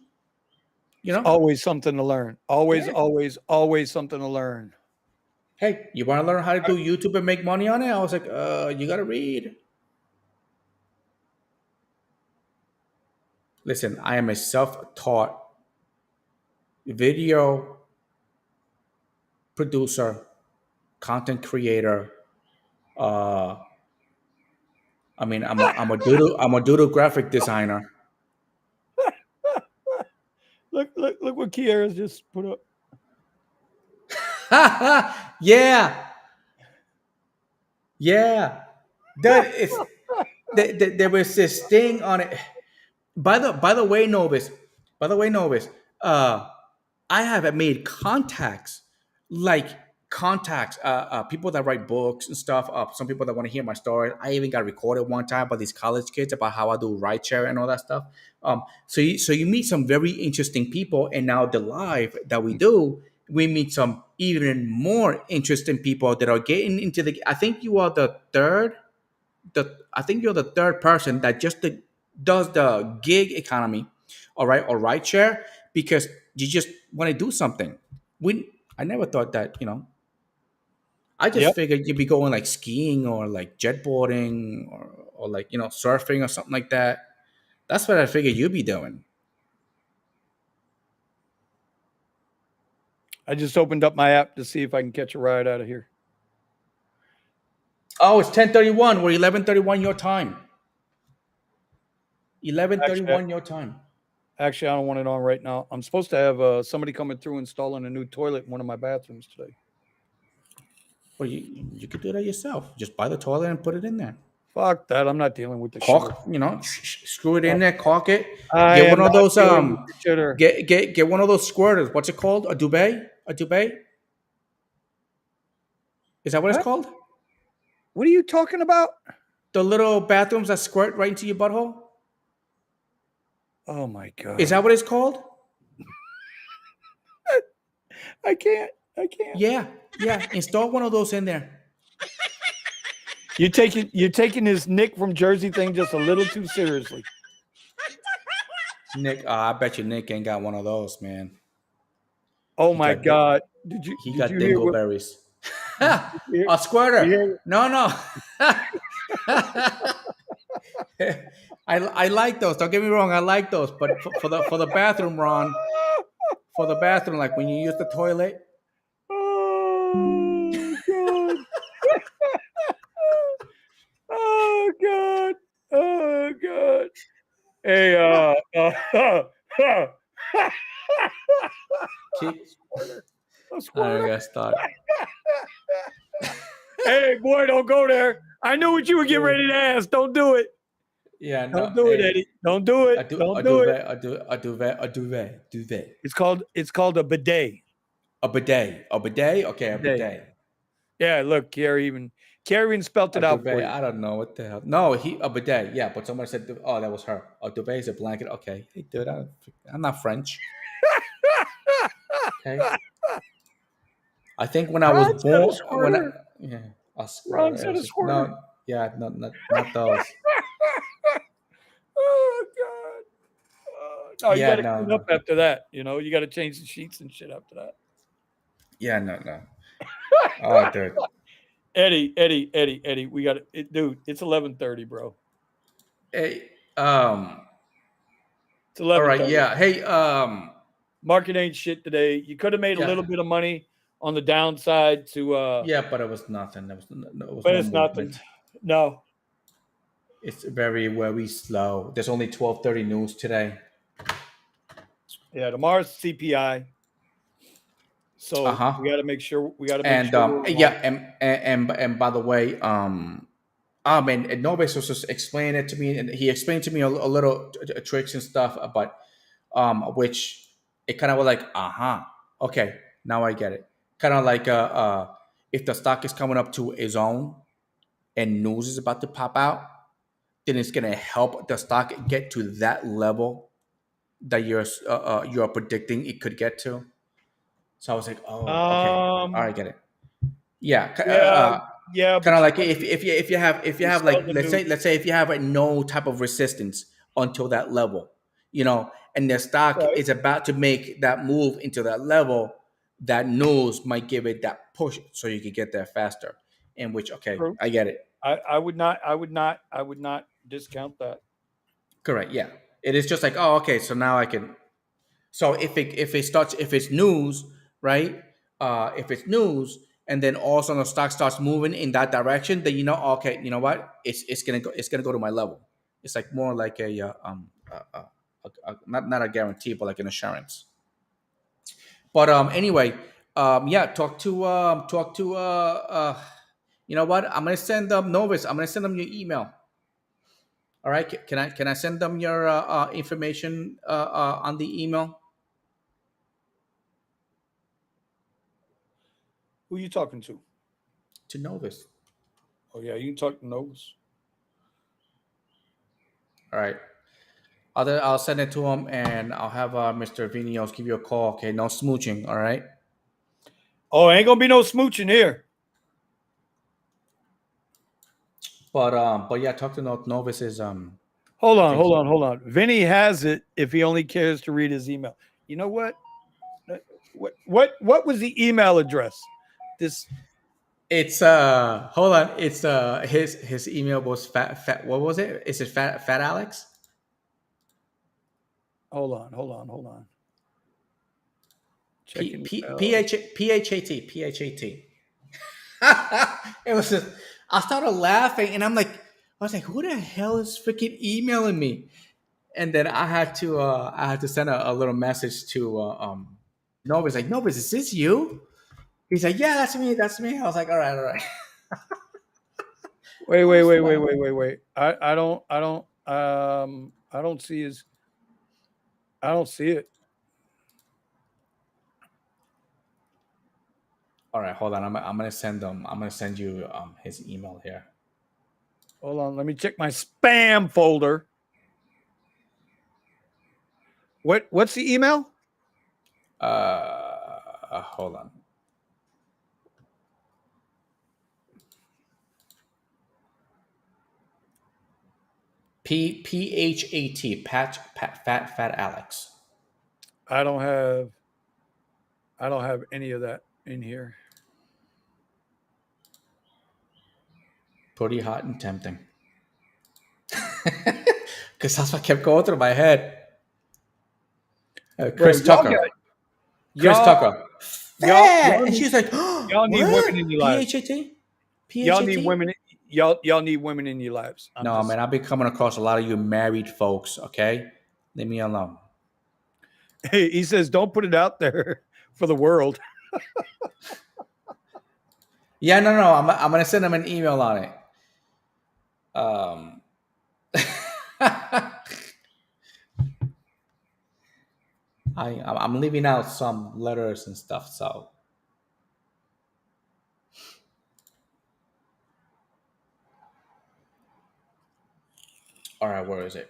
You It's know? always something to learn. Always, Yeah. always, always something to learn. Hey, you want to learn how to do YouTube and make money on it? I was like, you got to read. Listen, I am a self-taught video producer, content creator. Uh, I mean, I'm a doodle graphic designer. Look what Kiara's just put up. Yeah, yeah. That is. There was this thing on it. By the way, Novus. By the way, Novus. Uh, I have made contacts, like contacts, people that write books and stuff. Some people that want to hear my story. I even got recorded one time by these college kids about how I do rideshare and all that stuff. So you meet some very interesting people, and now the live that we do, we meet some even more interesting people that are getting into the. I think you are the third. I think you're the third person that just does the gig economy, all right, or rideshare because you just want to do something. I never thought that, I just Yep. figured you'd be going like skiing or like jetboarding or like, surfing or something like that. That's what I figured you'd be doing. I just opened up my app to see if I can catch a ride out of here. Oh, it's 10:31. We're 11:31 your time. 11:31 your time. Actually, I don't want it on right now. I'm supposed to have somebody coming through installing a new toilet in one of my bathrooms today. Well, you could do that yourself. Just buy the toilet and put it in there. Fuck that. I'm not dealing with the Caulk, shitter. screw it in there, caulk it. I Get am one of not those dealing with the shitter. get one of those squirters. What's it called? A duvet? A duvet? Is that what it's What? called? What are you talking about? The little bathrooms that squirt right into your butthole? Oh my God. Is that what it's called? I can't. Yeah. Install one of those in there. You're taking this Nick from Jersey thing just a little too seriously. Nick, I bet you Nick ain't got one of those, man. Oh my God. Did He you got hear what, dingleberries. A squirter. No. I like those. Don't get me wrong. I like those, but for the bathroom, Ron, for the bathroom, like when you use the toilet. Oh God. Oh God. Oh God. Hey, Keep. a I squirter. gotta start. Hey, boy, don't go there. I knew what you were getting ready to ask. Don't do it. Yeah, no. Don't do it, Hey, Eddie. Don't do it. Don't do it. a duvet. It's called a bidet. A bidet. A bidet? Okay, a Bidet. bidet. Yeah, look, Carrie even spelt it A out for duvet. you. I don't know what the hell. No, a bidet. Yeah, but someone said, oh, that was her. A duvet is a blanket. Okay. Hey, dude, I'm not French. Okay. I think when I was Ron said a born, squirter. Ron said a squirter. No, yeah, not those. Oh God. No, you Yeah, got to clean no. up after that. You got to change the sheets and shit after that. Yeah, no. Oh, dude. Eddie, we got it, dude. It's 11:30, bro. Hey, It's all 11:30. right, yeah. Hey, market ain't shit today. You could have made a yeah. little bit of money on the downside to. Yeah, but it was nothing. It was But no it's nothing. movement. No. It's very slow. There's only 12:30 news today. Yeah, tomorrow's CPI. So we got to make sure. And by the way, and Nobis was just explaining it to me, and he explained to me a little tricks and stuff, but which it kind of was like, okay, now I get it. Kind of like if the stock is coming up to a zone and news is about to pop out, then it's gonna help the stock get to that level that you're predicting it could get to. So I was like, oh, okay, all right, get it. Yeah, yeah. Kind of like if you have like let's say if you have no type of resistance until that level, and the stock is about to make that move into that level, that news might give it that push so you can get there faster. In which, okay, I get it. I would not discount that. Correct. Yeah. It is just like, oh, okay, so now I can. So if it's news, right? If it's news, and then all of a sudden the stock starts moving in that direction, then you know, okay, you know what? It's gonna go to my level. It's like more like not a guarantee, but like an assurance. But anyway, yeah, talk to you know what? I'm gonna send them Novus. I'm gonna send them your email. All right, can I send them your information on the email Who you talking to? to Novus? Oh yeah, you can talk to Novus. All right. I'll send it to him, and I'll have Mr. Vinios give you a call. Okay, no smooching. All right. Oh, ain't gonna be no smooching here. But yeah, talk to Novus is Hold I on, think hold on. Vinny has it if he only cares to read his email. You know what? What was the email address? This it's hold on. It's his email was fat what was it? Is it fat Alex? hold on. P Checking P P email. H P H A T P H A T. It was just, I started laughing and I was like, who the hell is freaking emailing me? And then I had to send a little message to Novus, like, Novus, is this you? He's like, yeah, that's me. I was like, all right. Wait. I don't see his. I don't see it. All right, hold on. I'm gonna send them. I'm gonna send you his email here. Hold on, let me check my spam folder. What's the email? Hold on. PHAT fat Alex. I don't have any of that in here. Pretty hot and tempting. Because that's what kept going through my head. Chris Bro, Tucker. Chris y'all, Tucker. y'all, Fat! y'all And need, she's like, y'all need what? women in your lives. PHAT? Y'all need women. Y'all need women in your lives. No, man, I've been coming across a lot of you married folks, okay? Leave me alone. Hey, he says, don't put it out there for the world. Yeah, no. I'm gonna send them an email on it. I'm leaving out some letters and stuff, so. All right, where is it?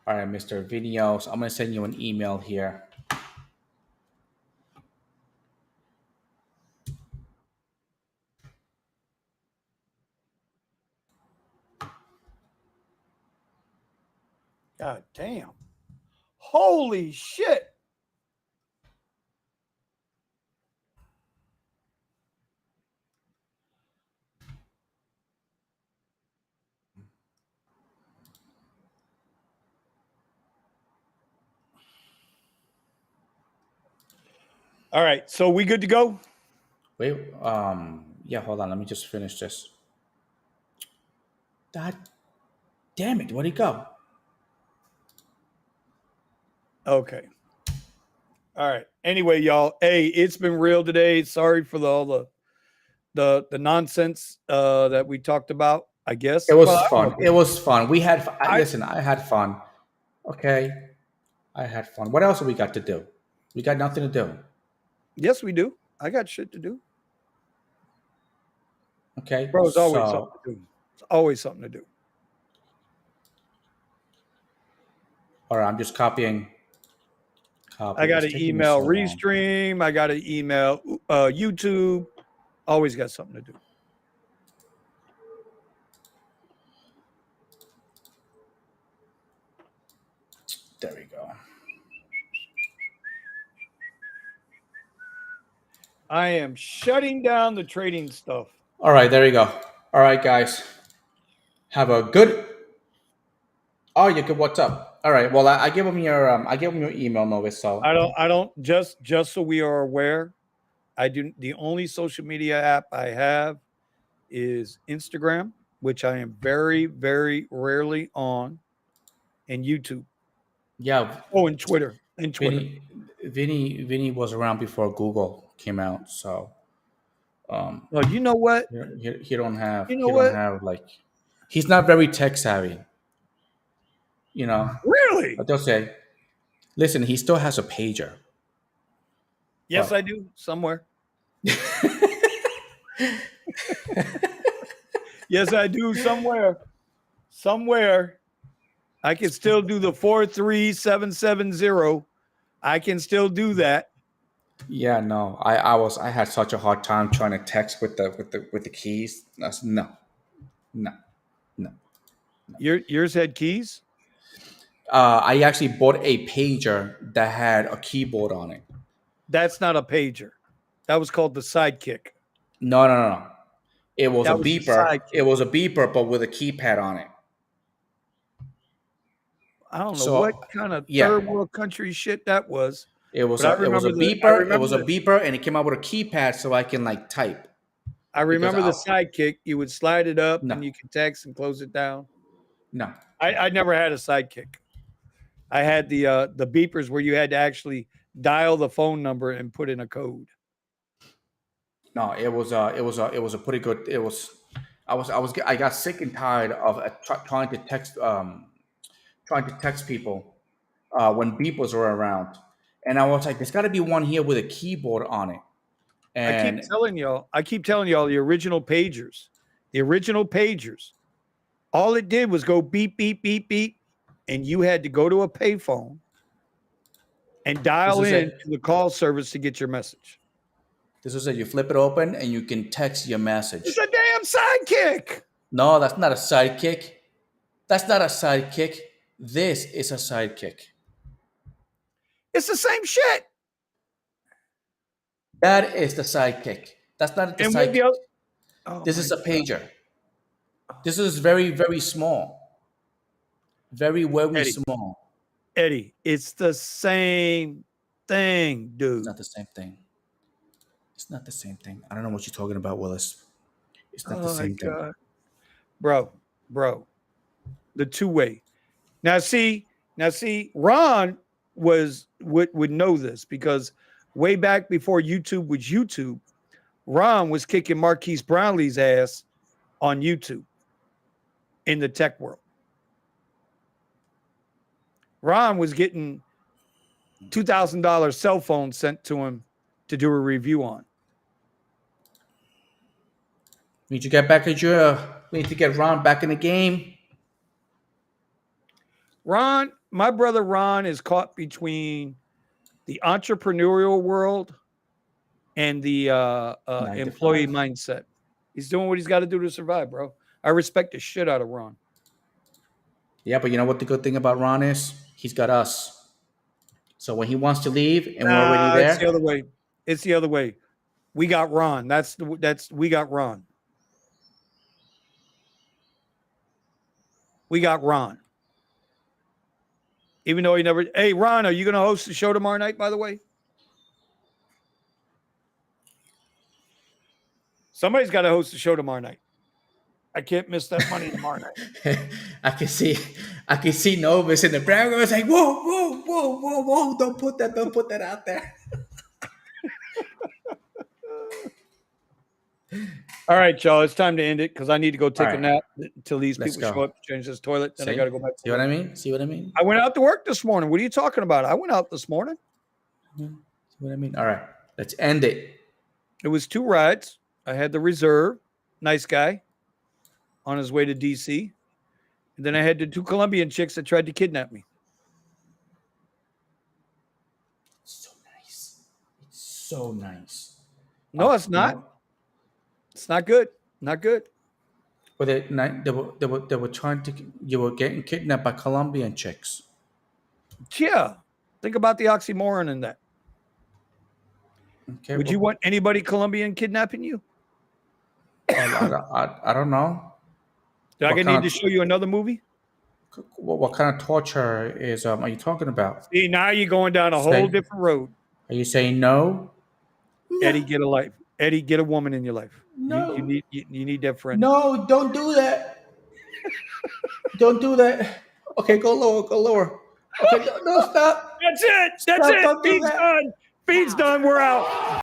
All right, Mr. Videos, I'm gonna send you an email here. God damn. Holy shit. All right, so we good to go? Wait, yeah, hold on. Let me just finish this. God damn it, where'd he go? Okay. All right. Anyway, y'all, hey, it's been real today. Sorry for all the nonsense that we talked about, I guess. It was Well, fun. It was fun. We had, I I had fun. Okay. I had fun. What else have we got to do? We got nothing to do. yes, we do. I got shit to do. Okay. Bro, it's always So, something to do. It's always something to do. all right, I'm just copying. I got to It's taking me email so long. Restream. I got to email YouTube. Always got something to do. There we go. I am shutting down the trading stuff. All right, there you go. All right, guys, have a good. Oh, you could. What's up? All right. Well, I give them your email, Novus. So I don't just so we are aware, I do the only social media app I have is Instagram, which I am very, very rarely on, and YouTube. yeah, Oh, and Twitter. And Twitter. Vinny was around before Google came out. So Oh, you know what? You know he don't what? have like he's not very tech savvy. You know, Really? but they'll say, listen, he still has a pager. Yes, But I do. Somewhere. Yes, I do. Somewhere. Somewhere. I can still do the 43770. I can still do that. yeah, no, I had such a hard time trying to text with the keys. That's no, no. Yours had keys? I actually bought a pager that had a keyboard on it. That's not a pager. That was called the sidekick. No. It was a That was the beeper. It sidekick. was a beeper, but with a keypad on it. I don't know what So kind of yeah, third world country shit that was, it was but I a it was a remember the I beeper. It remember was a the beeper, and it came out with a keypad so I can like type I because remember the sidekick. You would slide it up no and you could text and close it down. no I never had a sidekick. I had the beepers where you had to actually dial the phone number and put in a code. no. It was a pretty good. It was. I got sick and tired of trying to text people when beepers were around, and I was like, there's got to be one here with a keyboard on it. I keep And telling y'all the original pagers, all it did was go beep, beep, beep, beep. And you had to go to a payphone and this dial is in it. to the call service to get your message. This is it. You flip it open and you can text your It's message. a damn sidekick. No, that's not a sidekick. That's not a sidekick. This is a sidekick. It's the same shit. That is the sidekick. That's not the And what the sidekick. other? Oh This my is a God. pager. This is very, very small. Very, very Eddie, small. Eddie, it's the same thing, It's dude. not the same thing. It's not the same thing. I don't know what you're talking about, Willis. It's not the Oh my same thing. God. Bro, the two-way. Now see, Ron would know this because way back before YouTube was YouTube, Ron was kicking Marquise Brownlee's ass on YouTube in the tech world. Ron was getting $2,000 cell phone sent to him to do a review on. We need to get back at your. We need to get Ron back in the game. Ron, my brother Ron is caught between the entrepreneurial world and the employee mindset. He's doing what he's got to do to survive, bro. I respect the shit out of Ron. Yeah, but you know what the good thing about Ron is? He's got us. So when he wants to leave and we're already It's the there, other way. It's the other way. We got Ron. We got Ron. We got Ron. Even though he never. Hey, Ron, are you going to host the show tomorrow night? By the way, somebody's got to host the show tomorrow night. I can't miss that money tomorrow night. I can see Novus in the background. It's like, whoa! Don't put that out there. All right, y'all. It's time to end it because I need to go take a right. nap until these Let's people go. show up to change this toilet. Then I got to go back. See what I mean? See what I mean? I went out to work this morning. What are you talking about? I went out this morning. See what I mean? All right, let's end it. It was 2 rides. I had the reserve, nice guy, on his way to DC. And then I had the 2 Colombian chicks that tried to kidnap me. So nice. It's so nice. No, it's not. No. It's not good. Not good. But they were trying to. You were getting kidnapped by Colombian chicks. Yeah. Think about the oxymoron in that. Okay. Would you want anybody Colombian kidnapping you? I don't know. Do I What need kind to of show you another movie? what kind of torture is are you talking about? See, now you're going down a whole Say, different road. are you saying no? Eddie, No, get a life. Eddie, get a woman in your life. You no, need you need that friend. no! Don't do that! Don't do that! Okay, go lower, go lower. Okay, no, stop, That's it. That's stop! it. Don't do Feed's that. done. Feed's done. We're out.